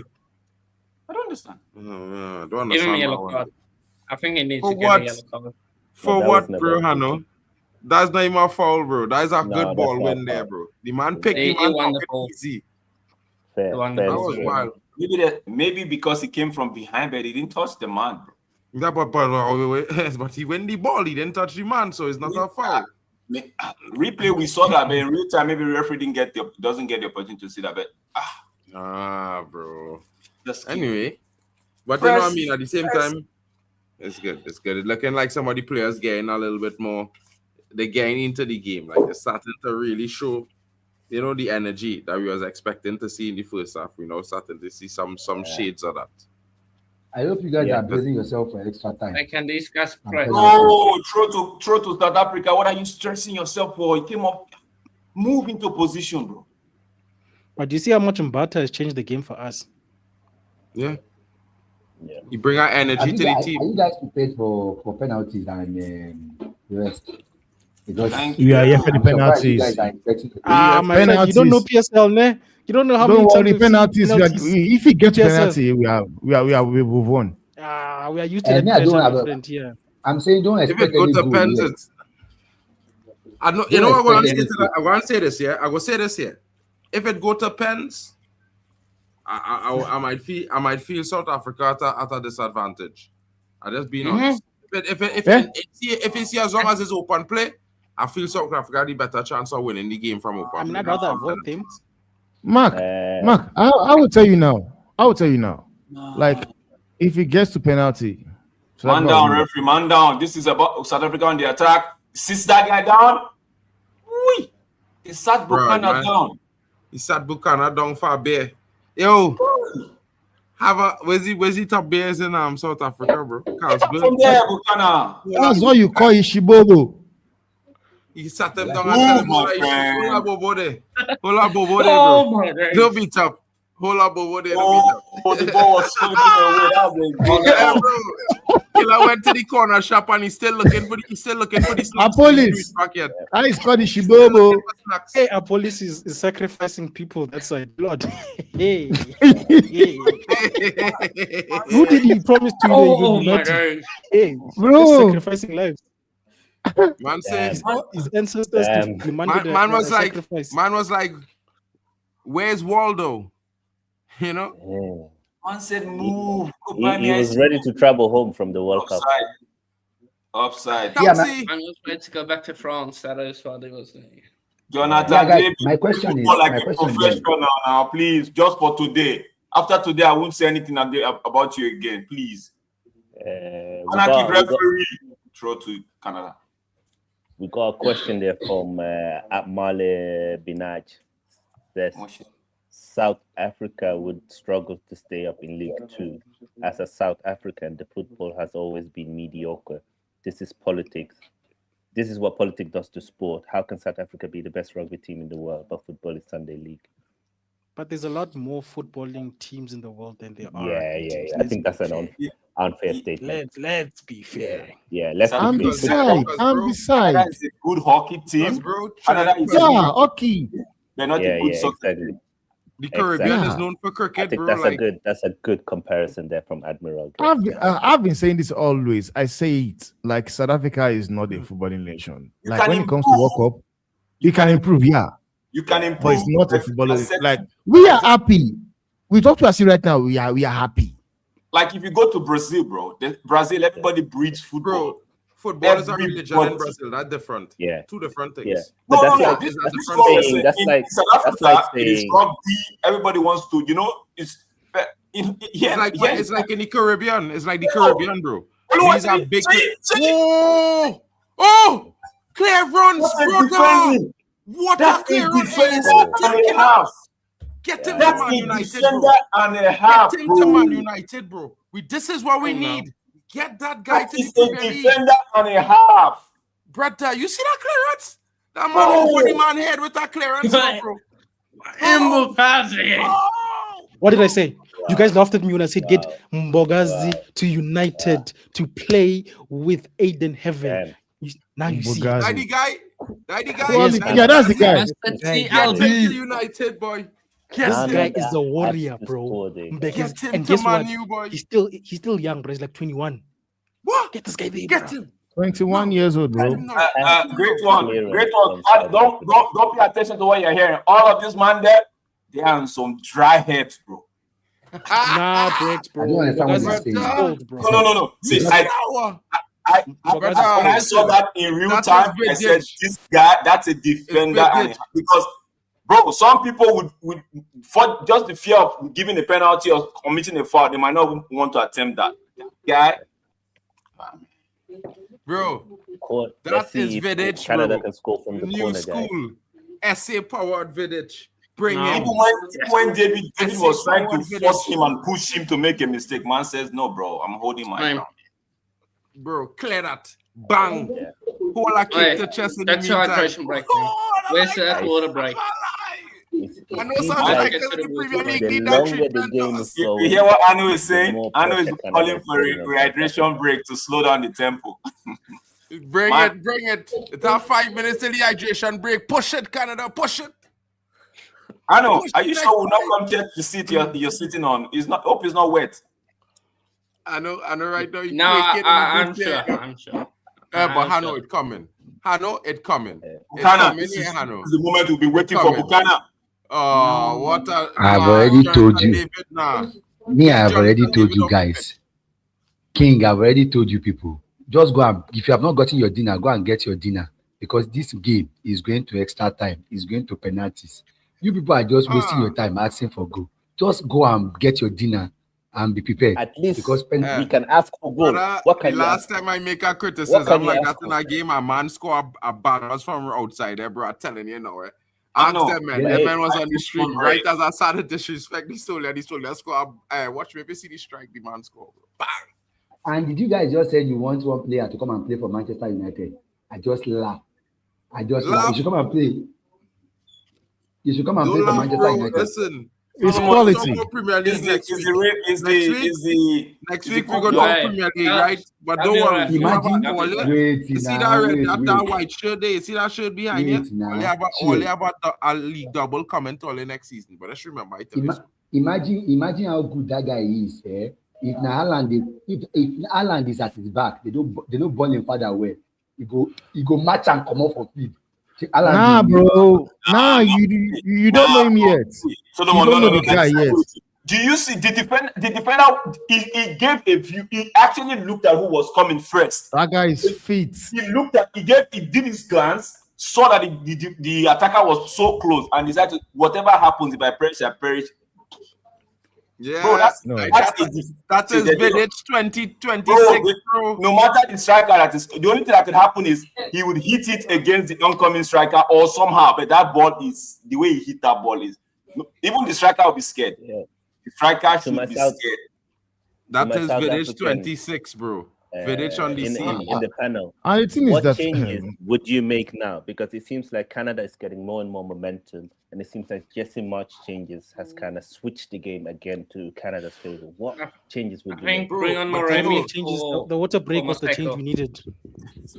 I don't understand. I don't Give him a understand yellow that one. card. I think he needs For to get what? a yellow card. For that what, was never bro, a Hano? That's not even a foul, bro. That is a No, good that's ball not win a there, foul. bro. The man picked He him and won the took it ball. easy. Fair, The one fair that That is was fair. wild. Maybe because he came from behind, but he didn't touch the man, bro. Yeah, but he win the ball. He didn't touch the man, so it's not a foul. Replay, we saw that, but in real time, maybe the referee doesn't get the opportunity to see that. But Bro. just Anyway, but you know what I Press. mean? At the same time, it's good. It's good. It's looking like some of the players getting a little bit more. They're getting into the game. Like they're starting to really show, the energy that we was expecting to see in the first half. Starting to see some shades of that. I hope you guys are bracing yourself for extra time. I can discuss press. no, throw to South Africa. What are you stressing yourself for? He came up, move into position, bro. But do you see how much Mbata has changed the game for us? Yeah. Yeah. You bring our energy to the team. Are you guys prepared for penalties and the rest? Because We are here for the I'm surprised you penalties. guys are expecting to My friend, you don't know PSL, ne? You don't know how Don't many worry, times penalties. If we get penalty, we've won. we are used to the me, I don't pressure, have my a- friend. Yeah. I'm saying don't If expect it go any to goal pens, here. I know. Don't What I'm going to expect say to that? I'm going to say this here. I will say this here. If it go to pens, I might feel South Africa at a disadvantage. I just being honest. If it's as long as it's open play, I feel South Africa had the better chance of winning the game from open I mean, play. I'd rather avoid them. Mark, I will tell you now. Like, if it gets to penalty, Man down, referee, man down. This is about South Africa on the attack. Sits that guy down. Wee! He sat Buchanan down. He sat Buchanan down for a bear. Yo, where's the top bears in South Africa, bro? From there, Buchanan. That's what you call Ishibobo. He sat them down and tell him, hold up, Bobo there. Hold up, Bobo there, Oh bro. my God. He'll be top. Hold up, Bobo there. He'll be top. The ball was slipping away. That was Yeah, bro. Killer went to the corner shop and he's still looking for the police. Pocket. I called Ishibobo. Hey, our police is sacrificing people. That's why blood. Hey. Who did he promise to? Oh my God. Hey, Bro. sacrificing lives. Man said, His ancestors demanded man a was like, sacrifice. where's Waldo? You know? Man said, move. He was ready to travel home from the World Cup. Offside. Yeah, I was ready to go back to France. That is what it was saying. Jonathan, Yeah, guys, David, my question is- like my a question is- professional now, please. Just for today. After today, I won't say anything about you again, please. Anarchy referee. Throw to Canada. We got a question there from Atmale Binaj. Says, South Africa would struggle to stay up in League 2. As a South African, the football has always been mediocre. This is politics. This is what politics does to sport. How can South Africa be the best rugby team in the world, but football is Sunday League? But there's a lot more footballing teams in the world than there are. Yeah. I think that's an unfair statement. Let's be fair. Yeah, let's I'm be fair. beside. Canada is a good hockey team. Bro, Canada is Yeah, okay. they're not a good soccer team. The Caribbean Exactly. is known for I cricket, think bro. that's a good comparison there from Admiral. I've been saying this always. I say it like South Africa is not a footballing nation. You Like can when it comes to World Cup, you can improve, yeah, You can but improve. it's not a footballing. Accept- Like we are happy. We talk to us right now. We are happy. Like if you go to Brazil, bro, Brazil, everybody breeds football. Bro, football is a Everybody- religion in Brazil. That's different. Yeah. Two different things. Yeah. No, But that's no, like this- that's this the is what I'm saying. saying. That's In like- South that's Africa, like it is saying- rugby. Everybody wants to, it's It's like in the Caribbean. It's like the Caribbean, bro. Oluwa, These are big. see? Whoa! Oh! Clear runs, That's a brother! defending. What That's a a clear run! defender and a Get half. him That's to Man a United, defender bro. and a half, Get him to Man bro. United, bro. This is what we Oh, no. need. Get that guy That to the is a Premier League. defender and a half. Brother, you see that clearance? That man Oh. over the man head with that clearance, bro. Mbukazi. Oh! What did I say? You guys laughed at me when I said get Mbogazi to United to play with Aiden Heaven. Damn. Now you see. Mbogazi. That the guy? That the guy? Quality. Yes, Yeah, that's the guy. Mr. Get him to TLB. United, boy. This Nah, guy nah, is a warrior, that's bro. squad, Mbeke is- Get him and to guess Man what? U, boy. He's still young, bro. He's like 21. What? Get this guy there, Get bro. him. 21 years old, bro. Great one. Great one. Don't pay attention to what you're hearing. All of this man there, they are on some dry heads, bro. Nah, Breaks, bro. I don't understand what Mbogazi you're is saying. old, bro. No. See, Power. when I saw that in real That's time, I his said, vintage. this guy, that's a defender. vintage. Because, bro, some people would, for just the fear of giving a penalty or committing a foul, they might not want to attempt that. Guy, Bro, Let's that see is if Vidic, Canada bro. can score from the New corner, guys. school. SA powered Vidic. Bring No. him. even when David was trying to Forward force Vidic. him and push him to make a mistake, man says, no, bro, I'm holding my Fine. ground. Bro, clear that. Bang. Yeah. Hold a kick Right. to chest in That's the our meantime. hydration break. Oh, I Where's like that that. water break? I know Seems some like like in the Premier League the need that longer the treatment. game is You going, hear what Anu is the saying? more Anu is pressure Canada calling is for a putting on South rehydration break to slow down the tempo. Bring Man. it, bring it. It's our 5 minutes till the hydration break. Push it, Canada, push it. Anu, are you sure we'll not come check the seat you're sitting on? It's not. Hope it's not wet. I know right now. You No, I'm sure. I'm sure. But I'm Hano, sure. it coming. Hano, it coming. It's Bukana, coming, this is yeah, Hano. the moment we'll be waiting for coming. Bukana. Oh, what a... I've already told you. David, nah. Me, I've Jonathan already told David you of guys. King, I've already told you people. Just go and, if you have not gotten your dinner, go and get your dinner. Because this game is going to extra time. It's going to penalties. You people are just wasting your time asking for goal. Just go and get your dinner and be prepared. at least Because we can ask for goal. Brother, What the can you last ask? time I make a What criticism can you like ask that in for? a game, a man scored a bangers from outside there, bro. I'm telling you now, eh? I Ask know. them, man. Yeah, The man was I on the think stream. you're Right right. as I started disrespect the soldier score. Watch me if you see the strike, the man score. Bang! And did you guys just say you want one player to come and play for Manchester United? I just laugh. Laugh. You should come and play. You should come and play Don't for laugh, Manchester bro. United. Listen. It's Talk quality. about Premier League next week. Next week we're gonna Right. talk Premier League, Yeah. right? But That'll don't be worry. right. You have a- Imagine, all- wait, You see now, that red, wait, that wait. white shirt there? You see that shirt behind Wait, you? now. Only Chill. about a league double coming to all the next season. But let's remember it. Imagine how good that guy is. Eh? If Haaland is at his back, they don't ball him further away. He go match and come off for feed. Nah, bro. Nah, you don't know him yet. So You don't know the guy yet. Do you see the defender? He gave a view. He actually looked at who was coming first. That guy is fit. He did his glance, saw that the attacker was so close, and decided whatever happens, if I perish, I perish. Yeah, Bro, that's No. that is Vidic 2026, bro. no matter the striker that is, the only thing that could happen is he would hit it against the oncoming striker or somehow, but that ball is the way he hit that ball is even the striker will be scared. Yeah. The striker To should be myself- scared. That My is South Vidic African, 26, bro. Vidic on the in scene. the panel. And the thing is What that changes would you make now? Because it seems like Canada is getting more and more momentum, and it seems like Jesse March changes has kind of switched the game again to Canada's favor. What changes would I you think make? bring on But more you Remy know, Changes. for The water break was the change Mosaico. we needed.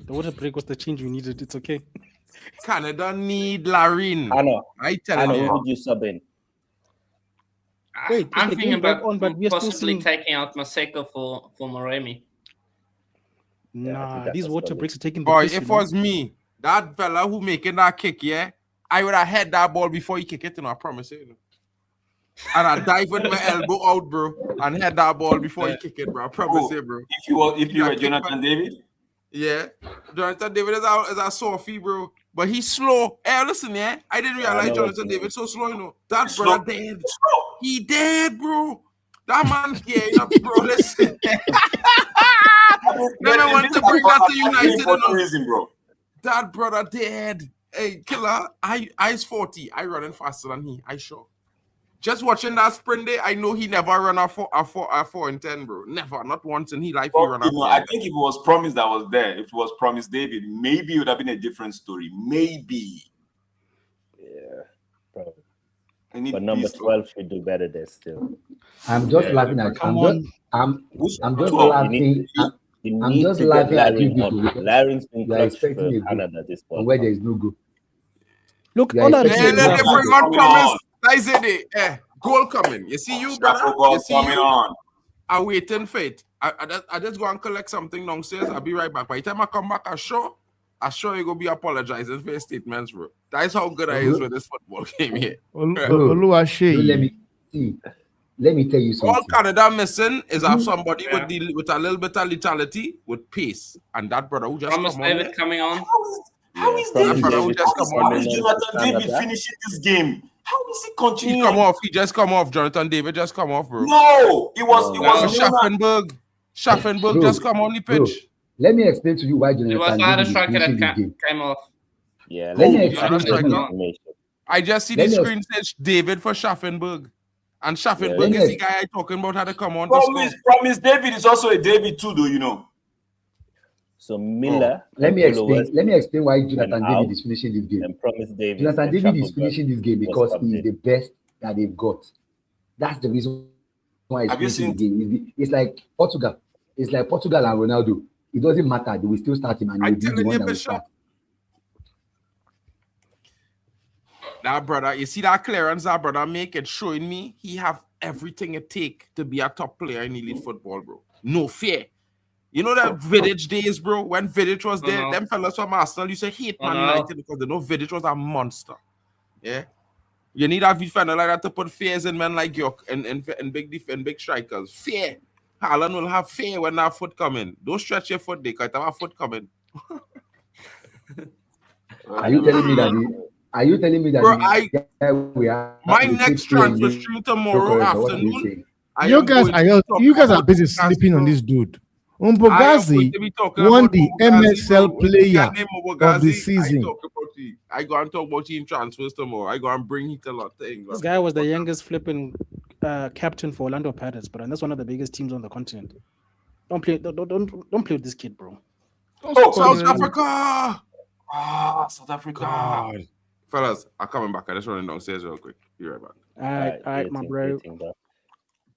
The water break was the change we needed. It's okay. Canada need Larine. I know. I I tell know. you. Who would you sub in? Wait, is I'm the thinking game back about on, but we are still possibly seeing. taking out Maseko for Moremi. Yeah, I think Nah, that's these a water solid. breaks are taking the Boy, piss. if it was me, that fella who making that kick, yeah, I would have had that ball before he kick it, I promise you. And I dive with my elbow out, bro, and head that ball before he kick it, bro. I promise you, bro. If you were Jonathan David, Yeah, Jonathan David is a Sophie, bro. But he's slow. Hey, listen, yeah. I didn't I realize know what Jonathan you David so slow, you know. That slow. brother dead. He dead, bro. That man, yeah, you know, bro. Listen. Never want to bring that to United, you know. Reason, bro. That brother dead. Hey, killer. I's 40. I running faster than he. I sure. Just watching that sprint day, I know he never run a 4 and 10, bro. Never, not once in his life he run a 4. I think if it was Promise that was there, if it was Promise David, maybe it would have been a different story. Maybe. Yeah, bro. But number 12 should do better there still. I'm just laughing at you. I'm just laughing. I'm just laughing at you people. Laren's been You are clutch expecting for a goal Canada this from World where Cup. there is no goal. Look, You all are I Man, expecting let a them goal. bring on Promise. I said it. Goal coming. You see you, brother? You see coming you? on. I'm waiting for it. I just go and collect something downstairs. I'll be right back. By the time I come back, I'm sure you're going to be apologizing for your statements, bro. That's how good I is with this football game here. Let me tell you something. All Canada missing is have somebody with a little bit of lethality, with pace. And that brother who just Promise come on David there. coming on. How is Promise David? David How is coming on Jonathan to David Canada. finishing this game? How is he He continuing? come off. He just come off. Jonathan David just come off, bro. No, it was Schaffenberg Bro, just come on the bro, pitch. let me explain to you why It was Jonathan either David is striker finishing that this game. came off. Yeah, Let me Who? explain Jonathan to you. information. I just see the screen says David for Schaffenberg. And Schaffenberg is the guy I talking about how to come on to score. Promise David is also a David too, though, you know. So Miller. Let me explain why Jonathan David is finishing this game. And Promise David. Jonathan David is finishing this game because he is the best that they've got. That's the reason why he's finishing the game. It's like Portugal. It's like Portugal and Ronaldo. It doesn't matter. They will still start him and he will be the one that will start. That brother, you see that clearance that brother make it showing me he have everything it take to be a top player in elite football, bro. No fear. You know that Vidic days, bro, when Vidic was there, them fellas from Arsenal used to hate Man United because they know Vidic was a monster. Yeah. You need a defender like that to put fears in men like York and big strikers. Fear. Haaland will have fear when that foot coming. Don't stretch your foot, they can't have a foot coming. Are you telling me that bro, my next transfer stream tomorrow afternoon? You guys are busy sleeping on this dude. Umbogazi won the MSL player of the season. I go and talk about team transfers tomorrow. I go and bring it a lot of things. This guy was the youngest flipping captain for Orlando Pirates, but that's one of the biggest teams on the continent. Don't play with this kid, bro. South Africa! South Africa. God. Fellas, I'm coming back. I just running downstairs real quick. Be right back. All right, my bro.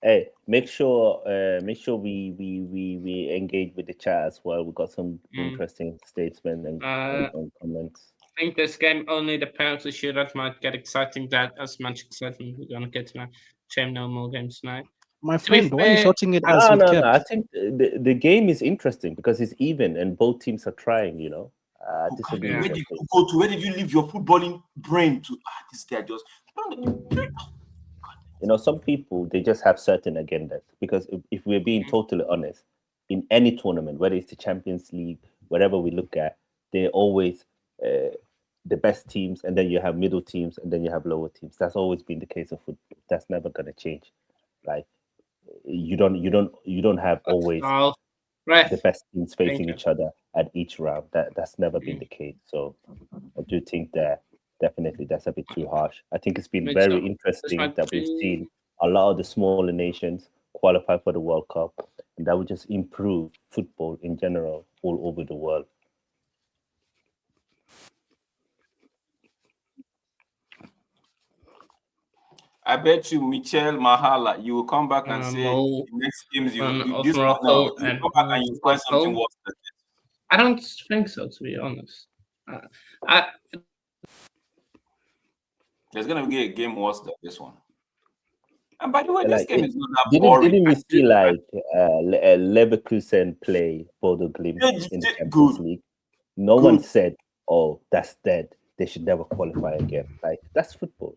Hey, make sure we engage with the chat as well. We got some interesting statements and comments. I think this game, only the penalty shootout might get exciting. That as much excitement we're gonna get tonight. Shame no more games tonight. My friend, why are you shouting it as no. I think the game is interesting because it's even and both teams are trying, you know. Where did you go to? Where did you leave your footballing brain to? This guy just... You know, some people, they just have certain agendas. Because if we're being totally honest, in any tournament, whether it's the Champions League, whatever we look at, they're always the best teams, and then you have middle teams, and then you have lower teams. That's always been the case of football. That's never going to change. Like, you don't have always the best teams facing each other at each round. That's never been the case. So I do think that definitely that's a bit too harsh. I think it's been very interesting that we've seen a lot of the smaller nations qualify for the World Cup, and that would just improve football in general all over the world. I bet you, Michel Mahala, you will come back and say the next games you this one now, you come back and you find something worse than this. I don't think so, to be honest. There's gonna be a game worse than this one. And by the way, this Like, game is not that didn't boring. we see like Leverkusen play Bodo Glimt in the Champions Good. League? No one Good. said, "Oh, that's dead. They should never qualify again." Like, that's football.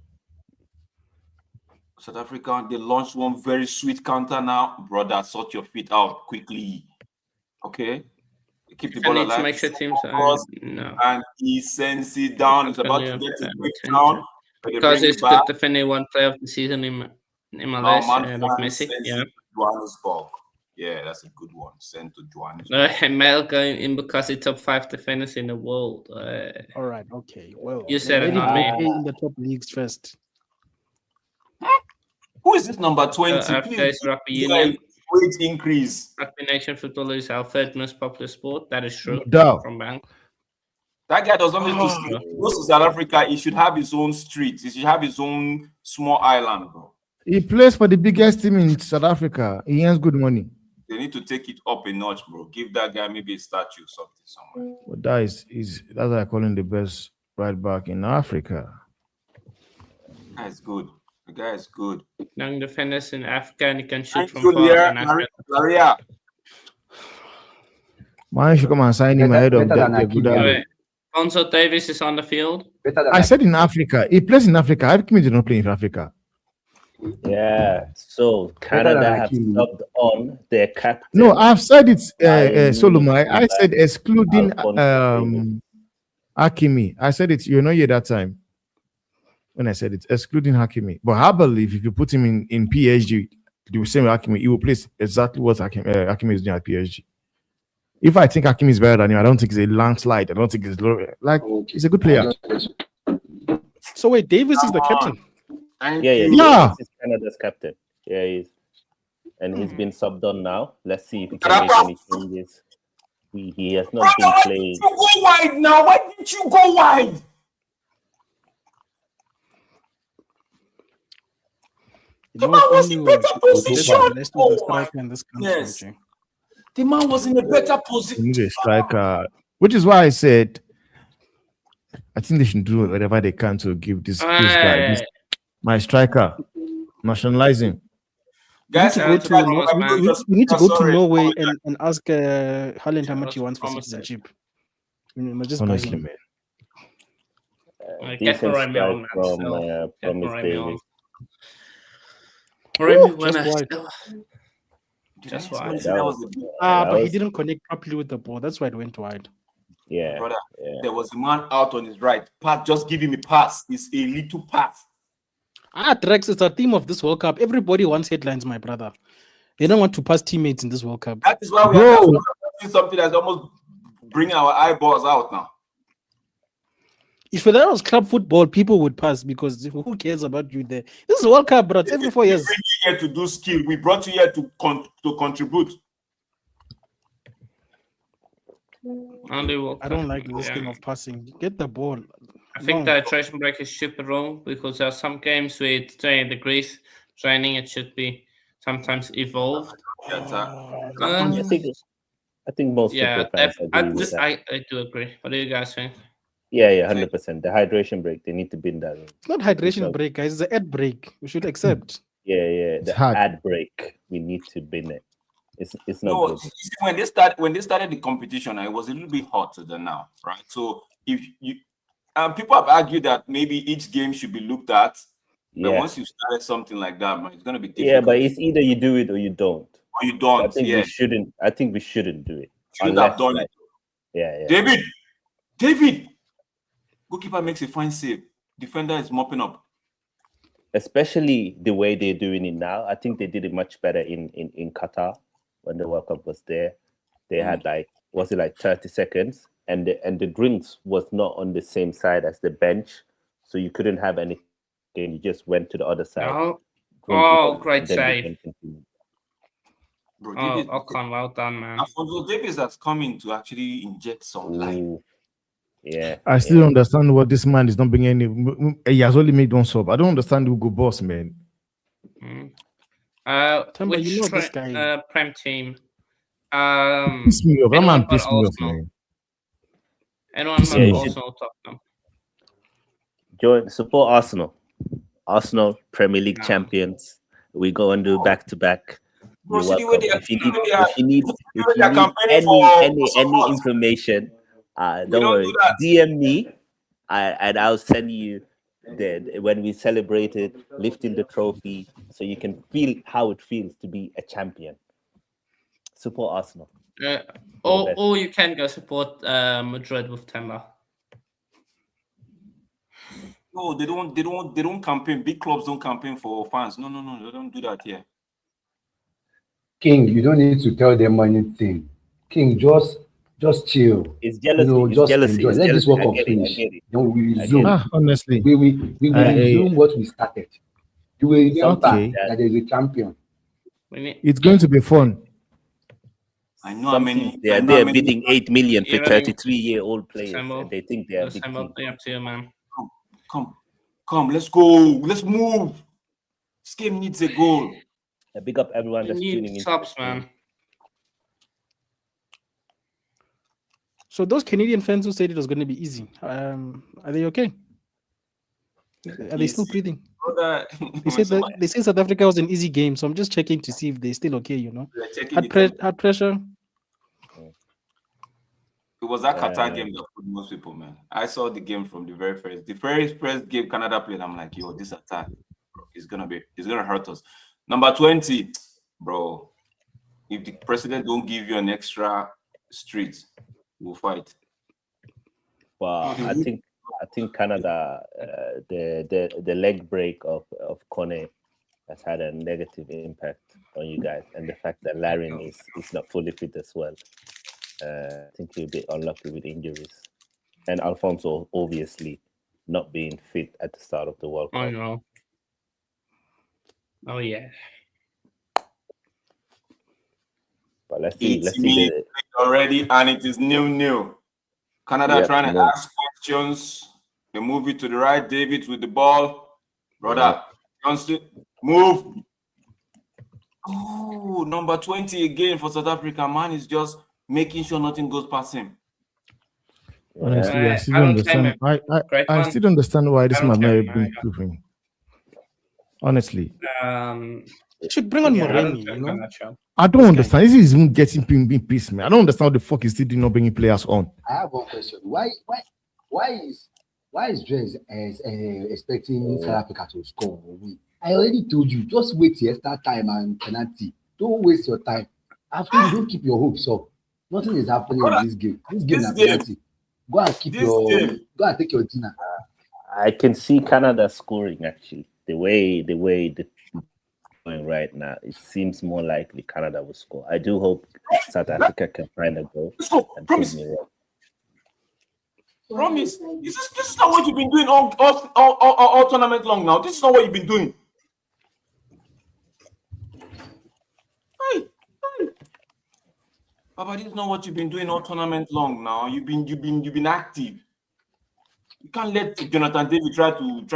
South Africa, they launched one very sweet counter now. Brother, sort your feet out quickly. Okay? Keep the I ball need to alive. make sure teams Focus, no. and he sends it down. It's about to get a quick Attention. down. But they Because bring it's it back. good defending one player of the season in No, Malaysia man, ahead of Messi. sends Yeah. it to Johannesburg. Yeah, that's a good one. Sent to Johannesburg. Male going in because it's top 5 defenders in the world. All right, okay. Well, You said it, let not me. play in the top leagues first. Who is this number 20? Africa's Please, rugby yeah, union. wage increase. Rugby Nation football is our third most popular sport. That is true. Doubt. From Bank. That guy does not need to sleep. He goes to South Africa. He should have his own streets. He should have his own small island, bro. He plays for the biggest team in South Africa. He earns good money. They need to take it up a notch, bro. Give that guy maybe a statue or something somewhere. But that's what I call him the best right back in Africa. The guy is good. The guy is good. Young defenders in Africa and he can shoot Thank from you, far. in Africa. Laria. Man, you should come and sign him ahead of Better than that. Hakimi. Wait, Alphonso Davies is on the field. Better than I said in Africa. He plays in Africa. Hakimi did not play in Africa. Yeah. So Canada have Hakimi. subbed on their captain. No, I've said it, I Solomon. I said like excluding Alphonso Hakimi. I said it. You're not here that time when I said it, excluding Hakimi. But I believe if you put him in PSG, the same Hakimi, he will play exactly what Hakimi is doing at PSG. If I think Hakimi is better than him, I don't think it's a landslide. I don't think it's like he's a good player. So wait, Davis is the captain. Yeah. Yeah. He's Canada's captain. Yeah, he is. And he's been subbed on now. Let's see if he can make any changes. He has not been playing. You go wide now. Why didn't you go wide? The man was in better position. In this Yes. country. The man was in a better We position. need a striker, which is why I said I think they should do whatever they can to give this guy my striker, nationalize him. Guys, We need to go to Norway and ask Haaland how much he wants for citizenship. Just buy Honestly, him. man. Get Decent Remy on, strike man. from Get Promise Remy on. Davis. Remy Just winner wide. still. Just wide. That was But he was- didn't connect properly with the ball. That's why it went wide. Yeah. brother. Yeah. There was a man out on his right. Pat, just give him a pass. It's a little pass. Drex, it's a theme of this World Cup. Everybody wants headlines, my brother. They don't want to pass teammates in this World Cup. That is why we Bro. are doing something that's almost bringing our eyeballs out now. If that was club football, people would pass because who cares about you there? This is World Cup, bro. It's every 4 years. We bring you here to do skill. We brought you here to contribute. Only I don't like this yeah. thing of passing. Get the ball. I think No. the hydration break is super wrong because there are some games where it's 20 degrees training. It should be sometimes evolved. I think most Yeah, football fans agree with that. I do agree. What do you guys think? Yeah, 100%. The hydration break, they need to bin that. It's not hydration break, guys. It's an ad break. We should accept. Yeah. It's The hard. ad break, we need to bin it. It's not No, good. you see, when they started the competition, it was a little bit hotter than now, right? So if you people have argued that maybe each game should be looked at, but Yeah. once you started something like that, man, it's gonna be difficult. Yeah, but it's either you do it or you don't. or you don't. I think Yeah, we shouldn't. I think we shouldn't do it. should have done like, it. Yeah. David, goalkeeper makes a fine save. Defender is mopping up. Especially the way they're doing it now. I think they did it much better in Qatar when the World Cup was there. They had like 30 seconds, and the drinks was not on the same side as the bench, so you couldn't have anything. You just went to the other side. Oh, drink it, great and then the save. game continued. Bro, Oh, David, Ocon, well done, man. Alphonso Davies has come in to actually inject some life. Ooh. Yeah. I still don't understand what this man is not bringing any. He has only made one sub. I don't understand Hugo Boss, man. Tamba, Which you know this guy. Prem team? Piss me off. That anyone man pissed but me off, Arsenal? man. Anyone but Yeah, you Arsenal, Tottenham? Support Arsenal. Arsenal, Premier League champions. We go and do back to back. Bro, You're see the way welcome. they are- If you see the way they are- need they are campaigning for any support. information, don't don't worry. do that. DM me, and I'll send you when we celebrated lifting the trophy, so you can feel how it feels to be a champion. Support Arsenal. Or you can go support Madrid with Temba. No, they don't campaign. Big clubs don't campaign for fans. No, they don't do that here. King, you don't need to tell them anything. King, just chill. It's jealousy. You know, It's just jealousy. enjoy. It's Let this jealousy. World I Cup get it. finish. I get it. Then we I get resume. it. Honestly, We will resume what we started. You will remember Okay. that there is a champion. it's going to be fun. I know how many. They're bidding 8 million for Even 33-year-old players, December. and they think they are big December, team. they up to you, man. Come, let's go. Let's move. This game needs a goal. Big up everyone You that's tuning need in. subs, man. So those Canadian fans who said it was going to be easy, are they okay? Are they still breathing? Brother, They say South Africa was an easy game, so I'm just checking to see if they're still okay. You know, We're checking had pressure. It was that Qatar game that put most people, man. I saw the game from the very first game Canada played. I'm like, yo, this attack, bro, it's gonna hurt us. Number 20, bro. If the president don't give you an extra street, we'll fight. But I think Canada, the leg break of Kone has had a negative impact on you guys, and the fact that Larin is not fully fit as well. I think we're a bit unlucky with injuries, and Alfonso obviously not being fit at the start of the World Cup. I know. Oh yeah. But let's see. Already, and it is 0-0. Canada trying to ask questions. They move it to the right. David with the ball. Brother, Johnston, move. Oh, number 20 again for South Africa. Man is just making sure nothing goes past him. Honestly, I still don't understand. I still don't understand why this man not been proving. Honestly, should bring on Moreni. You know, I don't understand. This is even getting being pissed, man. I don't understand how the fuck is still not bringing players on. I have one question. Why is Dres expecting South Africa to score? I already told you, just wait till extra time and penalty. Don't waste your time. After you don't keep your hopes up. Nothing is happening in this game. This game is penalty. Go and go and take your dinner. I can see Canada scoring actually. The way the going right now, it seems more likely Canada will score. I do hope South Africa can find a goal. Promise. Promise. This is not what you've been doing all tournament long now. This is not what you've been doing. Hey. Papa, this is not what you've been doing all tournament long now. You've been active. You can't let Jonathan David try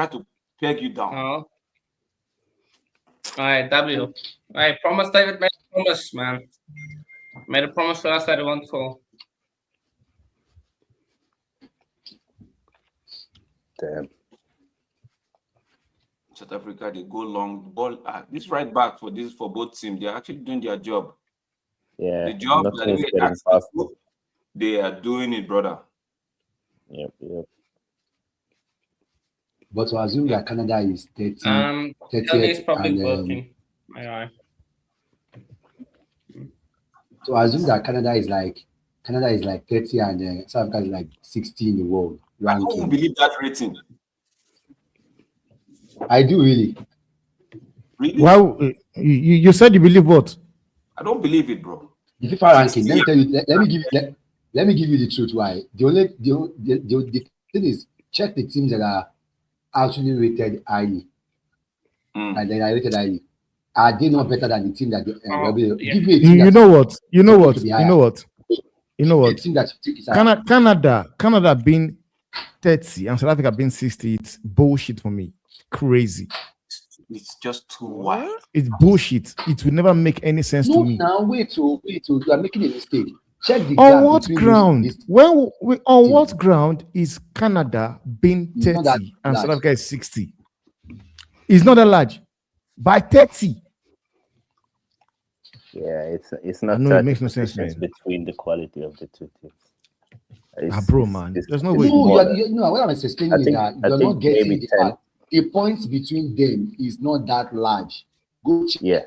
to peg you down. Oh. All right, W. I promise, David made a promise, man. Made a promise to us that it won't fall. Damn. South Africa, they go long ball. This right back for both teams, they're actually doing their job. Yeah, the job that they are doing it, brother. Yep. But to assume that Canada is 30, is probably working. To assume that Canada is like 30 and South Africa is like 60 in the world ranking. I don't believe that rating. I do really. Really? Well, you said you believe what? I don't believe it, bro. The FIFA ranking. Let me tell you. Let me give you the truth. Why? The thing is, check the teams that are actually rated highly, and then I rated highly. Are they not better than the team that give me a team you know what? You know what? The team that you take is Canada being 30 and South Africa being 60. It's bullshit for me. Crazy. It's just too wild. It's bullshit. It will never make any sense to me. Now wait. You are making a mistake. Check the on what ground? On what ground is Canada being 30 and South Africa is 60? It's not that large. By 30. Yeah, it's not. No, it makes no sense, man. Between the quality of the two teams. Bro, man, there's no way. No, what I'm explaining is that you're not getting the points between them is not that large. Go check. Yeah.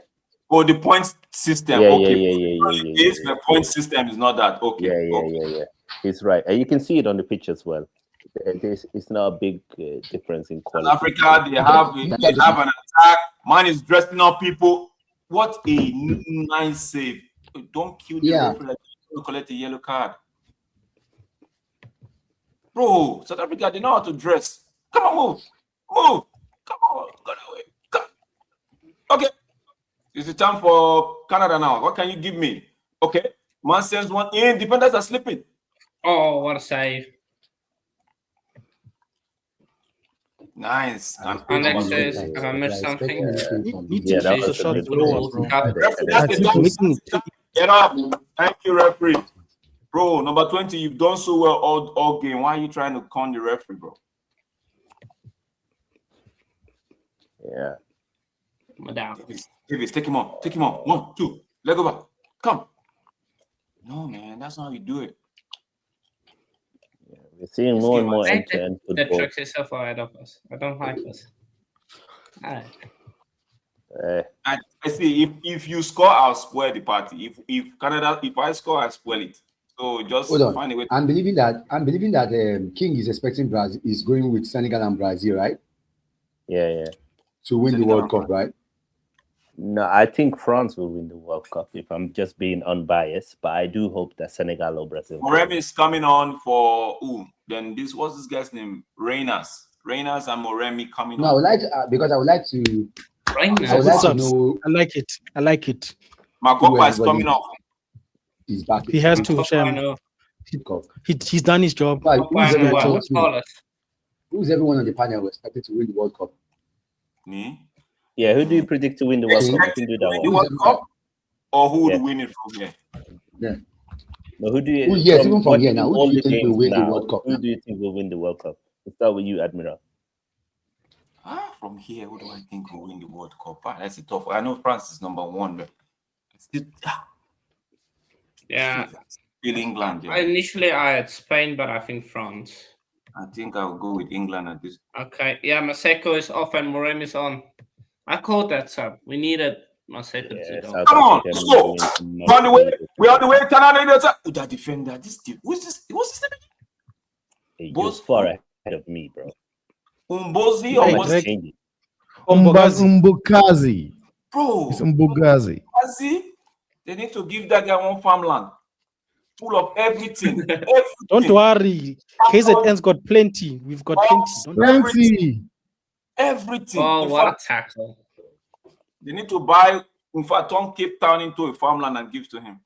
Oh, the point system. Yeah. The point system is not that. Okay. Yeah. He's right. And you can see it on the pitch as well. It's not a big difference in quality. In Africa, they have an attack. Man is dressing up people. What a nice save. Don't kill the referee to collect a yellow card. Bro, South Africa, they know how to dress. Come on, move. Come on, go away. Come. Okay. It's the time for Canada now. What can you give me? Okay. Man sends one in. Defenders are slipping. Oh, what a save. Nice. Alex says, have I missed something? That was a shot. Get up. Thank you, referee. Bro, number 20, you've done so well all game. Why are you trying to con the referee, bro? Yeah. Davis, take him on. 1, 2. Let go back. Come. No, man, that's not how you do it. Yeah, we're seeing more and more end-to-end football. The tricks is so far ahead of us. I don't like this. I see. If you score, I'll spoil the party. If I score, I spoil it. So just find a way. I'm believing that King is expecting Brazil is going with Senegal and Brazil, right? Yeah. To win the World Cup, right? No, I think France will win the World Cup if I'm just being unbiased, but I do hope that Senegal or Brazil. Moremi is coming on for then what's this guy's name? Reynas and Moremi coming on. No, I would like to, because I would like to. I like it. Magopa is coming off. He's back. He has to. He's done his job. Who's everyone on the panel expected to win the World Cup? Me? Yeah, who do you predict to win the World Cup? You can do that one. The World Cup, or who would win it from here? Yeah. No, who do you? Yes, even from here now. Who do you think will win the World Cup? Who do you think will win the World Cup? We'll start with you, Admiral. From here, who do I think will win the World Cup? That's a tough one. I know France is number 1, but still, still England. Yeah. Initially, I had Spain, but I think France. I think I'll go with England at this. Okay, yeah, Maseko is off and Morem is on. I called that sub. We needed Maseko to go. Come on, let's go. We're on the way. We're on the way. Canada. That defender. What's this name? He's far ahead of me, bro. Umbozi or Umbukazi. Bro, it's Umbukazi. They need to give that guy one farmland full of everything. Don't worry. KZN's got plenty. We've got plenty. Everything. Oh, what a tackle. They need to buy, in fact, turn Cape Town into a farmland and give to him.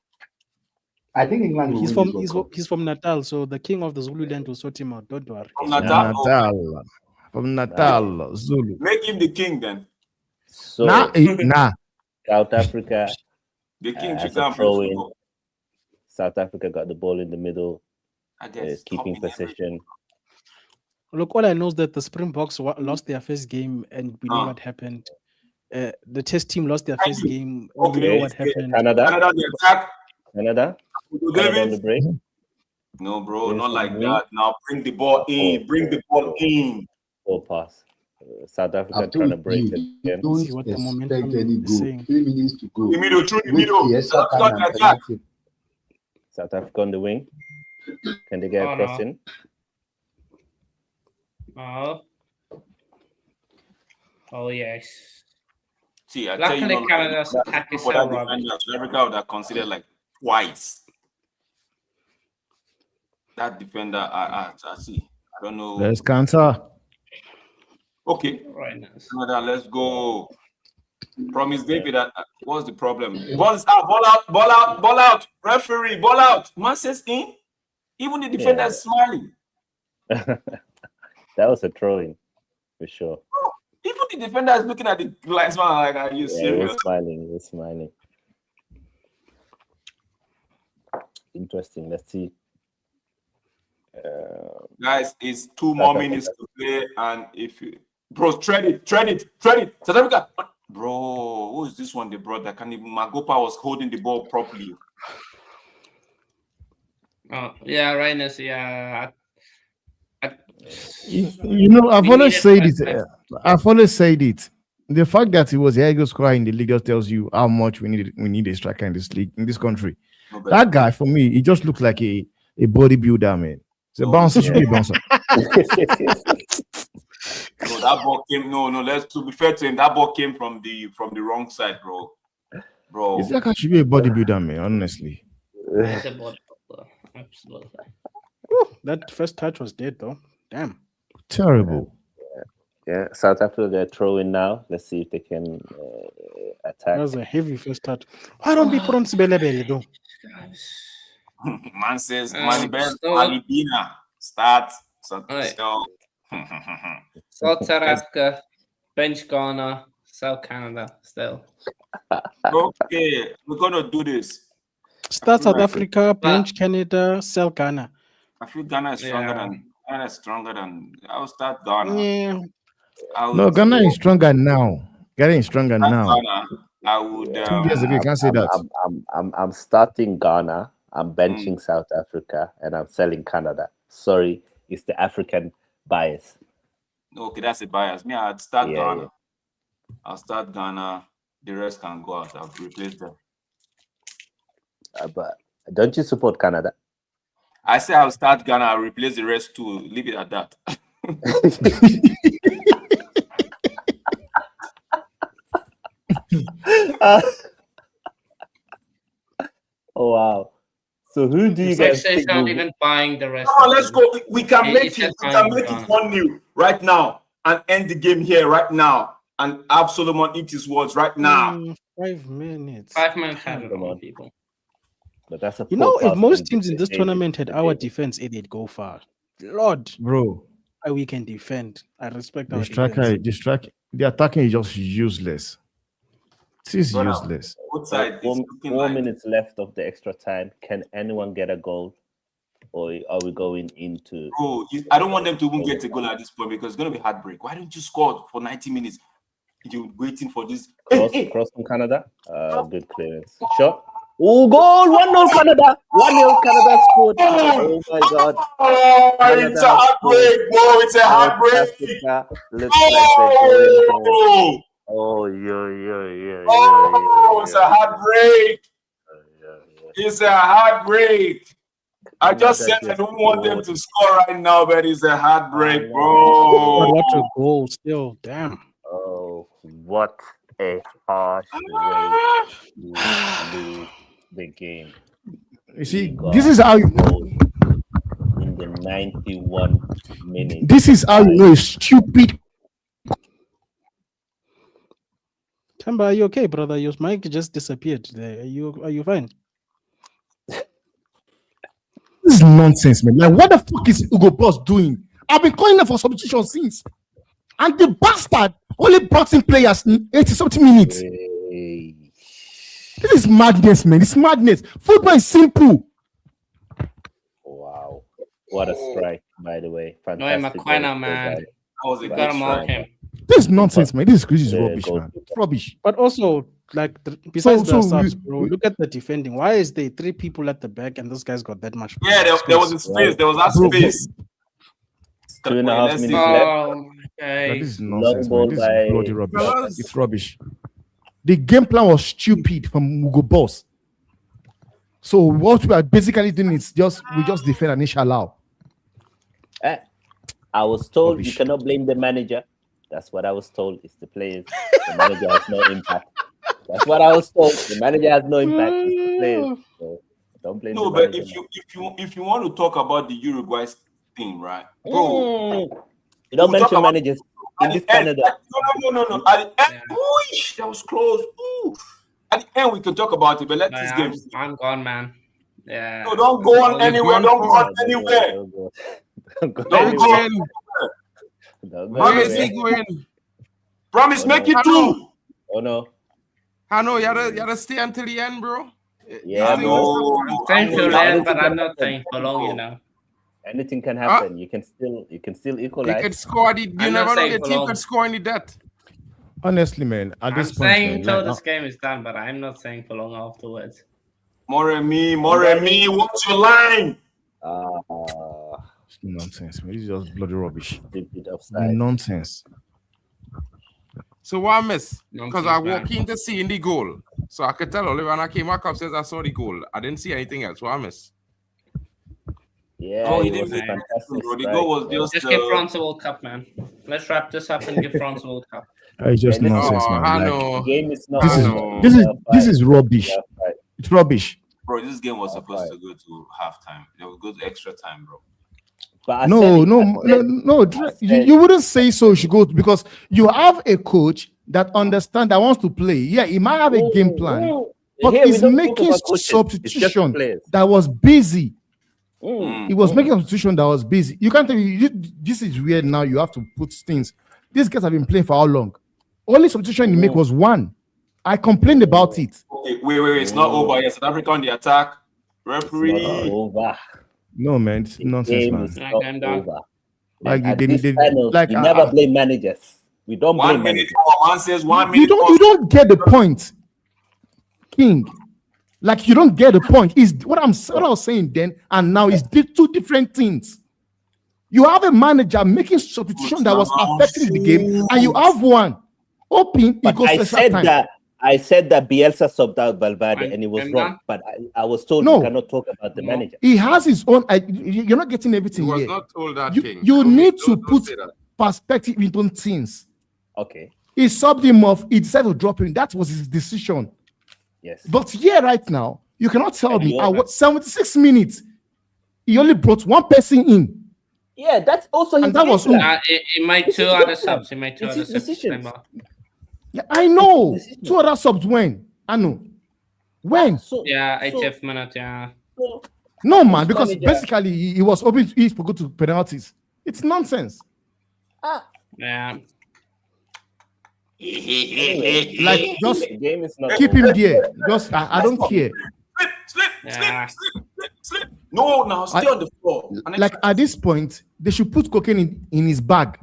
I think England he's from Natal, so the king of the Zulu land will sort him out. Don't worry. From Natal? Okay. From Natal, Zulu. Make him the king then. So, South Africa. The king should South Africa got the ball in the middle, keeping possession. Look, all I know is that the Springboks lost their first game, and we know what happened. The test team lost their first game. We know what happened. Canada, the attack. Canada on the break. No, bro, not like that. Now bring the ball in. Bring the ball in. Full pass. South Africa trying to break it again. Don't see what the momentum is saying. 3 minutes to go. The middle. Yes, South Africa on the wing. Can they get a cross in? Oh yes. See, I tell you, Canada's attack is so rubbish. South Africa would have considered like twice. That defender, I see. I don't know. Let's counter. Okay. Right now. Canada, let's go. Promise David, what's the problem? Ball out. Referee, ball out. Man says in. Even the defender is smiling. That was a throw-in, for sure. Even the defender is looking at the linesman like, are you serious? He was smiling. Interesting. Let's see. Guys, it's 2 more minutes to play, and if you, bro, tread it. South Africa, Bro, who is this one they brought that can't even? Magopa was holding the ball properly. Oh, yeah, Reines, yeah. You know, I've We always needed said first it. time. I've always said it. The fact that he was the highest scorer in the league just tells you how much we need a striker in this league, in this country. No, but That guy, for me, he just looked like a bodybuilder, man. It's a No, bouncer, yeah. should be a bouncer. No, that ball came. No. Let's to be fair to him, that ball came from the wrong side, bro. It's like I should be a bodybuilder, man. Honestly, It's a bodybuilder. Absolutely. That first touch was dead, though. Damn. terrible. Yeah, South Africa they're throwing now. Let's see if they can attack. That was a heavy first touch. Why don't we put on Sibelebele, though? Man says, so- Malibina, start. Alright. South Africa, bench Ghana, South Canada still. Okay, we're gonna do this. Start South Africa, bench Canada, sell Ghana. I feel Ghana is stronger Yeah. than. I'll start Ghana. Yeah. No, Ghana is stronger now. Ghana is stronger now. Ghana. I would. 2 years ago, you can't say that. I'm starting Ghana. I'm benching South Africa, and I'm selling Canada. Sorry, it's the African bias. Okay, that's a bias. Me, I'd start Yeah, Ghana. yeah. I'll start Ghana. The rest can go out. I'll replace them. But don't you support Canada? I say I'll start Ghana. I'll replace the rest too. Leave it at that. Oh wow! So who do you guys It's think? not will- even buying the rest. Come on, let's go. We can It- make it's it. just We can make fine, it 1-0 right now and end the game here right now and have Solomon eat his words right now. 5 minutes. 5 minutes had it Come on on. people. But that's a You know, poor if most pass teams in this from tournament had our David. defense, they'd go far. Lord, Bro, how we can defend. I respect our the striker, defense. the attacking is just useless. It is Brother, useless. Both sides is looking Four like minutes left of the extra time. Can anyone get a goal, or are we going into? bro. I don't want them to even get a goal at this point because it's gonna be heartbreak. Why don't you score for 90 minutes? You're waiting for this. Cross from Canada. Good clearance. Shot. Oh, goal! 1-0 Canada. 1-0 Canada scored. Oh my God! Oh, it's a heartbreak, bro. It's a heartbreak. Africa looks like they're going home. Oh, Oh, yeah. oh, it's a heartbreak. It's a heartbreak. I just said I don't want them to score right now, but it's a heartbreak, God, bro. what a goal still. Damn. Oh, what a harsh way to lose the game. You see, We this got is how you. goal in the 91 minutes. This is how you know it's stupid. Tamba, are you okay, brother? Your mic just disappeared there. Are you fine? This is nonsense, man. Like, what the fuck is Hugo Boss doing? I've been calling them for substitution since, and the bastard only brought in players in 80-something minutes. Hey. This is madness, man. It's madness. Football is simple. Wow. What a strike, by the way. No, Fantastic. McQuena, goal man. That was a Got good him off strike. him. This is nonsense, man. This is Yeah, rubbish, goal. man. It's rubbish. But also, like, besides So the subs, we- bro, look at the defending. Why is there 3 people at the back and this guy's got that much? Yeah, there was a space? space. There was that Bro, space. 2.5 Let's see. minutes left. Oh, okay. This is nonsense, ball man. This by- is bloody rubbish. Fellas. It's rubbish. The game plan was stupid from Hugo Boss. So what we are basically doing is we just defend and inshallah. I was told you Rubbish. cannot blame the manager. That's what I was told. It's the players. The manager has no impact. That's what I was told. The manager has no impact. It's the players. So don't blame No, the but manager. if you want to talk about the Uruguay thing, right, bro? You don't we talk mention about- managers At in this the end, Canada. no. At the end, ooh, that was close. Ooh. At the end, we can talk about it, but let this game. I'm gone, man. Yeah. No, don't go on anywhere. Don't go on anywhere. Don't go. Don't go Don't anywhere. go. Going. Don't go Where is he anywhere. going? Promise, Oh, make no. it two. Oh no. I know you gotta stay until the end, bro. Yeah, These bro. things- I'm staying till Yeah, then, but anything I'm not can staying for long, you know. Anything can happen. You can still They equalize. could score the. You I'm never not know saying your for team long. could score any debt. Honestly, man, at I'm this point, saying man, until like, this game is done, but I'm not saying for long afterwards. Moremi, what's your line? nonsense, man. This is just bloody rubbish. Bit offside. Nonsense. So what I miss? Because I Nonsense, walked in to see in the goal. So I could tell Oliver when I came back upstairs, I saw the goal. I didn't see anything else. What I miss? Yeah, Oh, he it didn't was a make fantastic The strike, goal was man. Just give France a World Cup, man. Let's wrap this up and give France a World Cup. It's just Man, nonsense, Oh, man. I Like, know. The game is not. this is rubbish. It's rubbish. Bro, this game was supposed to go to halftime. It was good extra time, bro. But No, you wouldn't say so. You should go because you have a coach that understands that wants to play. Yeah, he might have a game plan, but he's making substitution that was busy. He was making a substitution that was busy. You can't tell me this is weird. Now you have to put things. These guys have been playing for how long? Only substitution he make was one. I complained about it. Okay, wait. It's not over yet. South Africa on the attack. Referee. It's not over. No, man, it's nonsense, man. It's not over. Like At they this panel, like we never blame managers. We don't blame 1 minute. managers. Man says 1 minute. you don't get the point, King. Like you don't get the point. Is what I was saying then and now is two different things. You have a manager making substitution that was affecting the game, and you have one open. But I said that Bielsa subbed out Valverde and it was wrong. But I was told you cannot talk about the manager. He has his own. You're not getting everything He was here. not told that, King. You need to Don't put say that. perspective into things. Okay. He subbed him off. He decided to drop him. That was his decision. Yes. But here, right now, you cannot tell me. I watched 76 minutes. He only brought one person in. Yeah, that's also his and that was he made two other subs. He made two other subs. Yeah, I know. Two other subs when? I know. When? Yeah, 80th minute, yeah. No, man, because basically he was open to go to penalties. It's nonsense. Yeah. Like, just the game is not keep over. him there. Just I don't care. Slip. No, now stay on the floor. Like at this point, they should put cocaine in his bag.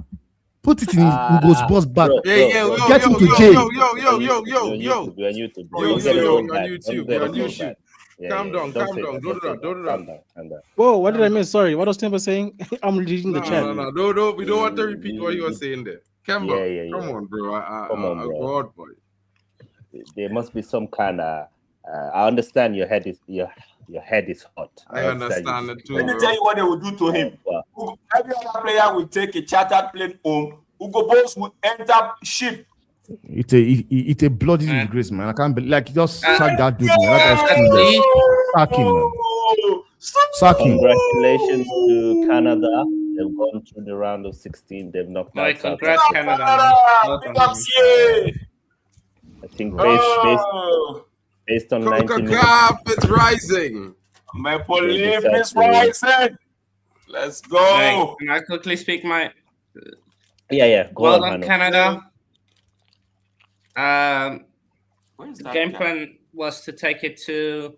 Put it in Ugo's boss bag. Get him to jail. Yo. You're on YouTube. Calm down. Don't do that. Whoa, what did I miss? Sorry, what was Timber saying? I'm reading the chat. No. We don't want to repeat what you were saying there. Kemba, come on, bro. Come on, bro. Go out, boy. There must be some kind of. I understand your head is hot. I understand it too. Let me tell you what they will do to him. Every other player will take a chartered plane home. Hugo Boss will enter ship. It's a bloody disgrace, man. I can't believe, like, just sack that dude, man. That guy's sack him, man. Sack him. Congratulations to Canada. They've gone through the round of 16. They've knocked out South Congrats, Africa. Canada. I think based on 90 minutes. CONCACAF is rising. Maple Leaf is rising. Let's go. Right. Can I quickly speak my... Yeah. Go well on, done, Canada. Where's The that game guy? plan was to take it to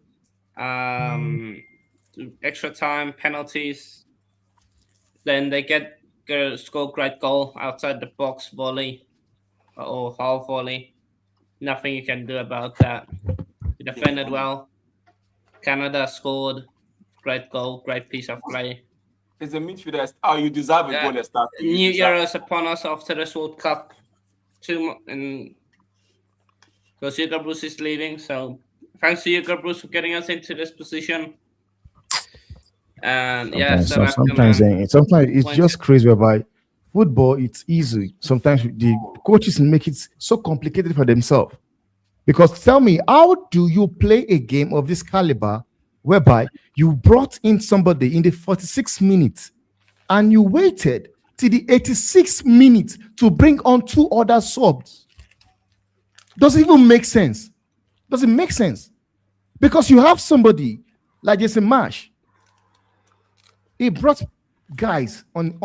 extra time, penalties. Then they score great goal outside the box volley or half volley. Nothing you can do about that. We defended well. Canada scored. Great goal, great piece of play. It's a midfielder. Oh, you deserve a goal. Start. New Euros upon us after this World Cup. And because Hugo Bruce is leaving, so thanks to Hugo Bruce for getting us into this position. And sometimes it's just crazy whereby football, it's easy. Sometimes the coaches make it so complicated for themselves. Because tell me, how do you play a game of this caliber whereby you brought in somebody in the 46th minute and you waited till the 86th minute to bring on two other subs? Doesn't even make sense. Doesn't make sense. Because you have somebody like Jason Marsh. He brought guys on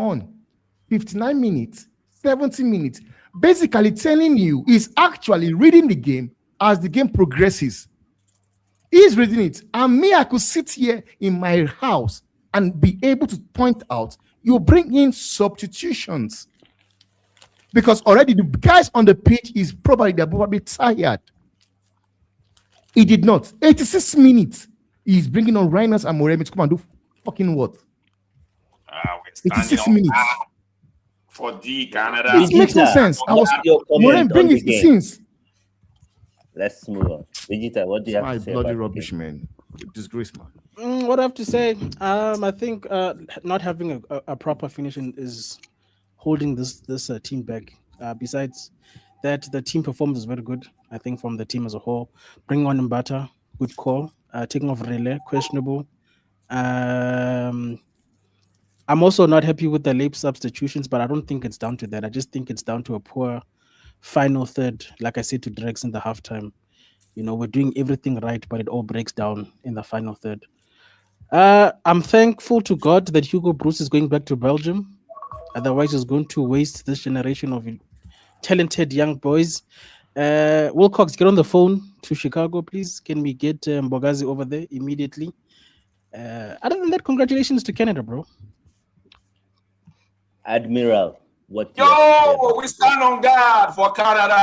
59 minutes, 70 minutes, basically telling you he's actually reading the game as the game progresses. He's reading it. And me, I could sit here in my house and be able to point out, you bring in substitutions. Because already the guys on the pitch is probably tired. He did not. 86 minutes. He's bringing on Reynolds and Moremi to come and do fucking what? We're standing 86 on minutes. for the Canada. This makes no sense. I was Moremi bring it since. Let's move on. Vegeta, what do you have My to say bloody about rubbish, man. Disgrace, man. What I have to say, I think not having a proper finishing is holding this team back. Besides that, the team performance is very good. I think from the team as a whole. Bringing on Mbata, good call. Taking off Relay, questionable. I'm also not happy with the late substitutions, but I don't think it's down to that. I just think it's down to a poor final third. Like I said to Drex in the halftime, we're doing everything right, but it all breaks down in the final third. I'm thankful to God that Hugo Bruce is going back to Belgium. Otherwise, he's going to waste this generation of talented young boys. Wilcox, get on the phone to Chicago, please. Can we get Mbogazi over there immediately? Other than that, congratulations to Canada, bro. Admiral, what? Yo, we stand on guard for Canada.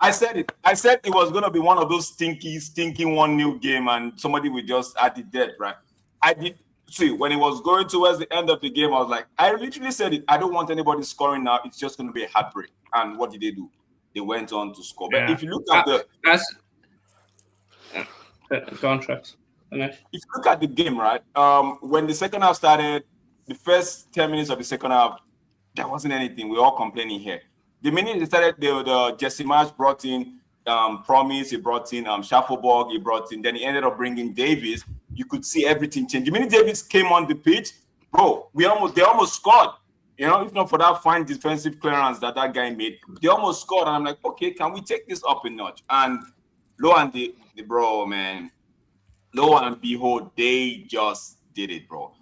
I said it. I said it was going to be one of those stinky 1-0 game, and somebody would just add it dead, right? I did. See, when it was going towards the end of the game, I was like, I literally said it. I don't want anybody scoring now. It's just going to be a heartbreak. And what did they do? They went on to score. But if you look at contracts. If you look at the game, right? When the second half started, the first 10 minutes of the second half, there wasn't anything. We're all complaining here. The minute they started, the Jesse March brought in Promise, he brought in Schaffelborg, he brought in, then he ended up bringing Davis. You could see everything change. The minute Davis came on the pitch, bro, they almost scored. If not for that fine defensive clearance that guy made, they almost scored. And I'm like, okay, can we take this up a notch? And lo and behold, they just did it, bro.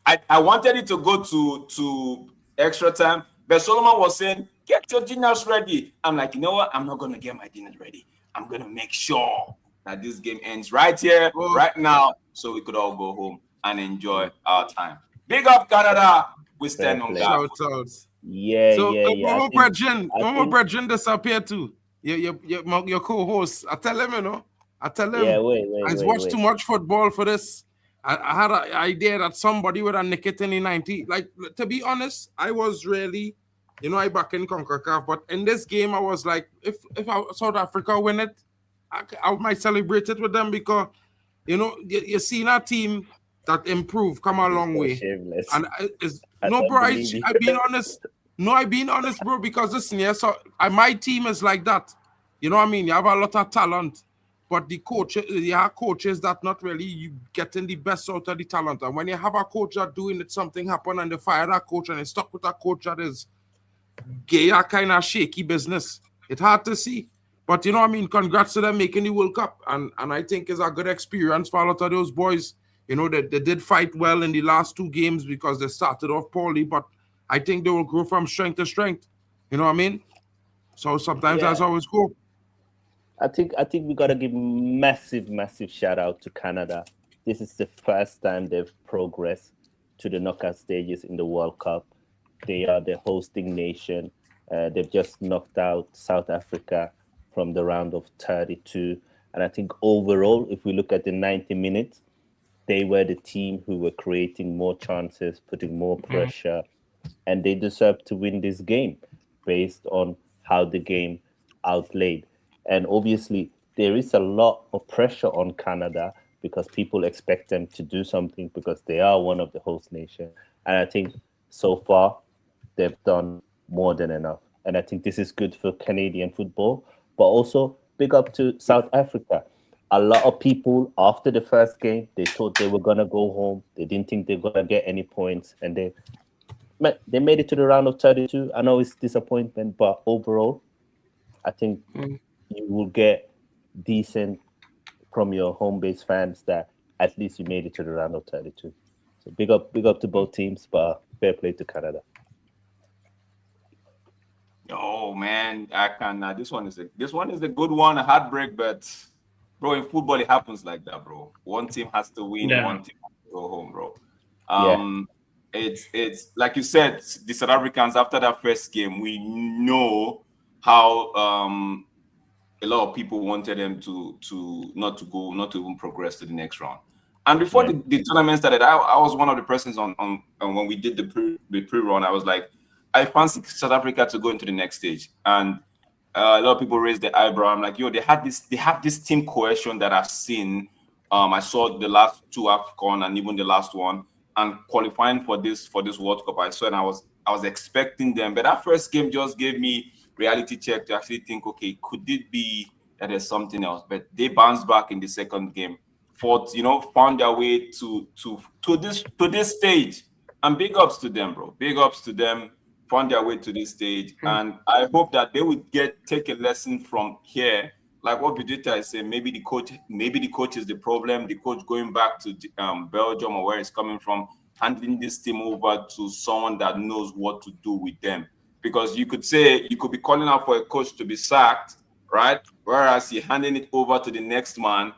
I wanted it to go to extra time, but Solomon was saying, get your dinners ready. I'm like, you know what? I'm not going to get my dinners ready. I'm going to make sure that this game ends right here, right now, so we could all go home and enjoy our time. Big up, Canada. We stand on guard. Yeah. Momo Bredgen disappeared too. Your co-host. I tell him, Yeah, wait. I watched too much football for this. I had an idea that somebody would have nicked it in the 90. Like, to be honest, I was really, I back in CONCACAF, but in this game, I was like, if South Africa win it, I might celebrate it with them because, you see that team that improved come a long way. Shameless. And I've been honest. No, I've been honest, bro, because listen, so my team is like that. You know what I mean? You have a lot of talent, but you have coaches that not really getting the best out of the talent. And when you have a coach that doing it, something happen and they fire that coach and they stuck with that coach that is gay, kind of shaky business. It's hard to see. But you know what I mean? Congrats to them making the World Cup. And I think it's a good experience for a lot of those boys. They did fight well in the last 2 games because they started off poorly, but I think they will grow from strength to strength. You know what I mean? So sometimes that's always cool. I think we gotta give massive shout out to Canada. This is the first time they've progressed to the knockout stages in the World Cup. They are the hosting nation. They've just knocked out South Africa from the round of 32. And I think overall, if we look at the 90 minutes, they were the team who were creating more chances, putting more pressure, and they deserve to win this game based on how the game outlaid. And obviously, there is a lot of pressure on Canada because people expect them to do something because they are one of the host nations. And I think so far, they've done more than enough. And I think this is good for Canadian football, but also big up to South Africa. A lot of people after the first game, they thought they were going to go home. They didn't think they were going to get any points. And they made it to the round of 32. I know it's disappointment, but overall, I think you will get decent from your home-based fans that at least you made it to the round of 32. So big up to both teams, but fair play to Canada. Oh man, I can. This one is a good one, a heartbreak, but bro, in football it happens like that, bro. One team has to win, one team has to go home, bro. it's like you said, the South Africans after that first game, we know how a lot of people wanted them to not to even progress to the next round. And before the tournament started, I was one of the persons on when we did the pre-run. I was like, I fancy South Africa to go into the next stage. And a lot of people raised their eyebrow. I'm like, yo, they have this team cohesion that I've seen. I saw the last two AFCON and even the last one, and qualifying for this World Cup. I saw and I was expecting them, but that first game just gave me reality check to actually think, okay, could it be that there's something else? But they bounced back in the second game, found their way to this stage. And big ups to them, bro. Big ups to them. Found their way to this stage, and I hope that they would take a lesson from here. Like what Vegeta is saying, maybe the coach is the problem. The coach going back to Belgium or where he's coming from, handing this team over to someone that knows what to do with them. Because you could be calling out for a coach to be sacked, right? Whereas you're handing it over to the next man,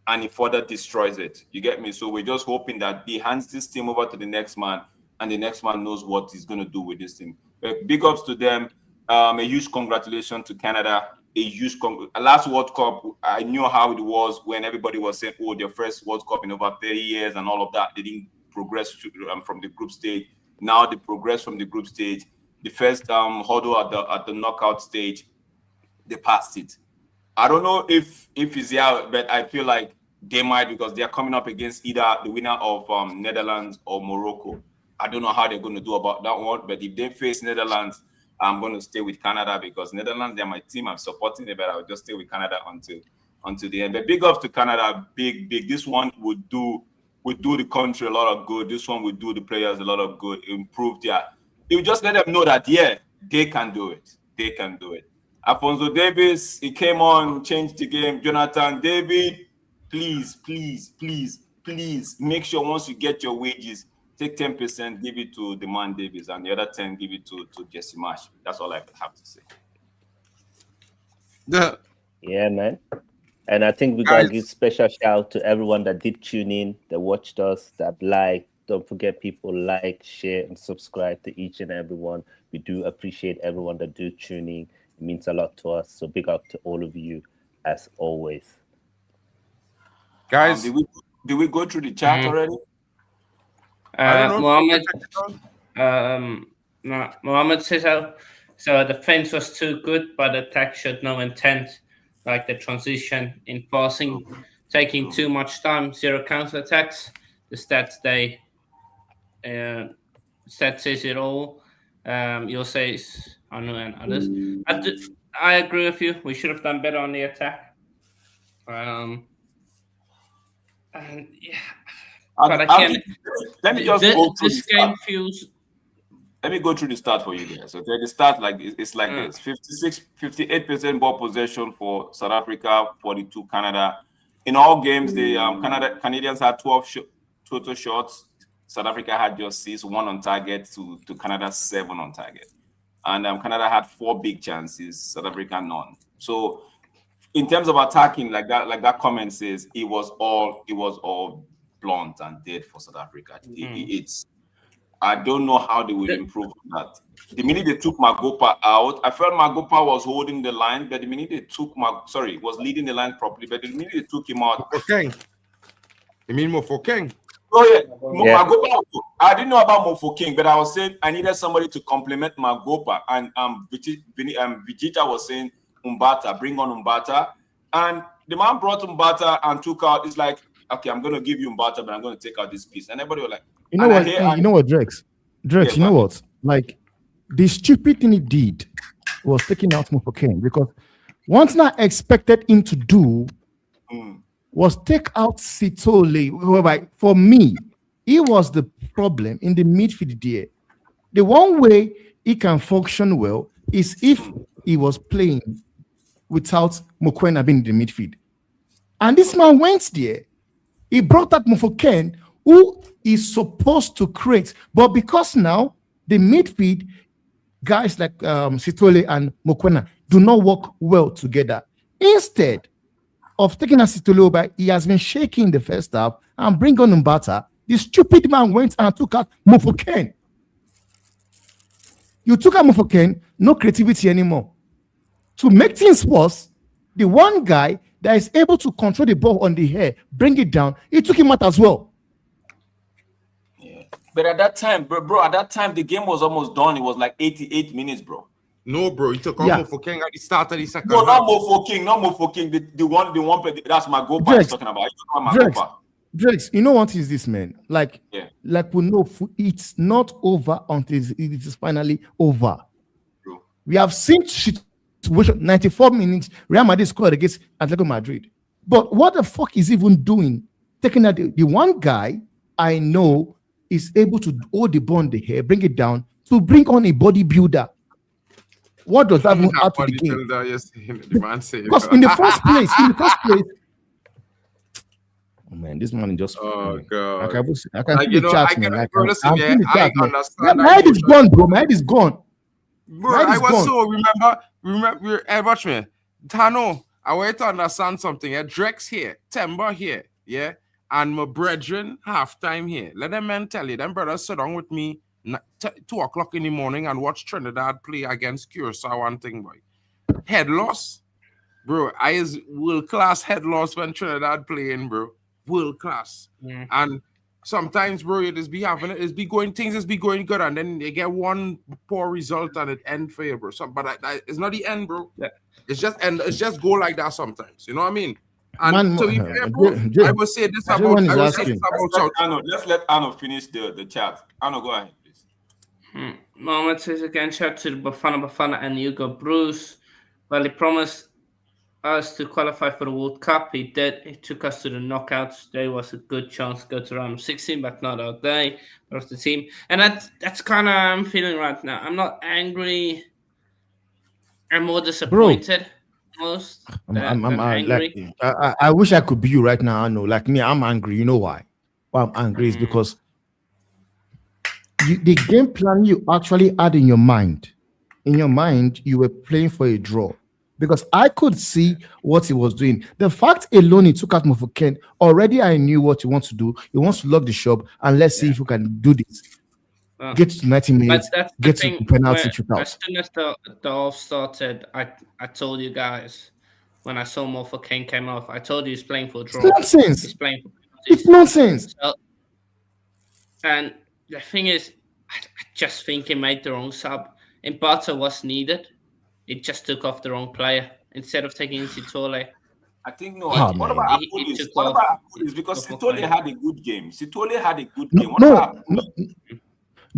and he further destroys it. You get me? So we're just hoping that he hands this team over to the next man, and the next man knows what he's going to do with this team. But big ups to them. A huge congratulations to Canada. Last World Cup, I knew how it was when everybody was saying, oh, their first World Cup in over 30 years and all of that. They didn't progress from the group stage. Now they progress from the group stage. The first hurdle at the knockout stage, they passed it. I don't know if it's here, but I feel like they might, because they are coming up against either the winner of Netherlands or Morocco. I don't know how they're going to do about that one, but if they face Netherlands, I'm going to stay with Canada, because Netherlands, they're my team. I'm supporting them, but I'll just stay with Canada until the end. But big ups to Canada, big. This one would do the country a lot of good. This one would do the players a lot of good. Improve you just let them know that they can do it. They can do it. Alphonso Davies, he came on, changed the game. Jonathan David, please make sure once you get your wages, take 10%, give it to the man Davis, and the other 10 give it to Jesse Marsh. That's all I have to say. Yeah, man. And I think we gotta give special shout out to everyone that did tune in, that watched us, that liked. Don't forget, people, like, share, and subscribe to each and every one. We do appreciate everyone that do tune in. It means a lot to us. So big up to all of you, as always. Guys, did we go through the chat already? Mohammed says so the defense was too good, but attack showed no intent, like the transition in passing, taking too much time, 0 counterattacks. The stats says it all. You'll say Anu and others. I agree with you. We should have done better on the attack. And yeah. But again, let me just go through this game feels. Let me go through the start for you guys. Okay, the start it's like this: 58% ball possession for South Africa, 42 Canada. In all games, the Canadians had 12 total shots. South Africa had just 6, 1 on target to Canada's 7 on target, and Canada had 4 big chances. South Africa none. So, in terms of attacking, like that comment says, it was all blunt and dead for South Africa. I don't know how they will improve that. The minute they took Magopa out, I felt Magopa was holding the line, but the minute they took was leading the line properly, but the minute they took him out. Mofokeng. You mean Mofokeng? Oh yeah. Magopa. I didn't know about Mofokeng, but I was saying I needed somebody to complement Magopa, and Vegeta was saying Umbata, bring on Umbata, and the man brought Umbata and took out. It's like, okay, I'm going to give you Umbata, but I'm going to take out this piece. And everybody was like, you know what, Drex? Drex, you know what? Like, the stupid thing he did was taking out Mofokeng, because one thing I expected him to do was take out Sitole, whereby for me, he was the problem in the midfield there. The one way he can function well is if he was playing without Mokoena being in the midfield. And this man went there. He brought out Mofokeng, who is supposed to create. But because now the midfield guys like Sitole and Mokoena do not work well together. Instead of taking a Sitole over, he has been shaking the first half and bring on Umbata. The stupid man went and took out Mofoken. You took out Mofoken, no creativity anymore. To make things worse, the one guy that is able to control the ball on the air, bring it down, he took him out as well. Yeah. But at that time, bro, at that time, the game was almost done. It was like 88 minutes, bro. No, bro, he took off for King at the start of the second. No, not Mofoking, not Mofoking. The one play, that's my goal pass talking about. Drex, you know what is this, man? Like we know it's not over until it is finally over. True. We have seen situation 94 minutes. Real Madrid scored against Atletico Madrid. But what the fuck is he even doing? Taking that the one guy I know is able to hold the ball on the hair, bring it down to bring on a bodybuilder. What does that mean add to the game? Because in the first place, oh man, this man is just. Oh god! I can see the chat, man. I understand. My head is gone, bro. My head is gone. Bro, I was so remember. Watch me, Tano. I want to understand something. Drex here, Temba here, yeah, and my brethren halftime here. Let them men tell you, them brothers sit down with me 2 o'clock in the morning and watch Trinidad play against Curacao. One thing, boy, head loss, bro. I is world class head loss when Trinidad playing, bro. World class. And sometimes, bro, things is be going good, and then you get one poor result and it end for you, bro. But it's not the end, bro. Yeah. It's just go like that sometimes. You know what I mean? And to be fair, bro, I will say this about Arno. Let's let Arno finish the chat. Arno, go ahead, please. Mohammed says again, shout to the Bafana and Hugo Bruce. Well, he promised us to qualify for the World Cup. He did. He took us to the knockouts. There was a good chance to go to round of 16, but not our day. That was the team. And that's kind of how I'm feeling right now. I'm not angry. I'm more disappointed. Most. I'm angry. I wish I could be you right now. I know. Like me, I'm angry. You know why? Why I'm angry is because the game plan you actually had in your mind. In your mind, you were playing for a draw. Because I could see what he was doing. The fact alone he took out Mofoken, already I knew what he wants to do. He wants to lock the shop and let's see if we can do this. Get to 90 minutes, get to penalty shootout. As soon as the half started, I told you guys when I saw Mofoken came off, I told you he's playing for a draw. It's nonsense. He's playing for it's nonsense. So, and the thing is, I just think he made the wrong sub. Mbata was needed. It just took off the wrong player instead of taking Sitole. I think no. What about Apulis? Because Sitole had a good game. Sitole had a good game. No.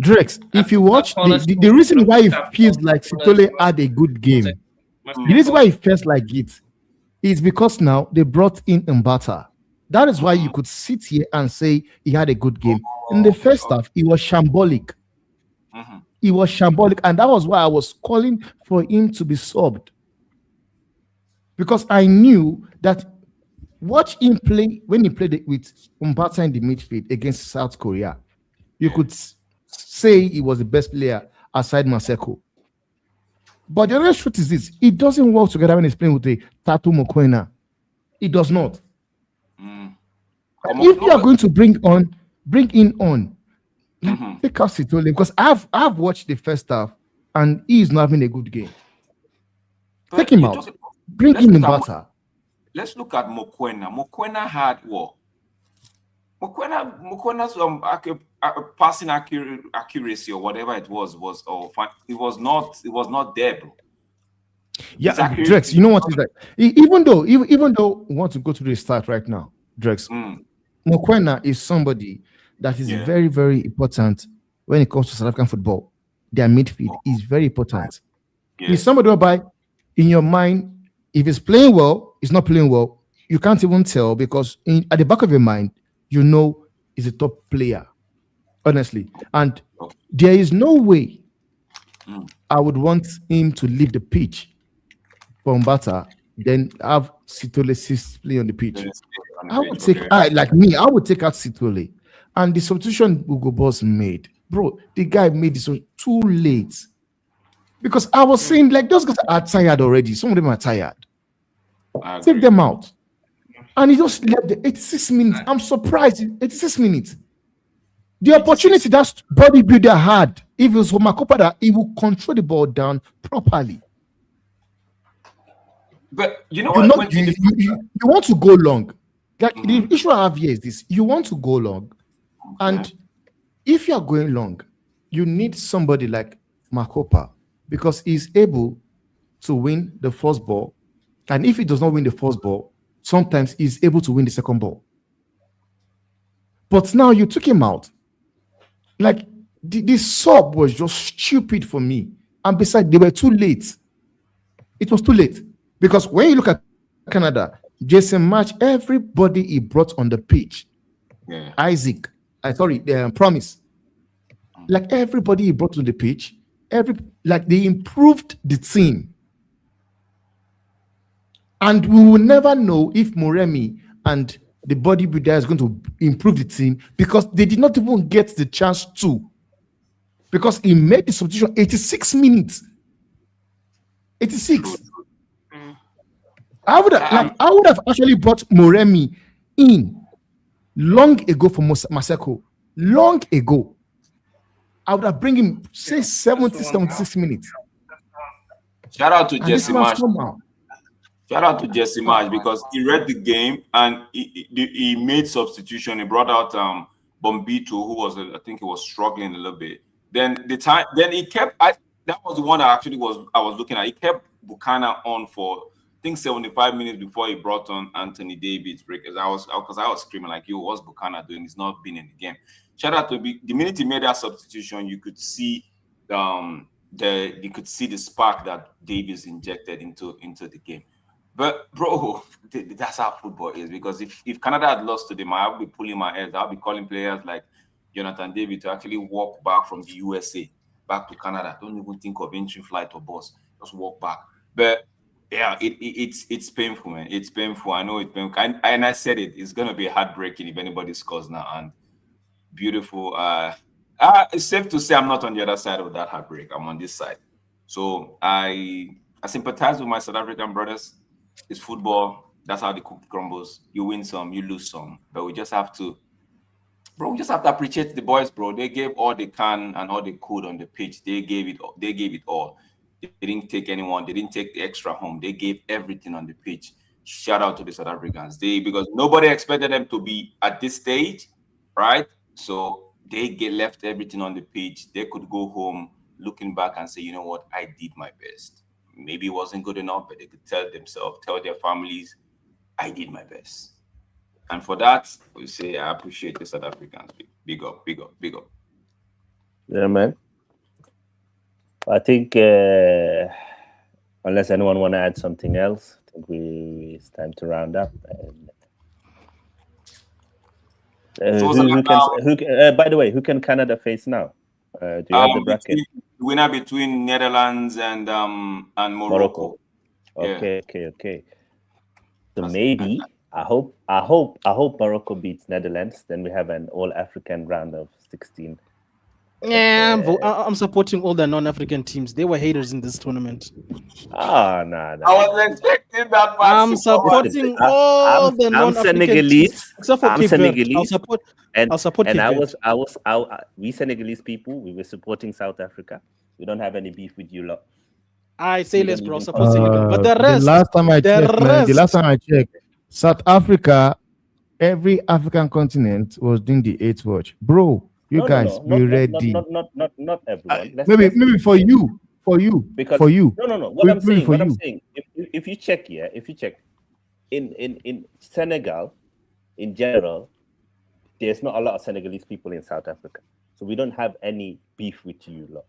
Drex, if you watch the reason why it feels like Sitole had a good game, the reason why it feels like it is because now they brought in Mbata. That is why you could sit here and say he had a good game. In the first half, he was shambolic. He was shambolic, and that was why I was calling for him to be subbed. Because I knew that watch him play when he played with Mbata in the midfield against South Korea. You could say he was the best player aside Maseko. But the other truth is this: it doesn't work together when he's playing with a Tatu Mokoena. It does not. If you are going to bring in on. Take out Sitole because I've watched the first half and he is not having a good game. Take him out. Bring in Mbata. Let's look at Mokoena. Mokoena had what? Mokwena's passing accuracy or whatever it was not there, bro. Yeah, Drex, you know what is that? Even though we want to go to the start right now, Drex, Mokoena is somebody that is very, very important when it comes to South African football. Their midfield is very important. He's somebody whereby, in your mind, if he's playing well, he's not playing well, you can't even tell because at the back of your mind, you know he's a top player, honestly. And there is no way I would want him to leave the pitch for Mbata, then have Sitole play on the pitch. I would take out Sitole. And the substitution Hugo Boss made, bro, the guy made this one too late. Because I was saying, like, those guys are tired already. Some of them are tired. Take them out. And he just left the 86 minutes. I'm surprised. 86 minutes. The opportunity that bodybuilder had, if it was for Makopa, that he will control the ball down properly. But you know You what? know, you want to go long. Like the issue I have here is this: you want to go long, and if you are going long, you need somebody like Makopa because he's able to win the first ball, and if he does not win the first ball, sometimes he's able to win the second ball. But now you took him out. Like the sub was just stupid for me, and besides, they were too late. It was too late because when you look at Canada, Jason Match, everybody he brought on the pitch, Isaac, Promise, like everybody he brought to the pitch, they improved the team, and we will never know if Moremi and the bodybuilder is going to improve the team because they did not even get the chance to, because he made the substitution 86 minutes. 86. I would have actually brought Moremi in long ago for Maseko. Long ago. I would have bring him, say, 76 minutes. Shout out to Jesse Marsh. Shout out to Jesse Marsh because he read the game and he made substitution. He brought out Bombito, who was, I think he was struggling a little bit. Then he kept, that was the one I was looking at. He kept Buchanan on for, I think, 75 minutes before he brought on Anthony Davis. Because I was screaming like, yo, what's Buchanan doing? He's not been in the game. Shout out to the minute he made that substitution, you could see the spark that Davis injected into the game. But bro, that's how football is. Because if Canada had lost to them, I'll be pulling my head. I'll be calling players like Jonathan David to actually walk back from the USA back to Canada. Don't even think of entry flight or bus. Just walk back. But yeah, it's painful, man. It's painful. I know it's painful. And I said it. It's gonna be heartbreaking if anybody scores now. And beautiful. It's safe to say I'm not on the other side of that heartbreak. I'm on this side. So I sympathize with my South African brothers. It's football. That's how the cookie crumbles. You win some, you lose some. But we just have to appreciate the boys, bro. They gave all they can and all they could on the pitch. They gave it all. They didn't take anyone. They didn't take the extra home. They gave everything on the pitch. Shout out to the South Africans. Because nobody expected them to be at this stage, right? So they left everything on the pitch. They could go home looking back and say, you know what? I did my best. Maybe it wasn't good enough, but they could tell their families, I did my best. And for that, we say I appreciate the South Africans. Big up, big up, big up. Yeah, man. I think unless anyone want to add something else, I think it's time to round up. By the way, who can Canada face now? Do you have the bracket? Winner between Netherlands and Morocco. Okay. So maybe I hope Morocco beats Netherlands. Then we have an all-African round of 16. Yeah, I'm supporting all the non-African teams. They were haters in this tournament. No. I was expecting that. I'm supporting all the non-African teams. Except for I'm Senegalese. I'll support we Senegalese people, we were supporting South Africa. We don't have any beef with you lot. I say let's bro, support Senegal. But the rest, the last time I checked, South Africa, every African continent was doing the 8th watch. Bro, you guys be ready. Not everyone. Maybe for you. Because for you. No. What I'm saying, if you check in Senegal, in general, there's not a lot of Senegalese people in South Africa, so we don't have any beef with you lot.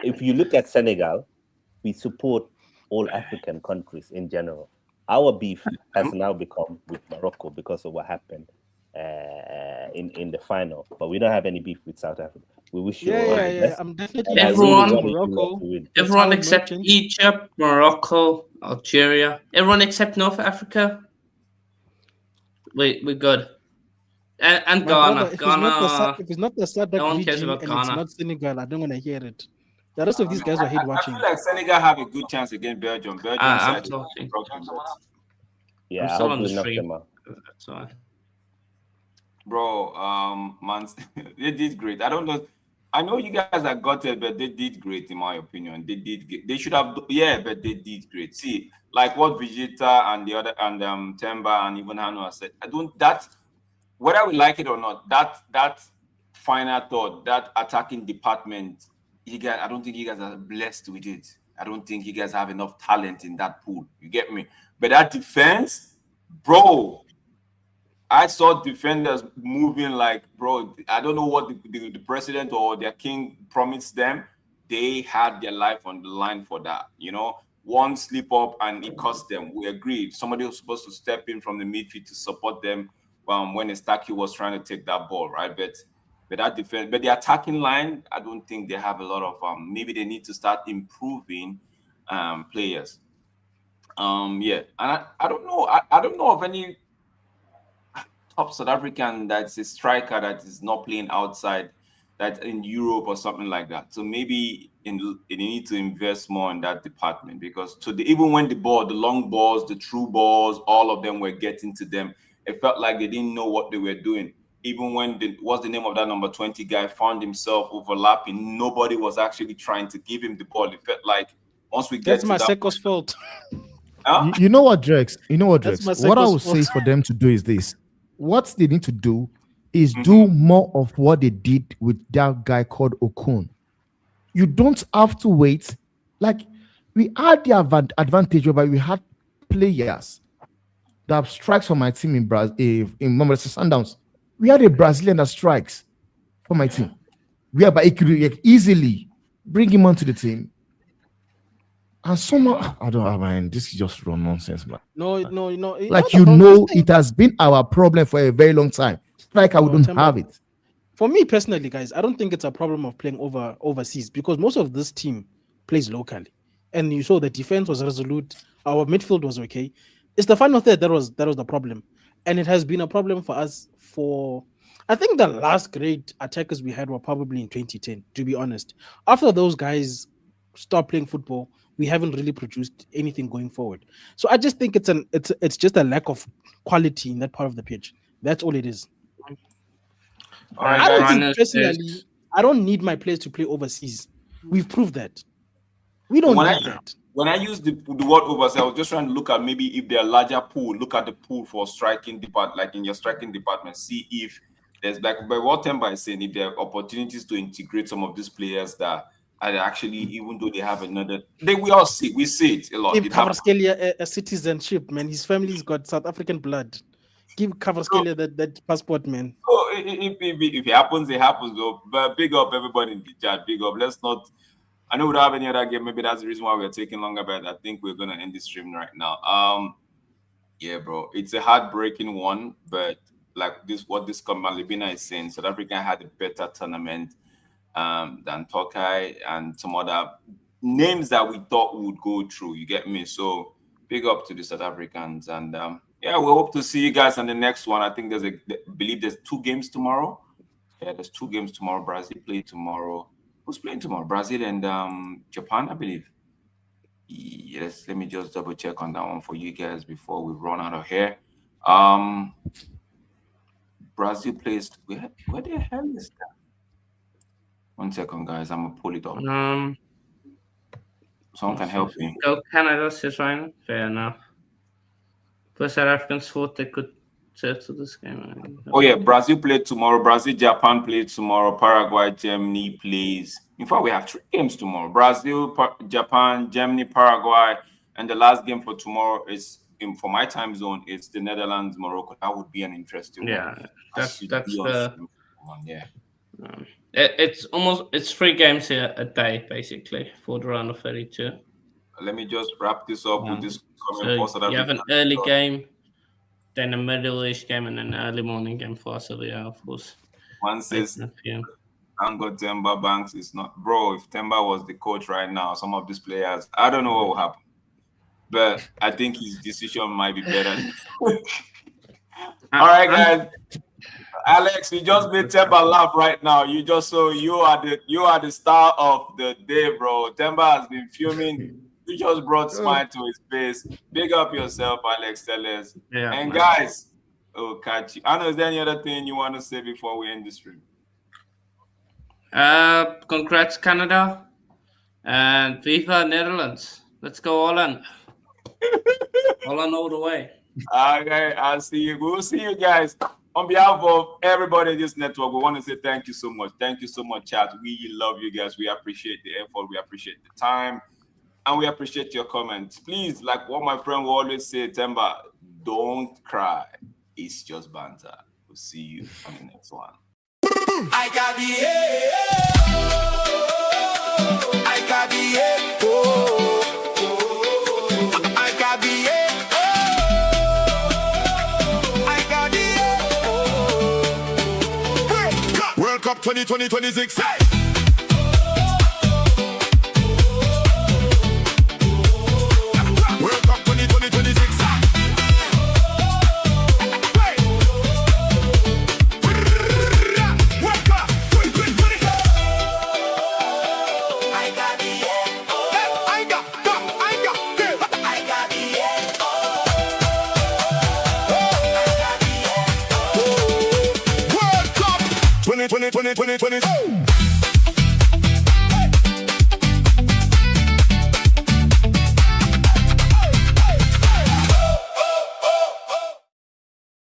If you look at Senegal, we support all African countries in general. Our beef has now become with Morocco because of what happened in the final, but we don't have any beef with South Africa. We wish you all the best. I'm definitely everyone except Egypt, Morocco, Algeria, everyone except North Africa. We're good. And Ghana. Ghana. If it's not the SADC no one cares region about and Ghana. it's not Senegal, I don't want to hear it. The rest of these guys will hate watching. I feel like Senegal have a good chance against Belgium. I'm talking. Yeah, I'm still on the knock stream. them out. That's why. bro. Man, they did great. I don't know. I know you guys are gutted, but they did great in my opinion. They did. They should have. Yeah, but they did great. See, like what Vegeta and the other and Temba and even Hanu said. I don't. That whether we like it or not, that final thought, that attacking department, you guys. I don't think you guys are blessed with it. I don't think you guys have enough talent in that pool. You get me? But that defense, bro. I saw defenders moving like, bro, I don't know what the president or their king promised them. They had their life on the line for that, you know. One slip up and it cost them. We agreed. Somebody was supposed to step in from the midfield to support them when Estaki was trying to take that ball, right? But that defense, but the attacking line, I don't think they have a lot of maybe they need to start improving players. Yeah, and I don't know. I don't know of any top South African that's a striker that is not playing outside, that in Europe or something like that. So maybe they need to invest more in that department, because even when the long balls, the true balls, all of them were getting to them, it felt like they didn't know what they were doing. Even when what's the name of that number 20 guy found himself overlapping, nobody was actually trying to give him the ball. It felt like once we get That's Maseko's fault. Huh? You know what, Drex? You know what, That's Drex? What I Maseko's would say fault. for them to do is this. What they need to do is do more of what they did with that guy called Okun. You don't have to wait. Like, we had the advantage whereby we had players that have strikes for my team in Brazil, in Mombasa Sundowns. We had a Brazilian that strikes for my team. Whereby it could easily bring him onto the team. And somehow, I don't know, man, this is just raw nonsense, man. No. Like, it has been our problem for a very long time. Like, I wouldn't have it. For me personally, guys, I don't think it's a problem of playing overseas, because most of this team plays locally. And you saw the defense was resolute. Our midfield was okay. It's the final third that was the problem. And it has been a problem for us for, I think the last great attackers we had were probably in 2010, to be honest. After those guys stopped playing football, we haven't really produced anything going forward. So I just think it's just a lack of quality in that part of the pitch. That's all it is. All right, I don't guys. think personally, I don't need my players to play overseas. We've proved that. We don't need that. When I use the word overseas, I was just trying to look at maybe if they're larger pool, look at the pool for striking department, like in your striking department, see if there's like, by what Temba is saying, if there are opportunities to integrate some of these players that are actually, even though they have another, we see it a lot. Give Kvaratskhelia a citizenship, man. His family's got South African blood. Give Kvaratskhelia that passport, man. So if it happens, it happens, though. But big up everybody in the chat. Big up. Let's not. I know we don't have any other game. Maybe that's the reason why we're taking longer. But I think we're gonna end the stream right now. Yeah, bro. It's a heartbreaking one, but like what this Malibina is saying, South Africa had a better tournament than Tokai and some other names that we thought would go through. You get me? So big up to the South Africans, and yeah, we hope to see you guys on the next one. I think I believe there's 2 games tomorrow. Yeah, there's 2 games tomorrow. Brazil play tomorrow. Who's playing tomorrow? Brazil and Japan, I believe. Yes, let me just double check on that one for you guys before we run out of here. Brazil plays. Where the hell is that? 1 second, guys. I'm gonna pull it up. Someone can help me. Go Canada, says Ryan. Fair enough. But South Africans thought they could settle this game. Oh yeah, Brazil played tomorrow. Brazil, Japan played tomorrow. Paraguay, Germany plays. In fact, we have 3 games tomorrow: Brazil, Japan, Germany, Paraguay, and the last game for tomorrow is for my time zone. It's the Netherlands, Morocco. That would be an interesting one. Yeah, that's the one. Yeah. It's 3 games here a day basically for the round of 32. Let me just wrap this up with this comment. So you have an early game, then a middle-ish game, and an early morning game for us. So yeah, of course. One says, Ango Temba Banks is not, bro. If Temba was the coach right now, some of these players, I don't know what will happen, but I think his decision might be better. All right, guys. Alex, you just made Temba laugh right now. You are the star of the day, bro. Temba has been fuming. You just brought smile to his face. Big up yourself, Alex Tellez. Yeah, and guys, Oh, catch you. Anna, is there any other thing you want to say before we end the stream? Congrats, Canada and FIFA Netherlands. Let's go all in. All the way. Okay, I'll see you. We'll see you guys. On behalf of everybody in this network, we want to say thank you so much. Thank you so much, chat. We love you guys. We appreciate the effort. We appreciate the time. And we appreciate your comments. Please, like what my friend will always say, Temba, don't cry. It's just banter. We'll see you on the next one. I got the I got the I got the I got the World Cup 2026. Hey! World Cup 2026. World Cup 2020.